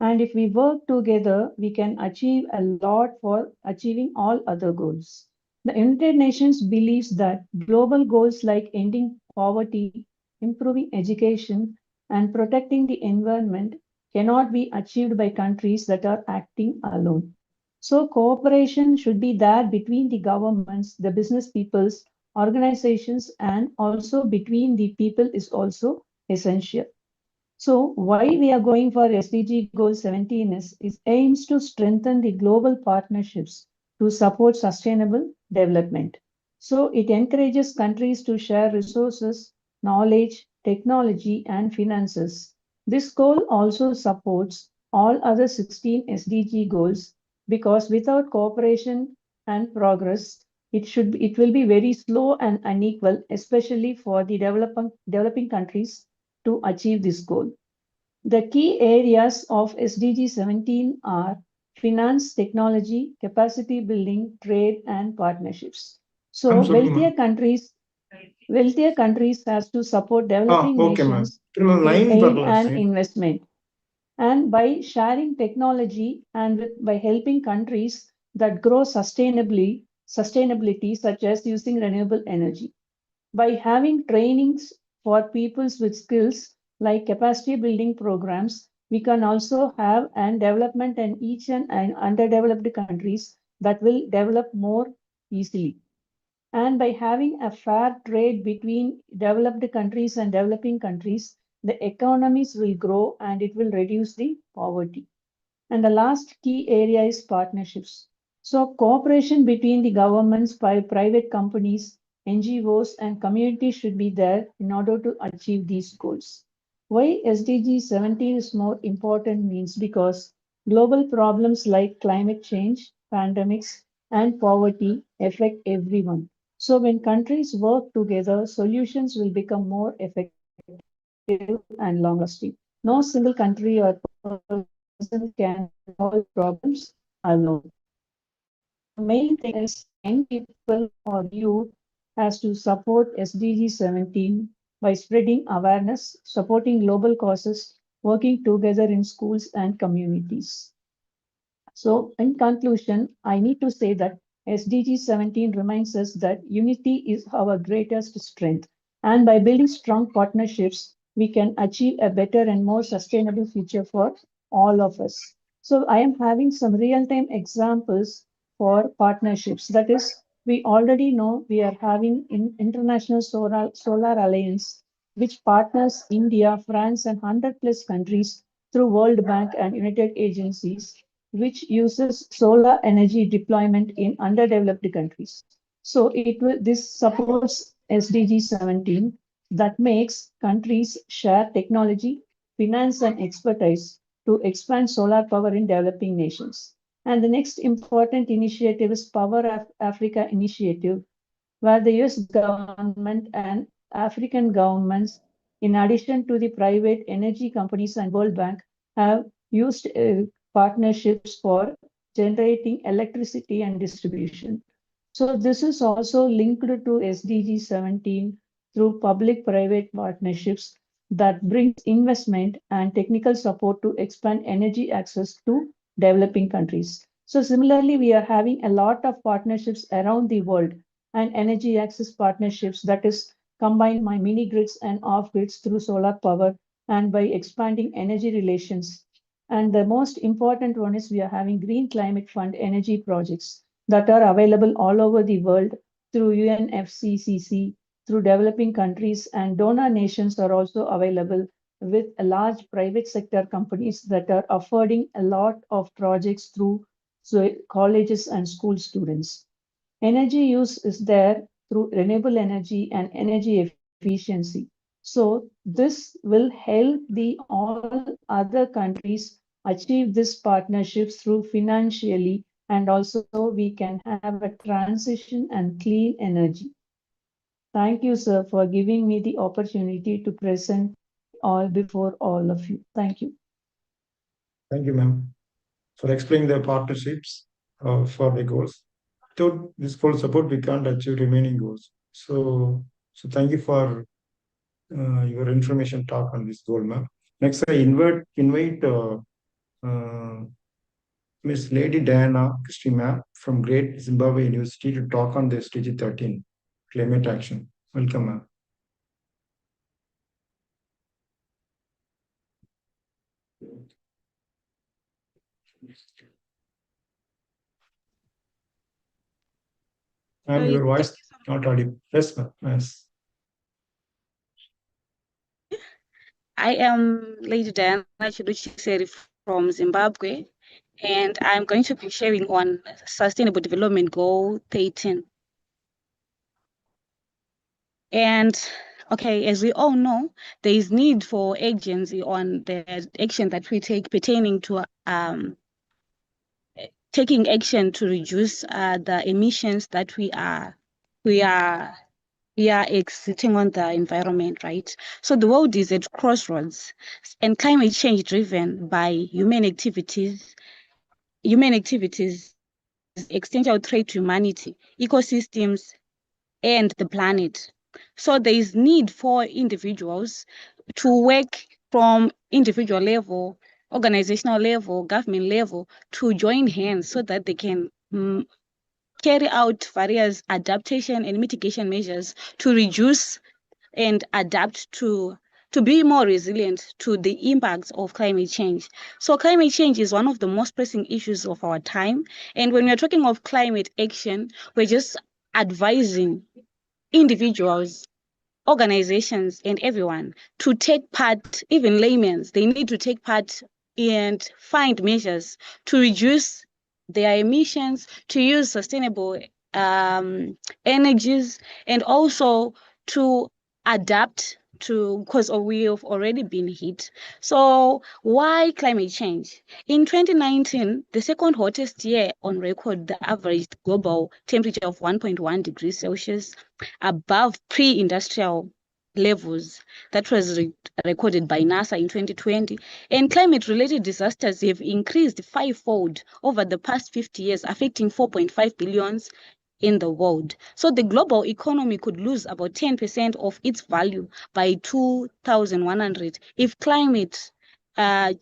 And if we work together, we can achieve a lot for achieving all other goals. The United Nations believes that global goals like ending poverty, improving education, and protecting the environment cannot be achieved by countries that are acting alone. So cooperation should be there between the governments, the business peoples, organizations, and also between the people is also essential. So why we are going for SDG goal 17 is aims to strengthen the global partnerships to support sustainable development. So it encourages countries to share resources, knowledge, technology, and finances. This goal also supports all other 16 SDG goals because without cooperation and progress, it will be very slow and unequal, especially for the developing countries to achieve this goal. The key areas of SDG 17 are finance, technology, capacity building, trade, and partnerships. So wealthier countries has to support developing okay, ma'am. nations in aid and investment. And by sharing technology and by helping countries that grow sustainability, such as using renewable energy. By having trainings for peoples with skills like capacity building programs, we can also have an development in each and underdeveloped countries that will develop more easily. And by having a fair trade between developed countries and developing countries, the economies will grow and it will reduce the poverty. And the last key area is partnerships. So cooperation between the governments, private companies, NGOs, and communities should be there in order to achieve these goals. Why SDG 17 is more important means because global problems like climate change, pandemics, and poverty affect everyone. So when countries work together, solutions will become more effective and long-lasting. No single country or person can solve problems alone. The main thing is young people or youth has to support SDG 17 by spreading awareness, supporting global causes, working together in schools and communities. So in conclusion, I need to say that SDG 17 reminds us that unity is our greatest strength. And by building strong partnerships, we can achieve a better and more sustainable future for all of us. So I am having some real-time examples for partnerships. That is, we already know we are having International Solar Alliance, which partners India, France, and 100 plus countries through World Bank and United agencies, which uses solar energy deployment in underdeveloped countries. So this supports SDG 17 that makes countries share technology, finance, and expertise to expand solar power in developing nations. And the next important initiative is Power Africa Initiative, where the US government and African governments, in addition to the private energy companies and World Bank, have used partnerships for generating electricity and distribution. So this is also linked to SDG 17 through public-private partnerships that brings investment and technical support to expand energy access to developing countries. So similarly, we are having a lot of partnerships around the world and energy access partnerships, that is combine my mini grids and off grids through solar power, and by expanding energy relations. And the most important one is we are having Green Climate Fund energy projects that are available all over the world through UNFCCC, through developing countries, and donor nations are also available with large private sector companies that are affording a lot of projects through colleges and school students. Energy use is there through renewable energy and energy efficiency. So this will help the all other countries achieve this partnerships through financially, and also we can have a transition and clean energy. Thank you, sir, for giving me the opportunity to present all before all of you. Thank you. Thank you, ma'am, for explaining the partnerships for the goals. Without this full support, we can't achieve remaining goals. So thank you for your information talk on this goal, ma'am. Next, I invite Miss Lady Diana Christie, ma'am, from Great Zimbabwe University to talk on the SDG 13 climate action. Welcome, ma'am. Ma'am, your voice not audible. Yes, ma'am. Yes. I am Lady Diana Chiduchiseri from Zimbabwe, and I'm going to be sharing on Sustainable Development Goal 13. And okay, as we all know, there is need for agency on the action that we take pertaining to taking action to reduce the emissions that we are exiting on the environment, right? So the world is at crossroads, and climate change driven by human activities, existential threat to humanity, ecosystems, and the planet. So there is need for individuals to work from individual level, organizational level, government level, to join hands so that they can carry out various adaptation and mitigation measures to reduce and adapt to be more resilient to the impacts of climate change. So climate change is one of the most pressing issues of our time. And when we're talking of climate action, we're just advising individuals, organizations, and everyone to take part, even laymen, they need to take part and find measures to reduce their emissions, to use sustainable energies, and also to adapt to, because we have already been hit. So why climate change? In 2019, the second hottest year on record, the average global temperature of 1.1 degrees Celsius, above pre-industrial levels that was recorded by NASA in 2020. And climate-related disasters have increased fivefold over the past 50 years, affecting 4.5 billion in the world. So the global economy could lose about 10% of its value by 2100 if climate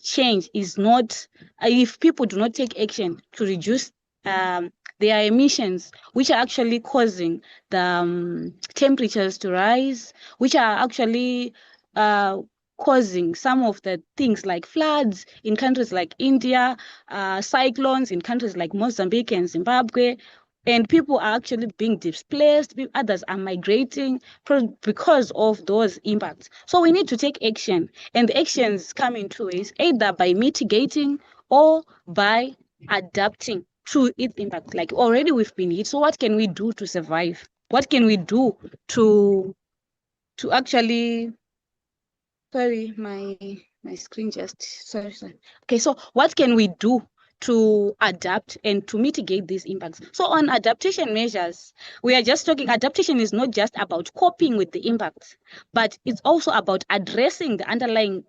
change is not, if people do not take action to reduce their emissions, which are actually causing the temperatures to rise, which are actually causing some of the things like floods in countries like India, cyclones in countries like Mozambique and Zimbabwe, and people are actually being displaced, others are migrating because of those impacts. So we need to take action, and the actions come in two ways, either by mitigating or by adapting to its impact. Like already we've been hit, so what can we do to survive? What can we do to actually, sorry, my screen just, sorry. Okay, so what can we do to adapt and to mitigate these impacts? So on adaptation measures, we are just talking, adaptation is not just about coping with the impacts, but it's also about addressing the underlying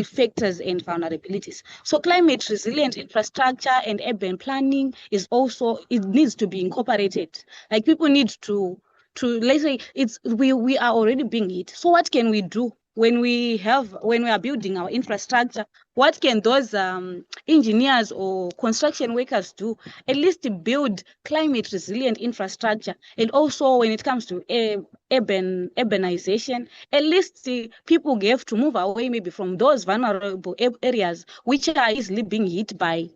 factors and vulnerabilities. So climate resilient infrastructure and urban planning is also, it needs to be incorporated. Like people need to let's say we are already being hit. So what can we do when we are building our infrastructure, what can those engineers or construction workers do? At least to build climate resilient infrastructure. And also when it comes to urbanization, at least people have to move away maybe from those vulnerable areas which are easily being hit by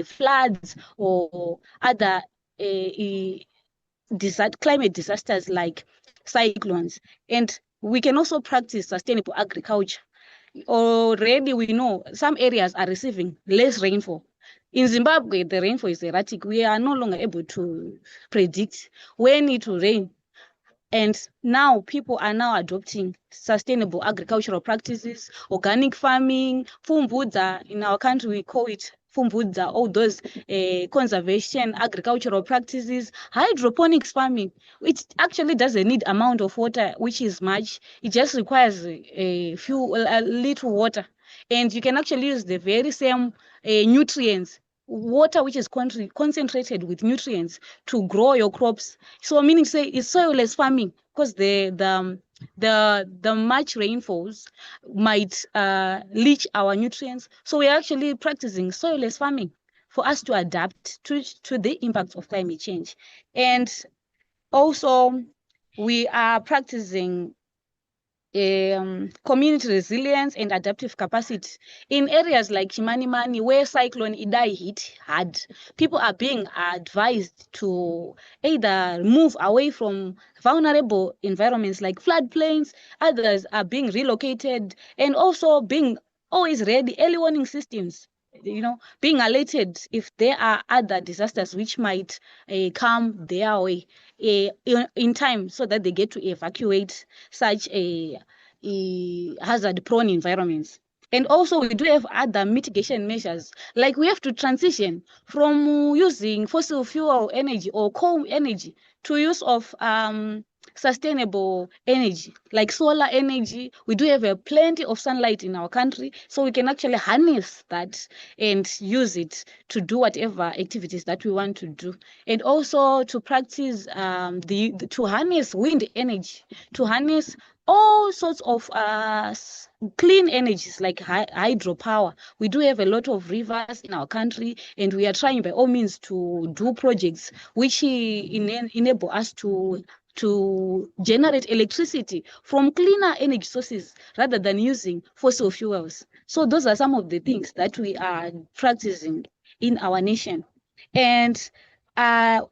floods or other climate disasters like cyclones. And we can also practice sustainable agriculture. Already we know some areas are receiving less rainfall. In Zimbabwe, the rainfall is erratic. We are no longer able to predict when it will rain. And now people are now adopting sustainable agricultural practices, organic farming, fumbudza. In our country, we call it fumbudza, all those conservation agricultural practices, hydroponics farming, which actually doesn't need amount of water, which is much. It just requires a little water. And you can actually use the very same nutrients, water which is concentrated with nutrients to grow your crops. So meaning say it's soilless farming, because the much rainfalls might leach our nutrients. So we're actually practicing soilless farming for us to adapt to the impact of climate change. And also we are practicing community resilience and adaptive capacity. In areas like Chimanimani, where cyclone Idai hit hard, people are being advised to either move away from vulnerable environments like floodplains, others are being relocated, and also being always ready, early warning systems, being alerted if there are other disasters which might come their way in time, so that they get to evacuate such a hazard-prone environments. And also we do have other mitigation measures, like we have to transition from using fossil fuel energy or coal energy to use of sustainable energy like solar energy. We do have plenty of sunlight in our country, so we can actually harness that and use it to do whatever activities that we want to do. And also to practice to harness wind energy, to harness all sorts of clean energies like hydropower. We do have a lot of rivers in our country, and we are trying by all means to do projects which enable us to generate electricity from cleaner energy sources rather than using fossil fuels. So those are some of the things that we are practicing in our nation. And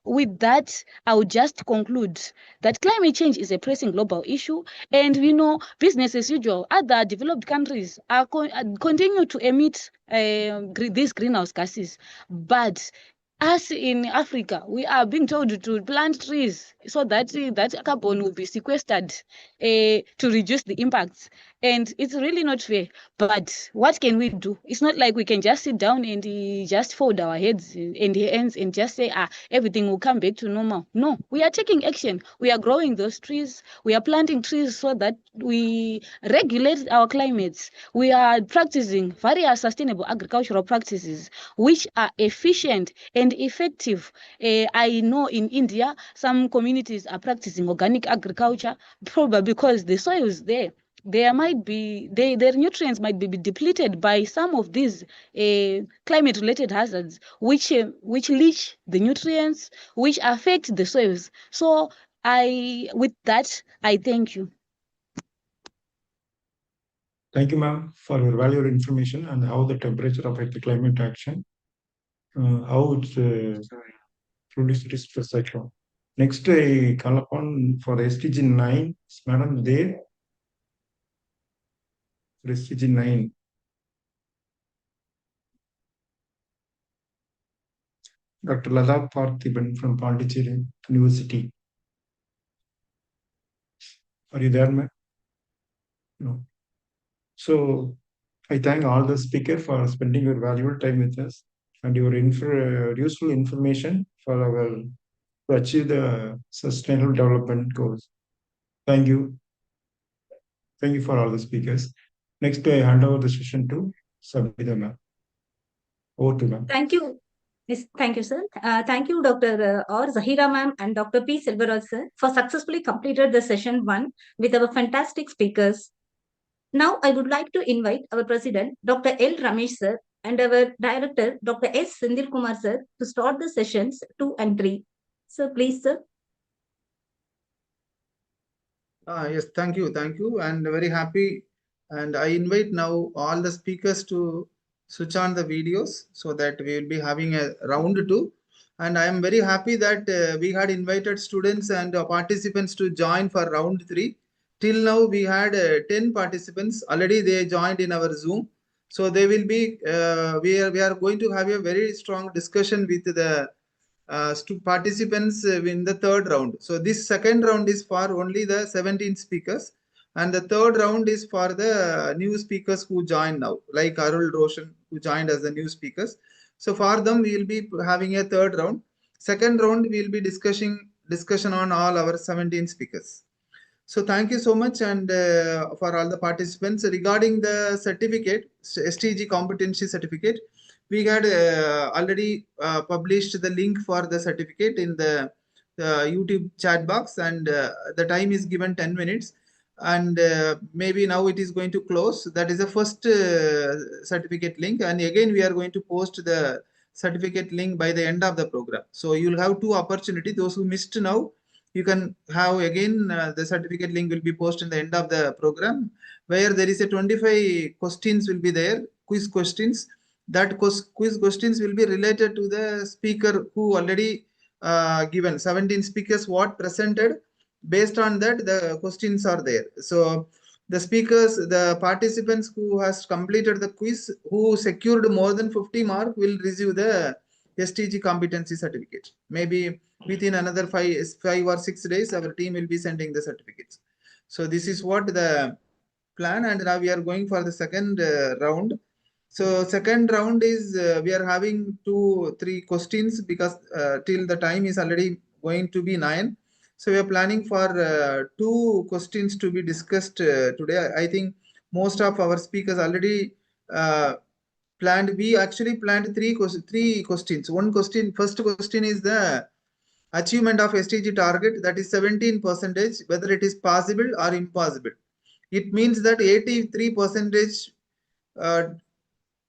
with that, I would just conclude that climate change is a pressing global issue, and business as usual. Other developed countries are continue to emit these greenhouse gases, but us in Africa, we are being told to plant trees so that that carbon will be sequestered to reduce the impacts. And it's really not fair. But what can we do? It's not like we can just sit down and just fold our heads and hands and just say, everything will come back to normal. No, we are taking action. We are growing those trees. We are planting trees so that we regulate our climates. We are practicing various sustainable agricultural practices which are efficient and effective. I know in India, some communities are practicing organic agriculture, probably because the soil is there. Their nutrients might be depleted by some of these climate-related hazards, which leach the nutrients, which affect the soils. So with that, I thank you. Thank you, ma'am, for your valuable information and how the temperature affects the climate action, how it's produced risk for cyclone. Next, I call upon for SDG 9, Madam there. SDG 9. Dr. Lada Parthiban from Pondicherry University. Are you there, ma'am? No. So I thank all the speakers for spending your valuable time with us and your useful information for our to achieve the sustainable development goals. Thank you. Thank you for all the speakers. Next, I hand over the session to Sabita ma'am. Over to ma'am. Thank you. Yes, thank you, sir. Thank you, Dr. or Zahira ma'am and Dr. P. Silveraj sir, for successfully completed the session 1 with our fantastic speakers. Now, I would like to invite our President, Dr. L. Ramesh sir, and our Director, Dr. S. Sindil Kumar sir, to start the sessions 2 and 3. Sir, please, sir. Yes, thank you, and very happy. And I invite now all the speakers to switch on the videos so that we will be having a round 2. And I am very happy that we had invited students and participants to join for round 3. Till now, we had 10 participants already. They joined in our Zoom. So they will be. We are going to have a very strong discussion with the participants in the third round. So this second round is for only the 17 speakers, and the third round is for the new speakers who join now, like Arul Roshan, who joined as the new speakers. So for them, we will be having a third round. Second round, we will be discussion on all our 17 speakers. So thank you so much, and for all the participants. Regarding the certificate, STG competency certificate, we had already published the link for the certificate in the YouTube chat box, and the time is given 10 minutes. And maybe now it is going to close. That is the first certificate link, and again we are going to post the certificate link by the end of the program. So you'll have 2 opportunities. Those who missed now, you can have again the certificate link will be posted in the end of the program, where there is a 25 questions will be there, quiz questions. That quiz questions will be related to the speaker who already given 17 speakers what presented. Based on that, the questions are there. So the speakers, the participants who has completed the quiz, who secured more than 50 mark, will receive the STG competency certificate. Maybe within another 5 or 6 days, our team will be sending the certificates. So this is what the plan, and now we are going for the second round. So second round is we are having 2-3 questions, because till the time is already going to be 9. So we are planning for 2 questions to be discussed today. I think most of our speakers already planned. We actually planned 3 questions. One question, first question is the achievement of SDG target, that is 17%, whether it is possible or impossible. It means that 83%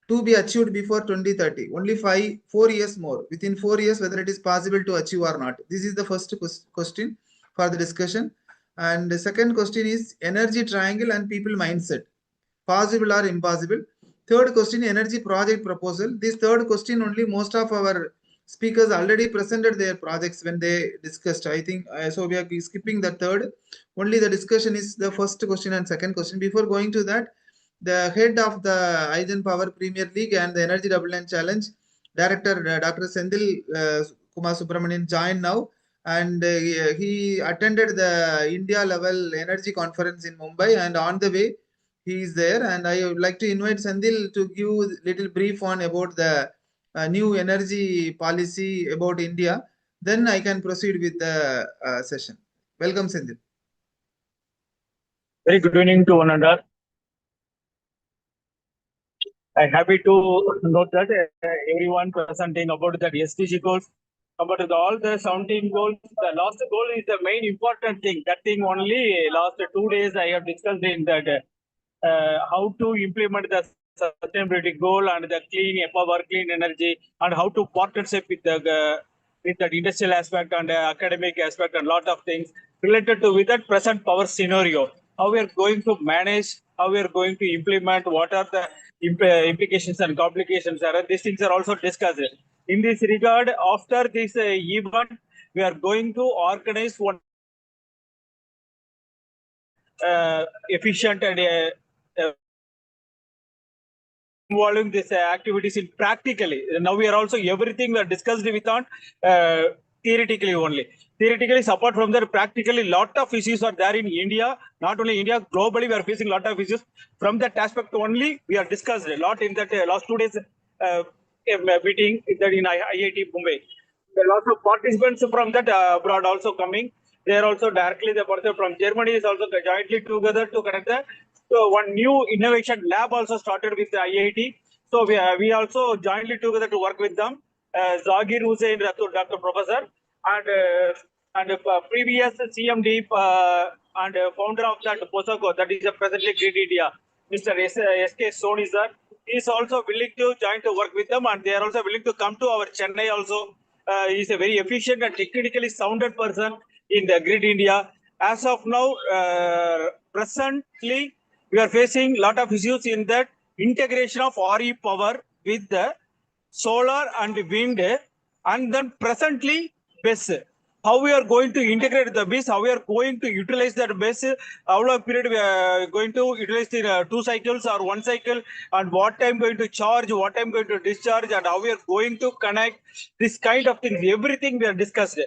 to be achieved before 2030. Only 4 years more. Within 4 years, whether it is possible to achieve or not. This is the first question for the discussion. And the second question is energy triangle and people mindset. Possible or impossible. Third question, energy project proposal. This third question only most of our speakers already presented their projects when they discussed. I think so we are skipping the third. Only the discussion is the first question and second question. Before going to that, the head of the IGEN Power Premier League and the Energy Double Line Challenge, Director Dr. Sendil Kumar Subramanian, joined now, and he attended the India level energy conference in Mumbai, and on the way he is there. And I would like to invite Sendil to give little brief on about the new energy policy about India. Then I can proceed with the session. Welcome, Sendil. Very good evening to one another. I'm happy to note that everyone presenting about the SDG goals, about all the 17 goals. The last goal is the main important thing. That thing only last 2 days I have discussed in that how to implement the sustainability goal and the clean power, clean energy, and how to partnership with the industrial aspect and academic aspect, and lot of things related to with that present power scenario. How we are going to manage, how we are going to implement, what are the implications and complications are. These things are also discussed. In this regard, after this event, we are going to organize one efficient and involving these activities in practically. Now we are also everything we are discussed with on theoretically only. Theoretically, apart from that, practically lot of issues are there in India. Not only India, globally we are facing a lot of issues. From that aspect only, we are discussed a lot in that last 2 days meeting that in IIT Mumbai. There are also participants from that abroad also coming. They are also directly the person from Germany is also jointly together to connect the. So one new innovation lab also started with the IIT. So we also jointly together to work with them. Zagir Hussain, Dr. Professor, and previous CMD and founder of that POSACO, that is presently Great India, Mr. S.K. Soni sir. He is also willing to join to work with them, and they are also willing to come to our Chennai also. He is a very efficient and technically sounded person in the grid India. As of now, presently, we are facing a lot of issues in that integration of RE power with the solar and wind, and then presently BESS. How we are going to integrate the BESS, how we are going to utilize that BESS, how long period we are going to utilize the 2 cycles or 1 cycle, and what time going to charge, what time going to discharge, and how we are going to connect, this kind of things, everything we are discussed.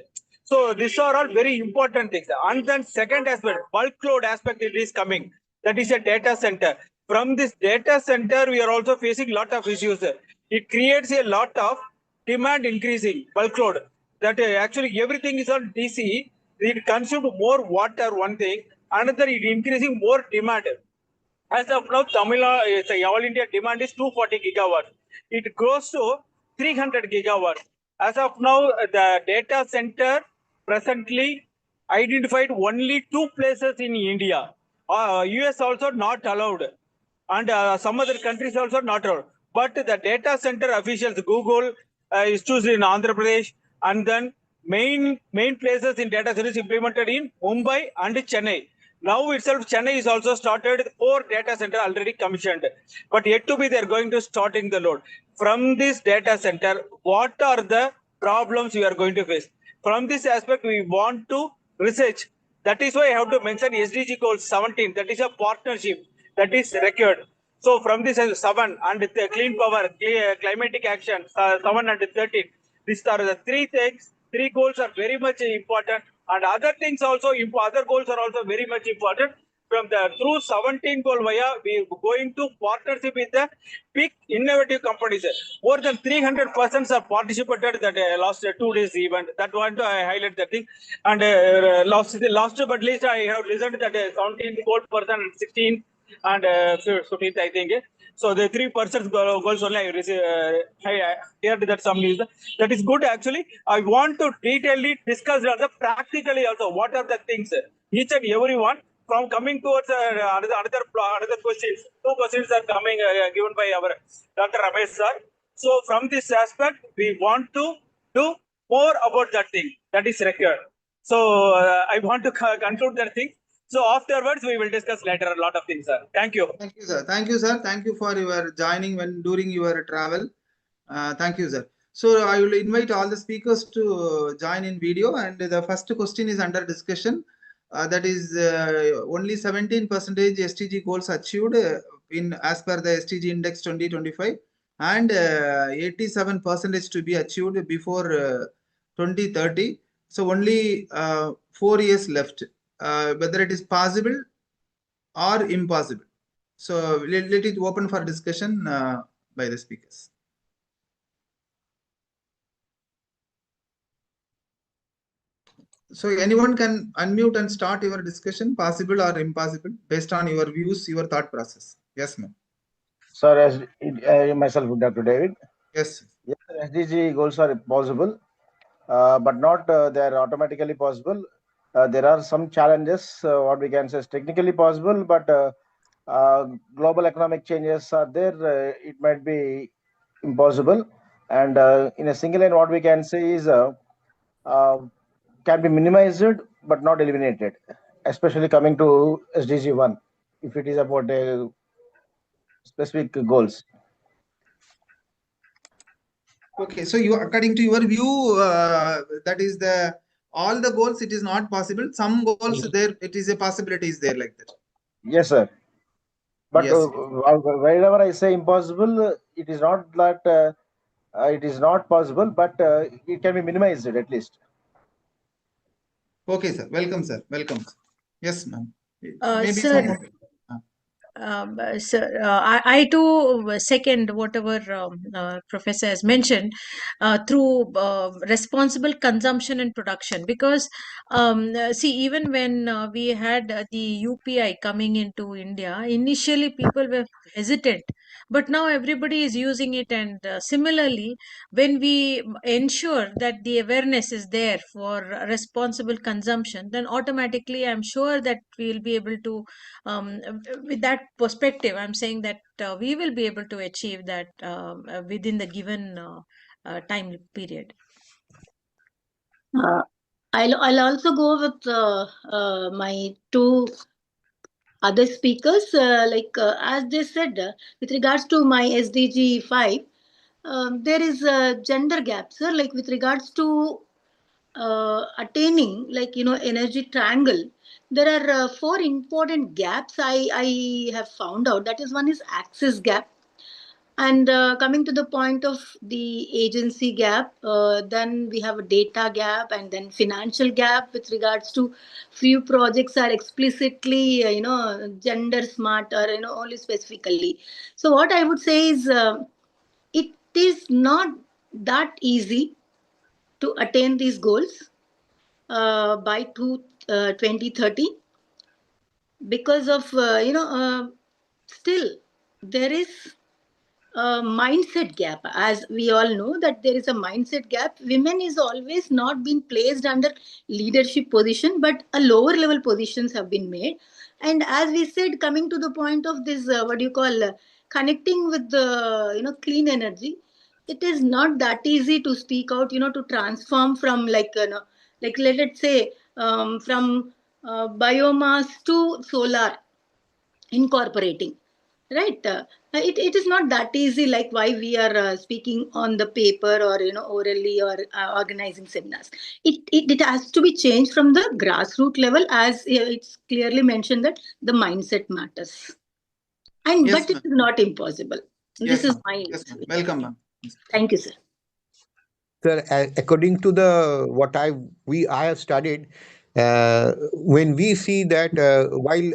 So these are all very important things. And then second aspect, bulk load aspect, it is coming. That is a data center. From this data center, we are also facing a lot of issues. It creates a lot of demand increasing, bulk load. That actually everything is on DC. It consumes more water, one thing. Another, it increasing more demand. As of now, Tamil Nadu, all India demand is 240 gigawatts. It grows to 300 gigawatts. As of now, the data center presently identified only 2 places in India. US also not allowed, and some other countries also not allowed. But the data center officials, Google is choosing in Andhra Pradesh, and then main places in data centers implemented in Mumbai and Chennai. Now itself, Chennai is also started 4 data center already commissioned, but yet to be they are going to starting the load. From this data center, what are the problems we are going to face? From this aspect, we want to research. That is why I have to mention SDG goal 17. That is a partnership that is required. So from this 7 and the clean power, climatic action 7 and 13. These are the 3 things. 3 goals are very much important, and other things also, other goals are also very much important. From the through 17 goal via, we are going to partnership with the big innovative companies. More than 300 persons are participated that last 2 days event. That one I highlight that thing. And last but least, I have listened that 17 goal person, 16 and 15th, I think. So the 3% goals only I received. I heard that some news. That is good actually. I want to detailedly discuss also practically also what are the things each and every one. From coming towards another questions. 2 questions are coming given by our Dr. Ramesh sir. So from this aspect, we want to do more about that thing that is required. So I want to conclude that thing. So afterwards, we will discuss later a lot of things, sir. Thank you. Thank you, sir. Thank you, sir. Thank you for your joining during your travel. Thank you, sir. So I will invite all the speakers to join in video, and the first question is under discussion. That is only 17% SDG goals achieved in as per the SDG Index 2025, and 87% to be achieved before 2030. So only 4 years left. Whether it is possible or impossible. So let it open for discussion by the speakers. So anyone can unmute and start your discussion, possible or impossible, based on your views, your thought process. Yes, ma'am. Sir, as myself, Dr. David. Yes. Yes, SDG goals are possible, but not they are automatically possible. There are some challenges. What we can say is technically possible, but global economic changes are there. It might be impossible. And in a single line, what we can say is can be minimized but not eliminated, especially coming to SDG 1, if it is about specific goals. Okay, so you, according to your view, that is the all the goals. It is not possible. Some goals there, it is a possibility is there like that. Yes, sir. But yes. wherever I say impossible, it is not that it is not possible, but it can be minimized at least. Okay, sir. Welcome, sir. Welcome. Yes, ma'am. Maybe sir, someone. Sir, I too second whatever Professor has mentioned through responsible consumption and production, because see, even when we had the UPI coming into India, initially people were hesitant but now everybody is using it. And similarly, when we ensure that the awareness is there for responsible consumption, then automatically I'm sure that we'll be able to, with that perspective, I'm saying that we will be able to achieve that within the given time period. I'll also go with my two other speakers. As they said, with regards to my SDG 5, there is a gender gap, sir. Like with regards to attaining, energy triangle, there are four important gaps I have found out. That is, one is access gap. And coming to the point of the agency gap, then we have a data gap and then financial gap. With regards to few projects are explicitly, gender smart, or, only specifically. So what I would say is, it is not that easy to attain these goals by 2030, because of, still there is a mindset gap. As we all know that there is a mindset gap. Women is always not been placed under leadership position, but a lower level positions have been made. And as we said, coming to the point of this, what do you call, connecting with the, clean energy, it is not that easy to speak out, to transform from, let's say, from biomass to solar, incorporating, right? It is not that easy, like why we are speaking on the paper, or, orally, or organizing seminars. It has to be changed from the grassroots level, as it's clearly mentioned that the mindset matters. And Yes, but it is not impossible. Yes, This is ma'am. my Yes, ma'am. Welcome, ma'am. Thank you, sir. Sir, according to the what I have studied, when we see that while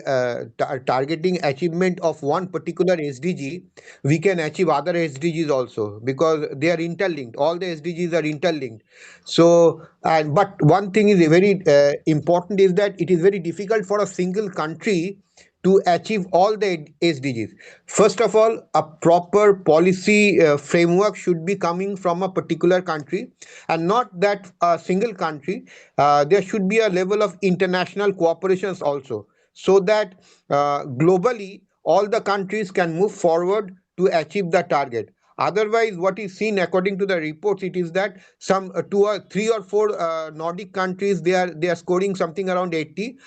targeting achievement of one particular SDG, we can achieve other SDGs also, because they are interlinked. All the SDGs are interlinked. So, but one thing is very important, is that it is very difficult for a single country to achieve all the SDGs. First of all, a proper policy framework should be coming from a particular country, and not that a single country. There should be a level of international cooperations also, so that globally all the countries can move forward to achieve the target. Otherwise, what is seen according to the reports, it is that some two or three or four Nordic countries, they are scoring something around 80.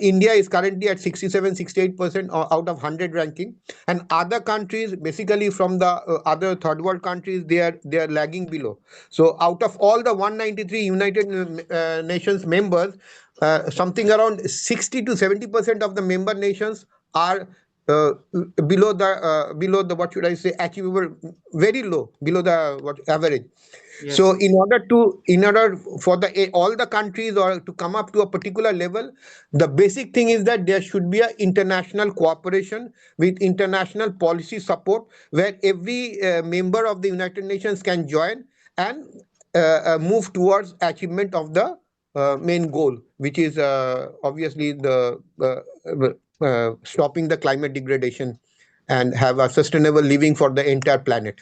India is currently at 67-68% out of 100 ranking, and other countries, basically from the other third world countries, they are lagging below. So out of all the 193 United Nations members, something around 60-70% of the member nations are below the what should I say, achievable, very low, below the average. Yes. So in order for all the countries or to come up to a particular level, the basic thing is that there should be an international cooperation with international policy support, where every member of the United Nations can join and move towards achievement of the main goal, which is obviously the stopping the climate degradation and have a sustainable living for the entire planet.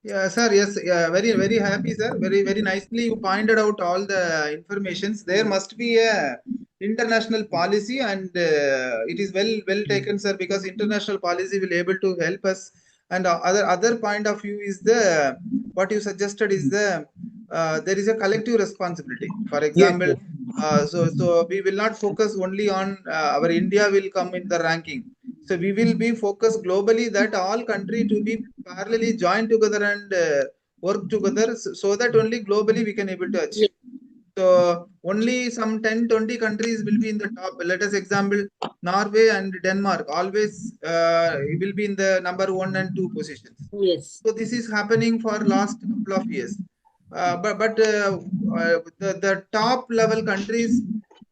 Yeah, sir. Yes, yeah, very, very happy, sir. Very, very nicely you pointed out all the informations. There must be a international policy, and it is well taken, sir, because international policy will able to help us. And other point of view is the what you suggested is the there is a collective responsibility. For example, so we will not focus only on our India will come in the ranking. So we will be focused globally, that all country to be parallelly join together and work together, so that only globally we can able to achieve. So only some 10-20 countries will be in the top. Let us example Norway and Denmark always will be in the number 1 and 2 positions. Yes. So this is happening for last couple of years. But the top level countries,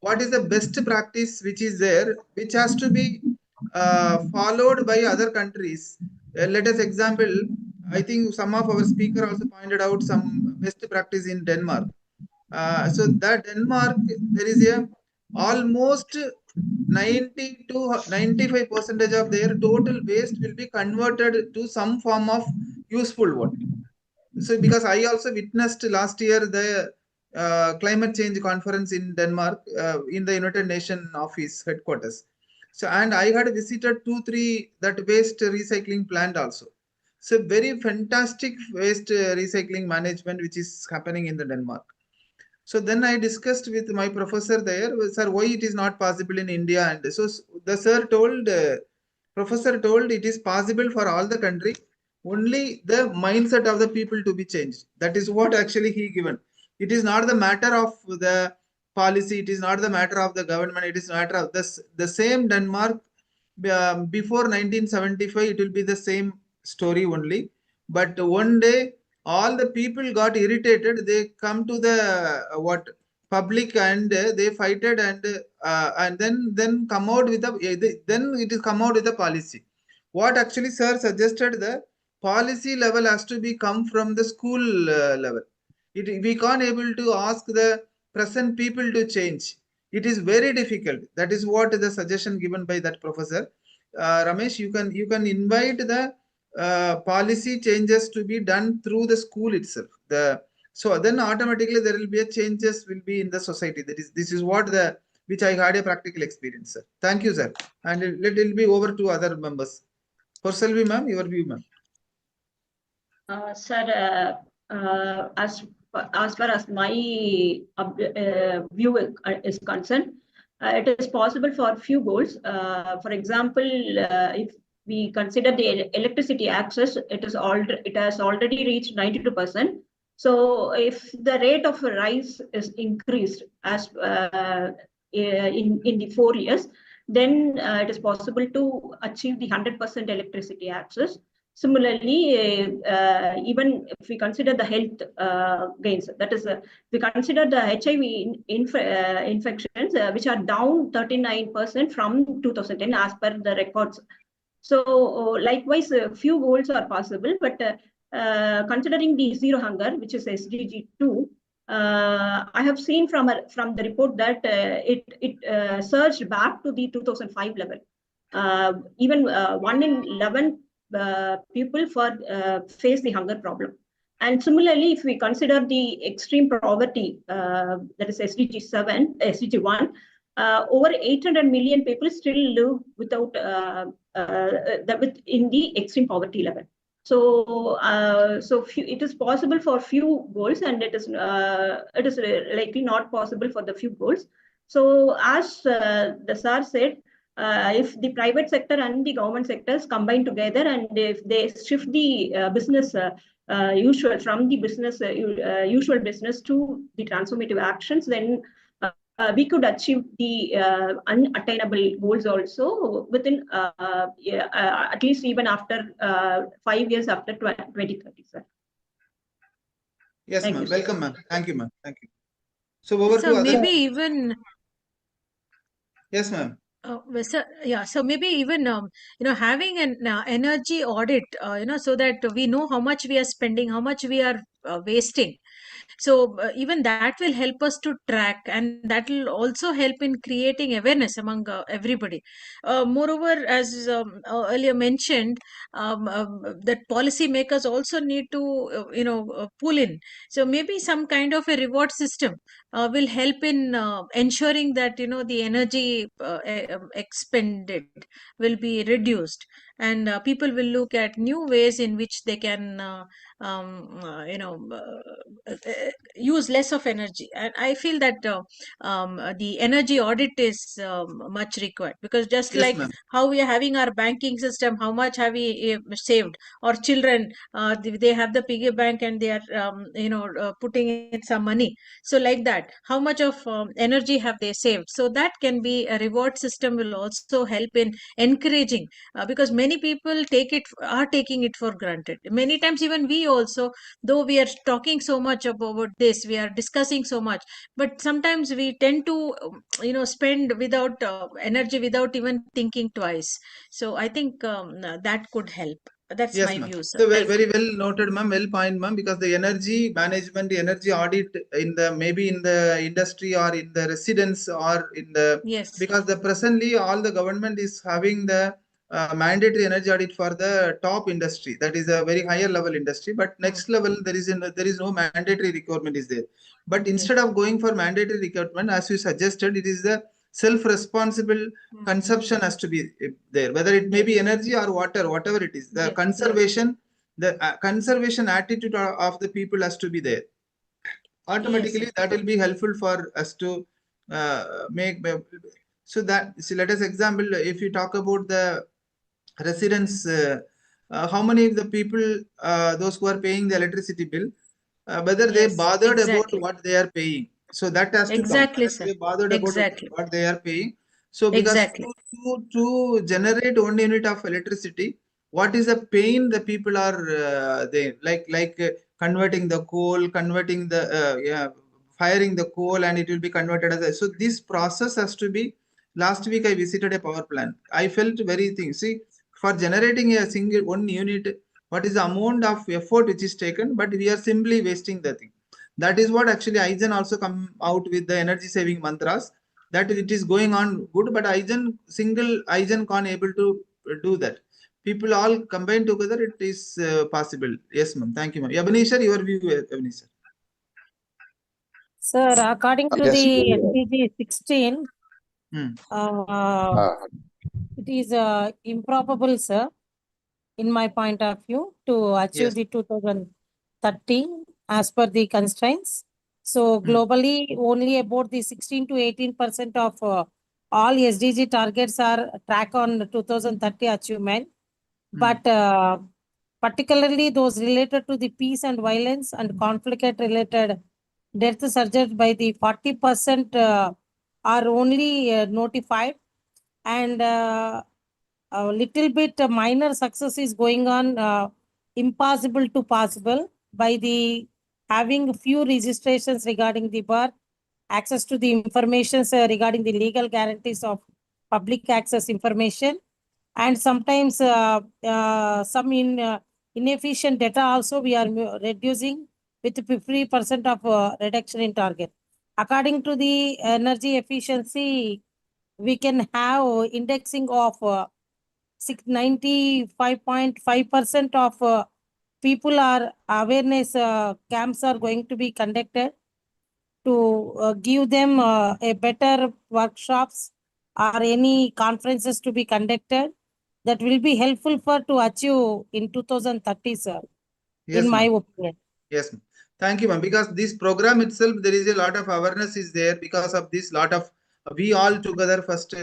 what is the best practice which is there, which has to be followed by other countries? Let us example, I think some of our speaker also pointed out some best practice in Denmark. So that Denmark, there is a almost 90 to 95% of their total waste will be converted to some form of useful one. So because I also witnessed last year the climate change conference in Denmark in the United Nations office headquarters. So and I had visited 2-3 that waste recycling plant also. So very fantastic waste recycling management which is happening in the Denmark. So then I discussed with my professor there, sir, why it is not possible in India? And so the sir told, professor told it is possible for all the country, only the mindset of the people to be changed. That is what actually he given. It is not the matter of the policy, it is not the matter of the government, it is matter of this. The same Denmark before 1975, it will be the same story only. But one day, all the people got irritated. They come to the what public and they fighted and then come out with then it is come out with a policy. What actually sir suggested, the policy level has to be come from the school level. We can't able to ask the present people to change. It is very difficult. That is what the suggestion given by that professor. Ramesh, you can invite the policy changes to be done through the school itself. So then automatically there will be a changes will be in the society. This is what which I had a practical experience, sir. Thank you, sir. And it will be over to other members. For Selvi ma'am, your view, ma'am. Sir, as far as my view is concerned, it is possible for few goals. For example, if we consider the electricity access, it has already reached 92%. So if the rate of rise is increased as in the 4 years, then it is possible to achieve the 100% electricity access. Similarly, even if we consider the health gains, that is, we consider the HIV infections, which are down 39% from 2010 as per the records. So likewise, a few goals are possible, but considering the zero hunger, which is SDG2, I have seen from the report that it surged back to the 2005 level. Even 1 in 11 people face the hunger problem. And similarly, if we consider the extreme poverty, that is SDG1, over 800 million people still live without in the extreme poverty level. So, it is possible for few goals, and it is likely not possible for the few goals. So, as the sir said, if the private sector and the government sectors combine together, and if they shift the business usual from the business usual business to the transformative actions, then we could achieve the unattainable goals also within at least even after 5 years after 2030, sir. Yes, ma'am. Welcome, ma'am. Thank you, ma'am. Thank you. So over so to other. Maybe even. Yes, ma'am. So maybe even having an energy audit, so that we know how much we are spending, how much we are wasting. So even that will help us to track, and that will also help in creating awareness among everybody. Moreover, as earlier mentioned, that policymakers also need to pull in. So maybe some kind of a reward system will help in ensuring that the energy expended will be reduced, and people will look at new ways in which they can use less of energy. And I feel that the energy audit is much required, because just Yes, like how we are having our banking system, how much have we saved, or children, they have the piggy bank and they are putting in some money. So like that, how much of energy have they saved? So that can be a reward system, will also help in encouraging, because many people are taking it for granted. Many times even we also, though we are talking so much about this, we are discussing so much, but sometimes we tend to spend without energy, without even thinking twice. So I think that could help. That's Yes, my ma'am. view, sir. So very, Thank you. very well noted, ma'am. Well point, ma'am. Because the energy management, the energy audit in the maybe in the industry or in the residence or in the Yes. because the presently all the government is having the mandatory energy audit for the top industry. That is a very higher level industry. But next level there is no mandatory requirement is there. But instead of going for mandatory requirement, as you suggested, it is the self-responsible consumption has to be there, whether it may be energy or water, whatever it is. The conservation, the conservation attitude of the people has to be there. Automatically, that will be helpful for us to make. So that, so let us example, if you talk about the residents, how many of the people, those who are paying the electricity bill, whether they bothered about what they are paying. So that has to come. Exactly, Whether sir. they bothered about Exactly. what they are paying. So because to generate 1 unit of electricity, what is the pain the people are they like converting the coal, converting the firing the coal, and it will be converted as a, so this process has to be. Last week I visited a power plant. I felt very thing. See, for generating a single 1 unit, what is the amount of effort which is taken, but we are simply wasting the thing. That is what actually IGEN also come out with the energy saving mantras, that it is going on good, but single IGEN can't able to do that. People all combine together, it is possible. Yes, ma'am. Thank you, ma'am. Ebenezer, your view, Ebenezer. Sir, according to Yes. the SDG 16, it is improbable, sir, in my point of view, to achieve the 2030 as per the constraints. So globally, only about the 16 to 18% of all SDG targets are track on 2030 achievement. But particularly those related to the peace and violence and conflict related death surged by the 40% are only notified, and a little bit minor success is going on, impossible to possible, by the having few registrations regarding the birth, access to the information regarding the legal guarantees of public access information, and sometimes some inefficient data also we are reducing with 50% of reduction in target. According to the energy efficiency, we can have indexing of 95.5% of people are awareness camps are going to be conducted to give them a better workshops or any conferences to be conducted that will be helpful for to achieve in 2030, sir. Yes, in my ma'am. opinion. Yes, ma'am. Thank you, ma'am. Because this program itself, there is a lot of awareness is there because of this lot of, we all together first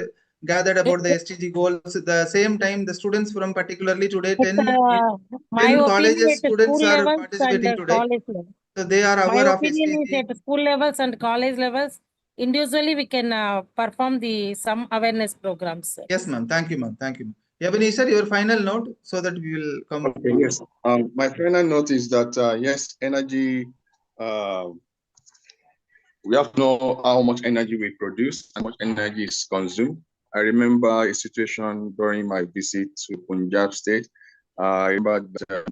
gathered about the SDG goals. The same time, the students from particularly today, 10 My opinion colleges at students school are levels participating and today. college levels. So they are My aware of opinion SDG. is at school levels and college levels, individually we can perform the some awareness programs, sir. Yes, ma'am. Thank you, ma'am. Thank you, ma'am. Ebenezer, your final note so that we will come. Okay, yes. My final note is that yes, energy. We have to know how much energy we produce and how much energy is consumed. I remember a situation during my visit to Punjab State. I remember that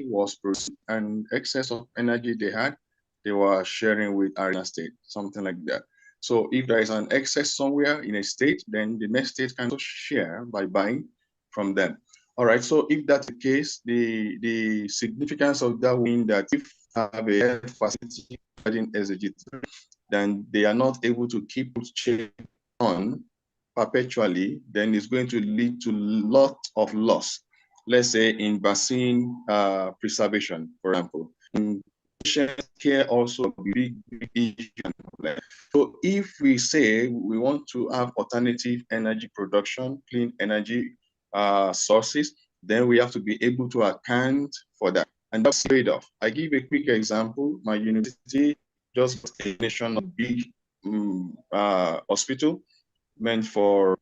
was producing an excess of energy they had. They were sharing with Arena State, something like that. So if there is an excess somewhere in a state, then the next state can also share by buying from them. All right. So if that's the case, the significance of that means that if I have a facility in SDG, then they are not able to keep chain on perpetually, then it's going to lead to lot of loss. Let's say in vaccine preservation, for example. In patient care also big issue. So if we say we want to have alternative energy production, clean energy sources, then we have to be able to account for that. And that's trade-off. I give a quick example. My university just got a nation of big hospital meant for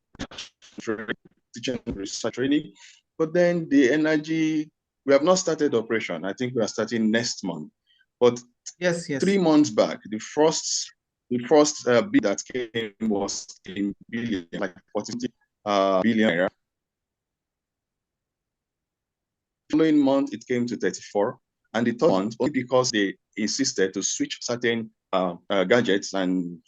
teaching and research training. But then the energy, we have not started operation. I think we are starting next month. But yes. 3 months back, the first bid that came was in billion, like 40 billion naira. following month, it came to 34. And the third month, only because they insisted to switch certain gadgets and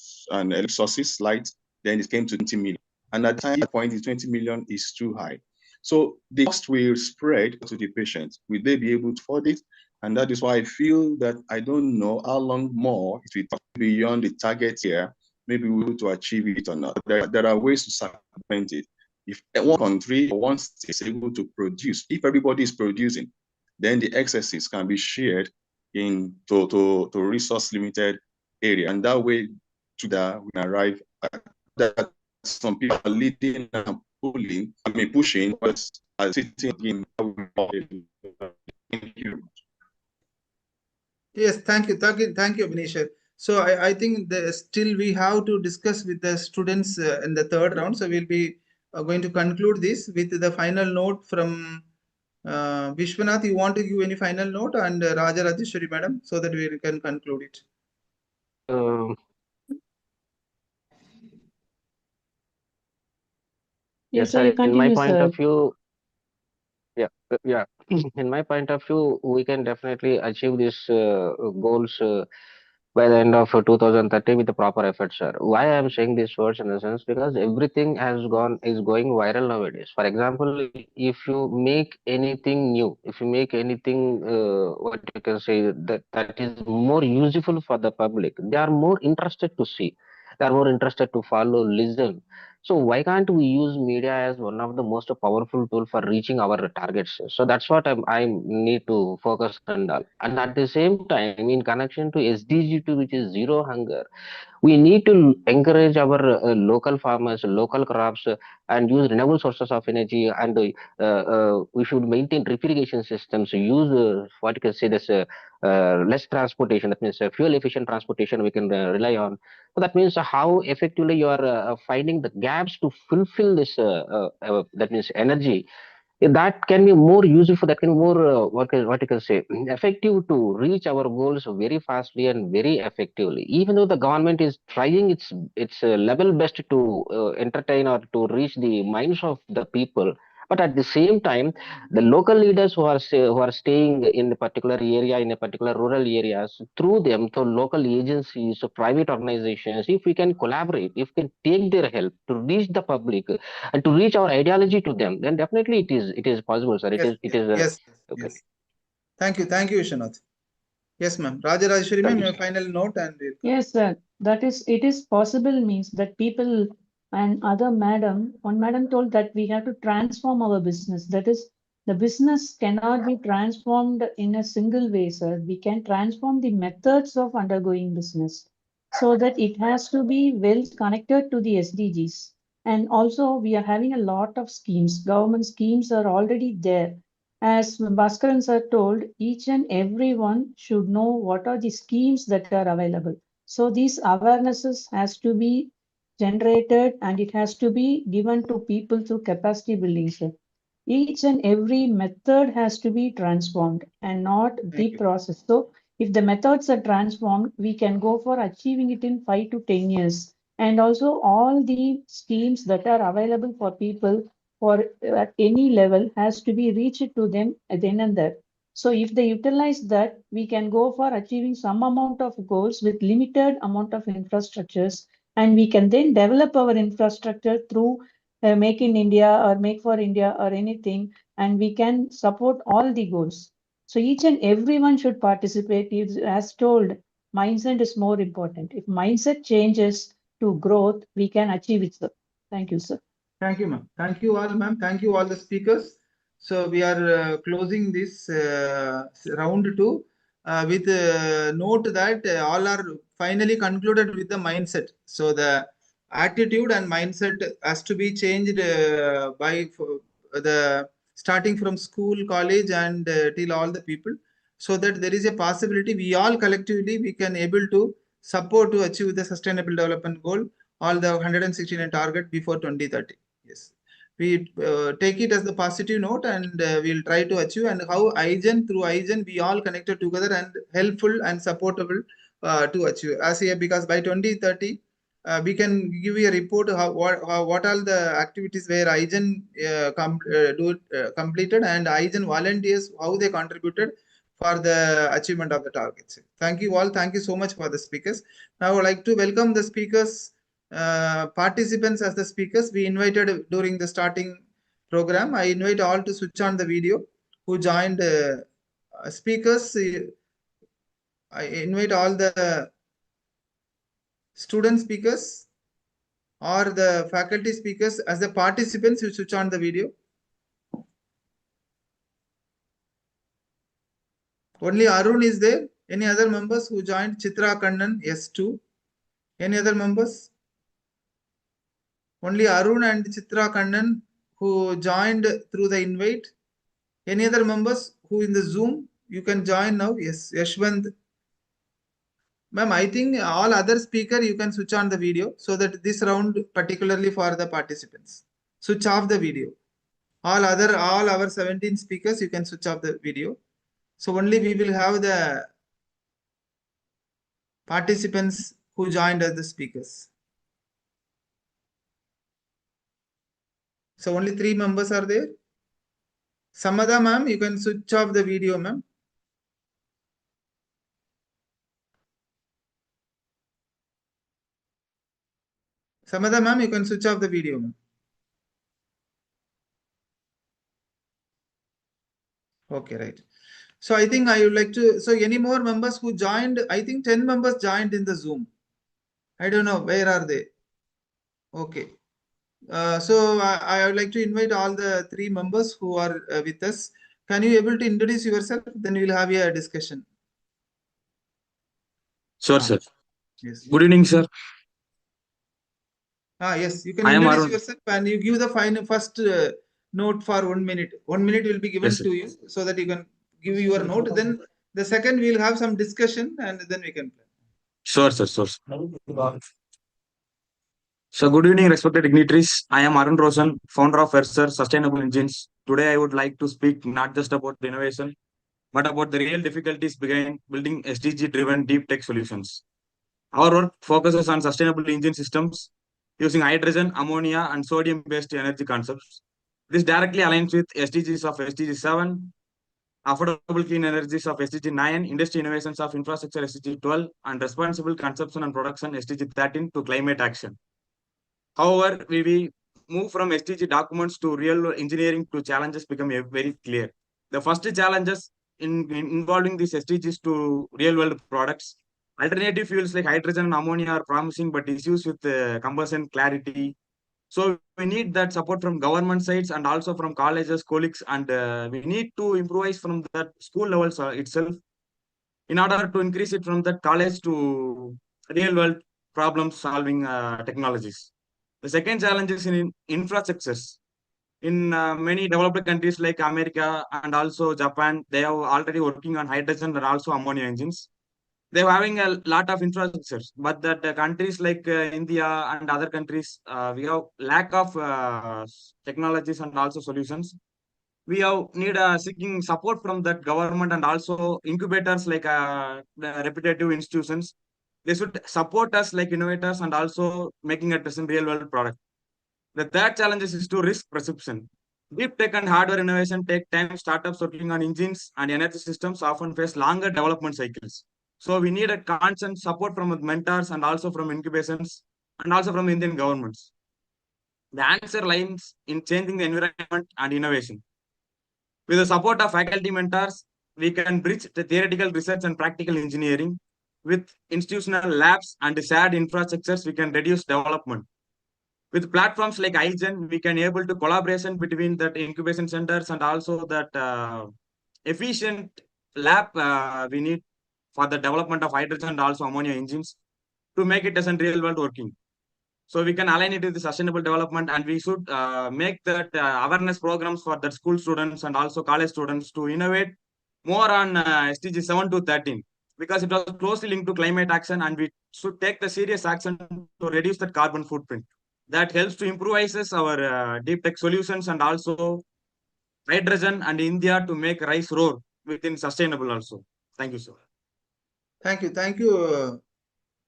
sources, light, then it came to 20 million. And at that point, the 20 million is too high. So the cost will spread to the patient. Will they be able to afford it? And that is why I feel that I don't know how long more it will take beyond the target here. Maybe we'll be able to achieve it or not. There are ways to supplement it. If one country or one state is able to produce, if everybody is producing, then the excesses can be shared to resource limited area. And that way, to that we can arrive at that. Some people are leading and pushing, but are sitting in. Thank you. Yes, thank you, Abhishek. So I think still we have to discuss with the students in the third round. So we'll be going to conclude this with the final note from Vishwanath. You want to give any final note, and Raja Rajeshwari madam, so that we can conclude it. Yes, sir, sir. In continue, my point sir. of view, yeah. In my point of view, we can definitely achieve these goals by the end of 2030 with the proper effort, sir. Why I am saying these words in the sense because everything is going viral nowadays. For example, if you make anything new, if you make anything what you can say that is more useful for the public, they are more interested to see. They are more interested to follow, listen. So why can't we use media as one of the most powerful tool for reaching our targets? So that's what I need to focus on all. And at the same time, in connection to SDG2, which is zero hunger, we need to encourage our local farmers, local crops, and use renewable sources of energy. And we should maintain drip irrigation systems. Use what you can say this less transportation. That means fuel efficient transportation we can rely on. So that means how effectively you are finding the gaps to fulfill this. That means energy that can be more useful, that can be more what you can say effective to reach our goals very fastly and very effectively. Even though the government is trying its level best to entertain or to reach the minds of the people, but at the same time the local leaders who are staying in a particular area, in a particular rural areas, through them, through local agencies, private organizations, if we can collaborate, if we can take their help to reach the public and to reach our ideology to them, then definitely it is possible, sir. Yes. Okay. Thank you, Vishwanath. Yes, ma'am. Raja Rajeshwari ma'am, your final note and Yes, sir. That is, it is possible means that people and one madam told that we have to transform our business. That is, the business cannot be transformed in a single way, sir. We can transform the methods of undergoing business so that it has to be well connected to the SDGs. And also, we are having a lot of schemes. Government schemes are already there. As Bhaskaran sir told, each and everyone should know what are the schemes that are available. So these awarenesses has to be generated and it has to be given to people through capacity building, sir. Each and every method has to be transformed and not the process. So if the methods are transformed, we can go for achieving it in 5 to 10 years. And also all the schemes that are available for people for at any level has to be reached to them then and there. So if they utilize that, we can go for achieving some amount of goals with limited amount of infrastructures, and we can then develop our infrastructure through Make in India or Make for India or anything, and we can support all the goals. So each and everyone should participate. As told, mindset is more important. If mindset changes to growth, we can achieve it, sir. Thank you, sir. Thank you, ma'am. Thank you all, ma'am. Thank you all the speakers. So we are closing this round 2 with a note that all are finally concluded with the mindset. So the attitude and mindset has to be changed by the starting from school, college, and till all the people, so that there is a possibility we all collectively we can able to support to achieve the sustainable development goal, all the 169 target before 2030. Yes, we take it as the positive note, and we'll try to achieve. And how IGEN, through IGEN, we all connected together and helpful and supportable to achieve. As here, because by 2030, we can give you a report what all the activities where IGEN completed and IGEN volunteers, how they contributed for the achievement of the targets. Thank you all. Thank you so much for the speakers. Now I would like to welcome the speakers, participants as the speakers. We invited during the starting program. I invite all to switch on the video who joined speakers. I invite all the student speakers or the faculty speakers as the participants. You switch on the video. Only Arun is there. Any other members who joined? Chitra Kannan, yes, 2. Any other members? Only Arun and Chitra Kannan who joined through the invite. Any other members who in the Zoom? You can join now. Yes, Yashwant. Ma'am, I think all other speaker you can switch on the video so that this round particularly for the participants. Switch off the video. All our 17 speakers you can switch off the video. So only we will have the participants who joined as the speakers. So only 3 members are there. Samada ma'am, you can switch off the video, ma'am. Samada ma'am, you can switch off the video, ma'am. Okay, right. So I think I would like to, so any more members who joined? I think 10 members joined in the Zoom. I don't know, where are they? Okay. So I would like to invite all the 3 members who are with us. Can you able to introduce yourself? Then we will have a discussion. Sure, sir. Yes. Good evening, sir. Yes, you can I am introduce Arun. yourself and you give the first note for 1 minute. 1 minute will be given Yes, sir. to you so that you can give your note. Then the second we will have some discussion and then we can plan. Sure, sir. Sure, sir. So, good evening, respected dignitaries. I am Arun Roshan, founder of Verser Sustainable Engines. Today, I would like to speak not just about the innovation, but about the real difficulties behind building SDG-driven deep tech solutions. Our work focuses on sustainable engine systems using hydrogen, ammonia, and sodium-based energy concepts. This directly aligns with SDGs of SDG 7, affordable clean energies of SDG 9, industry innovations of infrastructure SDG 12, and responsible consumption and production SDG 13 to climate action. However, we move from SDG documents to real engineering to challenges become very clear. The first challenges in involving these SDGs to real world products. Alternative fuels like hydrogen and ammonia are promising, but issues with combustion clarity. So we need that support from government sides and also from colleges, colleagues, and we need to improvise from that school levels itself in order to increase it from that college to real world problem solving technologies. The second challenge is in infrastructures. In many developed countries like America and also Japan, they are already working on hydrogen and also ammonia engines. They're having a lot of infrastructures, but that countries like India and other countries, we have lack of technologies and also solutions. We have need seeking support from that government and also incubators like the repetitive institutions. They should support us like innovators and also making it as a real world product. The third challenge is to risk perception. Deep tech and hardware innovation take time. Startups working on engines and energy systems often face longer development cycles. So we need a constant support from mentors and also from incubations and also from Indian governments. The answer lies in changing the environment and innovation. With the support of faculty mentors, we can bridge the theoretical research and practical engineering. With institutional labs and shared infrastructures, we can reduce development. With platforms like IGEN, we can able to collaboration between that incubation centers and also that efficient lab we need for the development of hydrogen and also ammonia engines to make it as a real world working. So we can align it with the sustainable development, and we should make that awareness programs for the school students and also college students to innovate more on SDG 7 to 13, because it was closely linked to climate action, and we should take the serious action to reduce the carbon footprint. That helps to improvise our deep tech solutions and also hydrogen and India to make rice roar within sustainable also. Thank you, sir. Thank you. Thank you,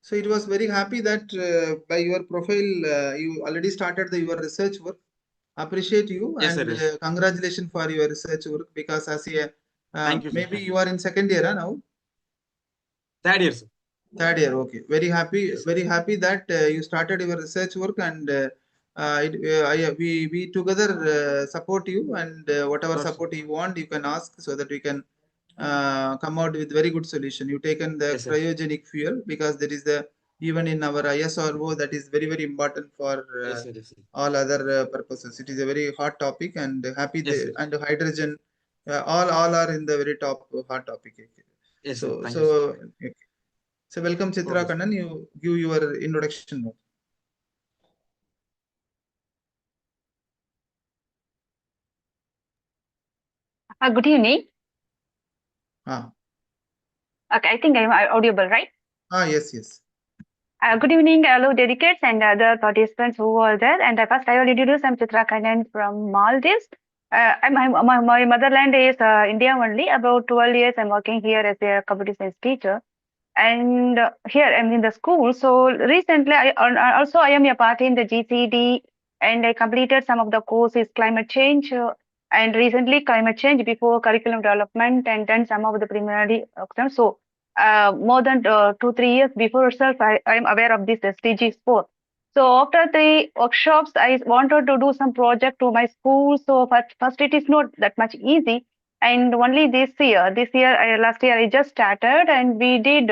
So it was very happy that by your profile, you already started your research work. Appreciate you Yes, and sir. Yes. congratulations for your research work, because as a Thank you, sir. maybe you are in second year now. Third year, sir. Third year, okay. Very happy, Yes. very happy that you started your research work, and we together support you, and whatever Sure, sir. support you want, you can ask, so that we can come out with very good solution. You taken the Yes, sir. cryogenic fuel, because there is the even in our ISRO, that is very important for Yes, sir. Yes, sir. all other purposes. It is a very hot topic, and happy Yes, sir. and hydrogen, all are in the very top hot topic. Yes, sir. So Thank you, sir. okay. So welcome, Chitra Okay, sir. Kannan. You give your introduction now. Good evening. Ah, Okay, I think I'm audible, right? yes, yes. Good evening, hello, delegates and other participants who are there. And first, I will introduce. I'm Chitra Kannan from Maldives. My motherland is India only. About 12 years, I'm working here as a computer science teacher. And here I'm in the school. So recently, I am a part in the GCD, and I completed some of the courses climate change, and recently climate change before curriculum development, and then some of the preliminary exams. So more than 2-3 years before itself, I am aware of this SDG4. So after the workshops, I wanted to do some project to my school. So first it is not that much easy. And only last year I just started, and we did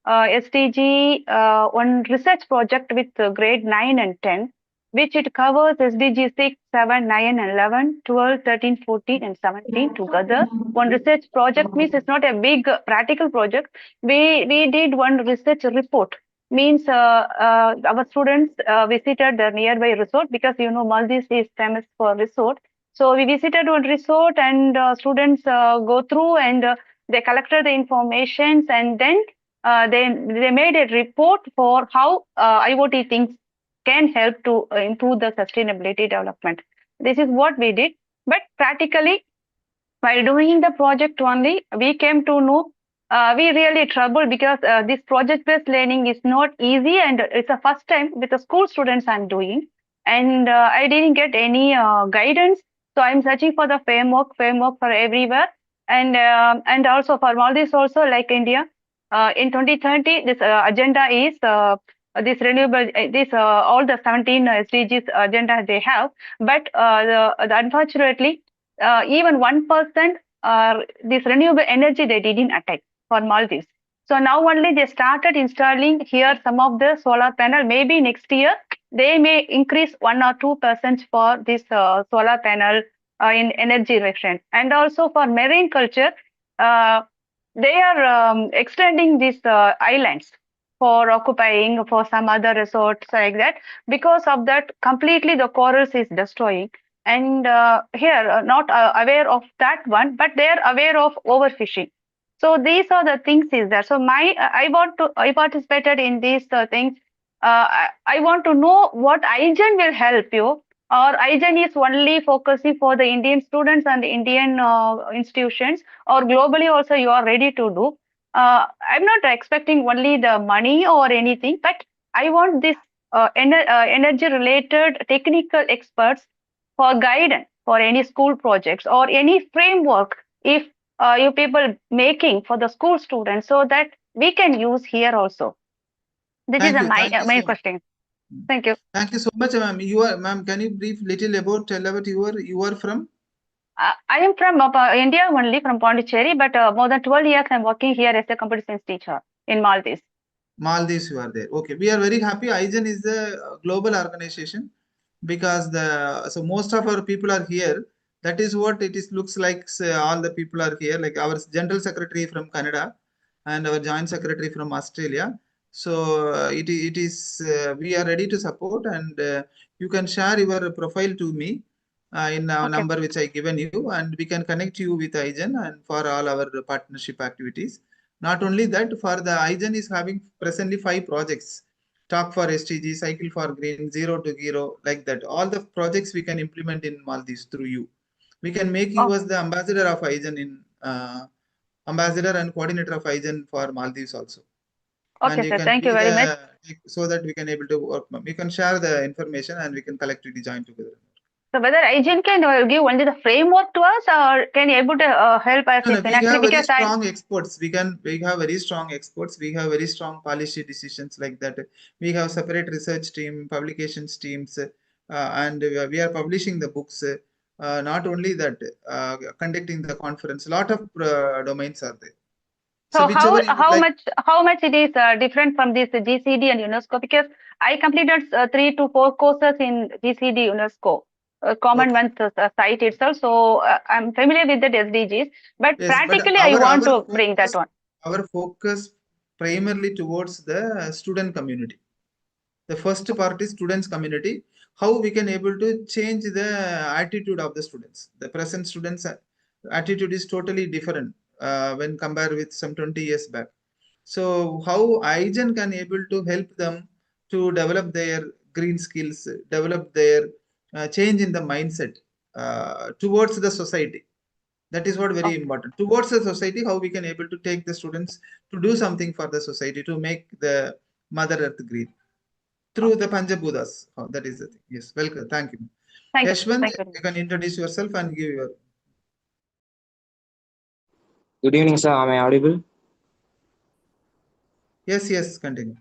SDG one research project with grade 9 and 10, which it covers SDG 6, 7, 9, 11, 12, 13, 14, and 17 together. One research project means it's not a big practical project. We did one research report. Means our students visited the nearby resort, because Maldives is famous for resort. So we visited one resort, and students go through, and they collected the informations, and then they made a report for how IoT things can help to improve the sustainability development. This is what we did. But practically, while doing the project only, we came to know we really troubled, because this project-based learning is not easy, and it's the first time with the school students I'm doing, and I didn't get any guidance. So I'm searching for the framework for everywhere, and also for Maldives, also like India. In 2030, this agenda is this renewable, all the 17 SDGs agenda they have, but unfortunately, even 1% this renewable energy they didn't attack for Maldives. So now only they started installing here some of the solar panel. Maybe next year they may increase 1 or 2% for this solar panel in energy efficient. And also for marine culture, they are extending these islands for occupying for some other resorts like that. Because of that, completely the corals is destroying. And here, not aware of that one, but they are aware of overfishing. So these are the things is there. So I participated in these things. I want to know what IGEN will help you, or IGEN is only focusing for the Indian students and Indian institutions, or globally also you are ready to do. I'm not expecting only the money or anything, but I want this energy related technical experts for guidance for any school projects or any framework if you people making for the school students, so that we can use here also. This is Thank you. my Thank you my so much. question. Thank you. Thank you so much, ma'am. Ma'am, can you tell about you are from? I am from India only, from Pondicherry, but more than 12 years I'm working here as a computer science teacher in Maldives. Maldives, you are there. Okay, we are very happy. IGEN is a global organization, because so most of our people are here. That is what it is looks like. All the people are here. Like our general secretary from Canada, and our joint secretary from Australia. So it is we are ready to support, and you can share your profile to me in a number which I given you, and we can connect you with IGEN and for all our partnership activities. Not only that, for the IGEN is having presently 5 projects. Talk for SDG, Cycle for Green, Zero to Hero, like that. All the projects we can implement in Maldives through you. We can make you as the ambassador of IGEN in ambassador and coordinator of IGEN for Maldives also. and Okay, you sir. can Thank you be very much. so that we can able to work. We can share the information and we can collectively join together. So whether IGEN can give only the framework to us, or can you able to help us No, with we actually have very because I strong experts. We have very strong experts. We have very strong policy decisions like that. We have separate research team, publications teams, and we are publishing the books. Not only that, conducting the conference. A lot of domains are there. So so whichever you would like. how much it is different from this GCD and UNESCO, because I completed 3 to 4 courses in GCD UNESCO. Commonwealth site itself, so I'm familiar with the SDGs, but Yes, but practically I want to bring that one. Our focus primarily towards the student community. The first part is students community. How we can able to change the attitude of the students. The present students' attitude is totally different when compared with some 20 years back. So how IGEN can able to help them to develop their green skills, develop their change in the mindset towards the society. That is what very important. Towards the society, how we can able to take the students to do something for the society, to make the Mother Earth green through the Panchabuddhas. Oh, that is the thing. Yes, welcome. Thank you. Yashwant, you can introduce yourself and give your. Good evening, sir. Am I audible? Yes, continue.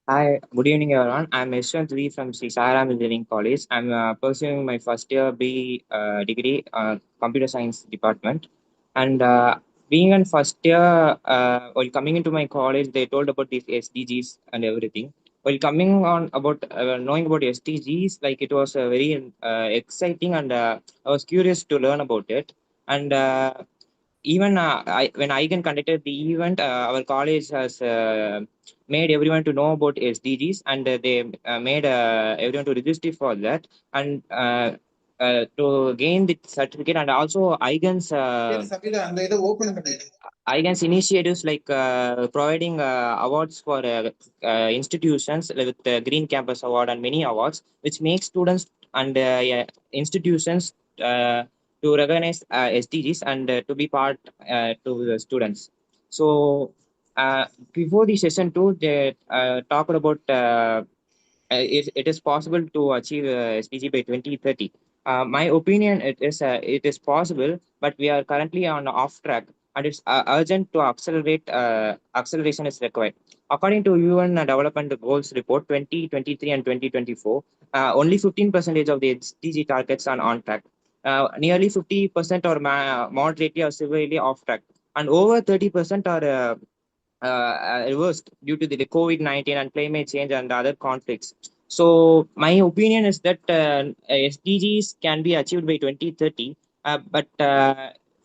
Hi, good evening, everyone. I'm Yashwant V from Sri Sairam Engineering College. I'm pursuing my first year B degree, computer science department. And being in first year, while coming into my college, they told about these SDGs and everything. While coming on about knowing about SDGs, like it was very exciting, and I was curious to learn about it. And even when IGEN conducted the event, our college has made everyone to know about SDGs, and they made everyone to register for that, and to gain the certificate. And also IGEN's initiatives like providing awards for institutions with the Green Campus Award and many awards, which make students and institutions to recognize SDGs and to be part to the students. So before the session 2, they talked about it is possible to achieve SDG by 2030. My opinion, it is possible, but we are currently on off track, and it's urgent to accelerate. Acceleration is required. According to UN Development Goals Report 2023 and 2024, only 15% of the SDG targets are on track. Nearly 50% are moderately or severely off track, and over 30% are reversed due to the COVID-19 and climate change and other conflicts. So my opinion is that SDGs can be achieved by 2030, but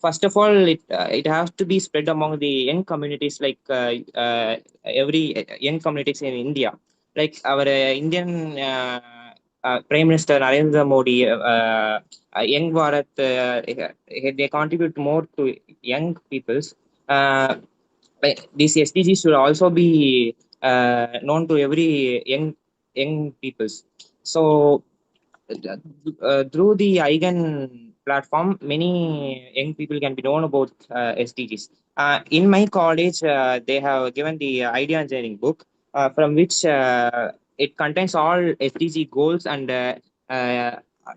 first of all, it has to be spread among the young communities, like every young communities in India, like our Indian Prime Minister Narendra Modi, Young Bharat, they contribute more to young peoples. These SDGs should also be known to every young peoples. So through the IGEN platform, many young people can be known about SDGs. In my college, they have given the idea engineering book, from which it contains all SDG goals and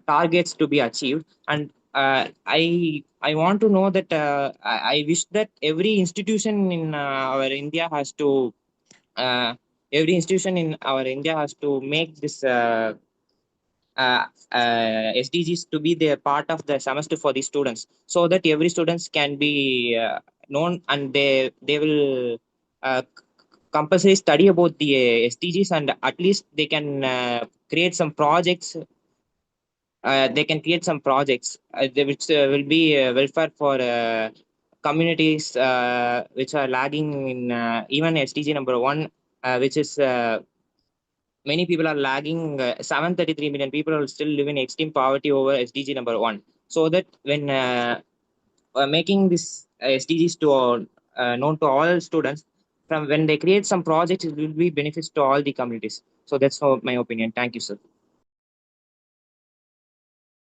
targets to be achieved. And I want to know that I wish that every institution in our India has to make this SDGs to be the part of the semester for the students, so that every students can be known, and they will compulsory study about the SDGs, and at least they can create some projects. They can create some projects which will be welfare for communities which are lagging in even SDG number 1, which is many people are lagging. 733 million people are still living in extreme poverty over SDG number 1. So that when making this SDGs to known to all students, from when they create some projects, it will be benefits to all the communities. So that's my opinion. Thank you, sir.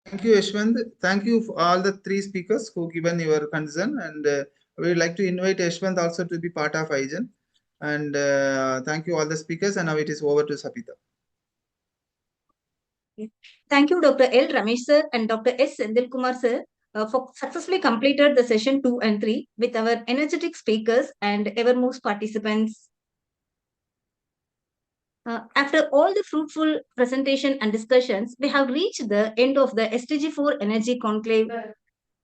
Thank you, Yashwant. Thank you for all the 3 speakers who given your concern, and we would like to invite Yashwant also to be part of IGEN. And thank you all the speakers. And now it is over to Sapita. Thank you, Dr. L. Ramesh sir and Dr. S. Sendil Kumar sir for successfully completed the session 2 and 3 with our energetic speakers and evermost participants. After all the fruitful presentation and discussions, we have reached the end of the SDG4 Energy Conclave.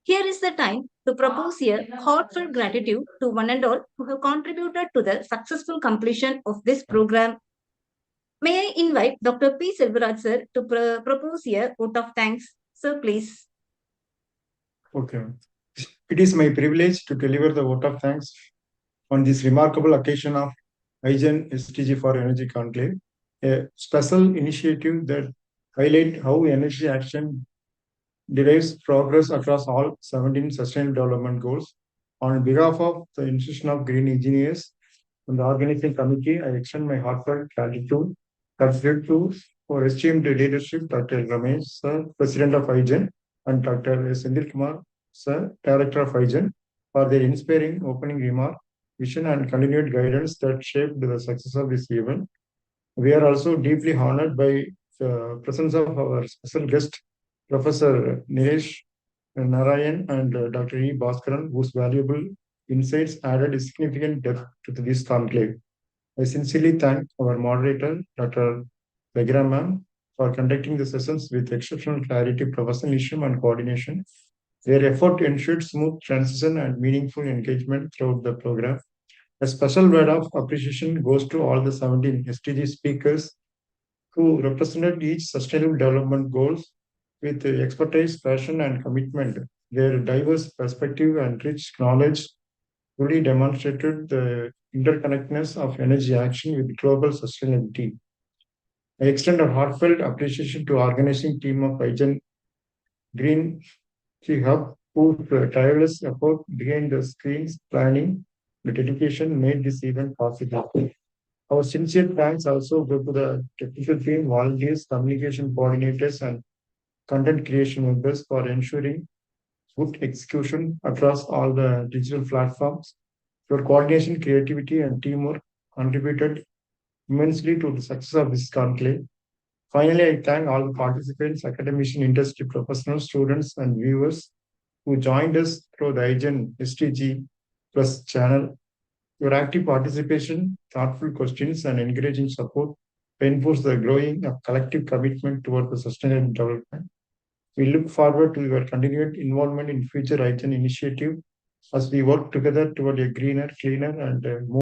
Here is the time to propose a heartfelt gratitude to one and all who have contributed to the successful completion of this program. May I invite Dr. P. Selvaraj sir to propose a vote of thanks. Sir, please. Okay. It is my privilege to deliver the vote of thanks on this remarkable occasion of IGEN SDG4ENERGY Conclave, a special initiative that highlights how energy action derives progress across all 17 Sustainable Development Goals. On behalf of the Institution of Green Engineers and the organizing committee, I extend my heartfelt gratitude for esteemed leadership, Dr. Ramesh sir, President of IGEN, and Dr. Sendil Kumar sir, Director of IGEN, for their inspiring opening remark, vision, and continued guidance that shaped the success of this event. We are also deeply honored by the presence of our special guest, Professor Nilesh Narayan and Dr. E. Bhaskaran, whose valuable insights added significant depth to this conclave. I sincerely thank our moderator, Dr. Begra ma'am, for conducting the sessions with exceptional clarity, professionalism, and coordination. Their effort ensured smooth transition and meaningful engagement throughout the program. A special word of appreciation goes to all the 17 SDG speakers who represented each sustainable development goals with expertise, passion, and commitment. Their diverse perspective and rich knowledge truly demonstrated the interconnectedness of energy action with global sustainability. I extend a heartfelt appreciation to organizing team of IGEN Green Hub, whose tireless effort behind the screens planning, the dedication made this event possible. Our sincere thanks also go to the technical team, volunteers, communication coordinators, and content creation members for ensuring good execution across all the digital platforms. Your coordination, creativity, and teamwork contributed immensely to the success of this conclave. Finally, I thank all the participants, academician, industry professionals, students, and viewers who joined us through the IGEN SDG Plus channel. Your active participation, thoughtful questions, and encouraging support reinforce the growing collective commitment toward the sustainable development. We look forward to your continued involvement in future IGEN initiative as we work together toward a greener, cleaner, and more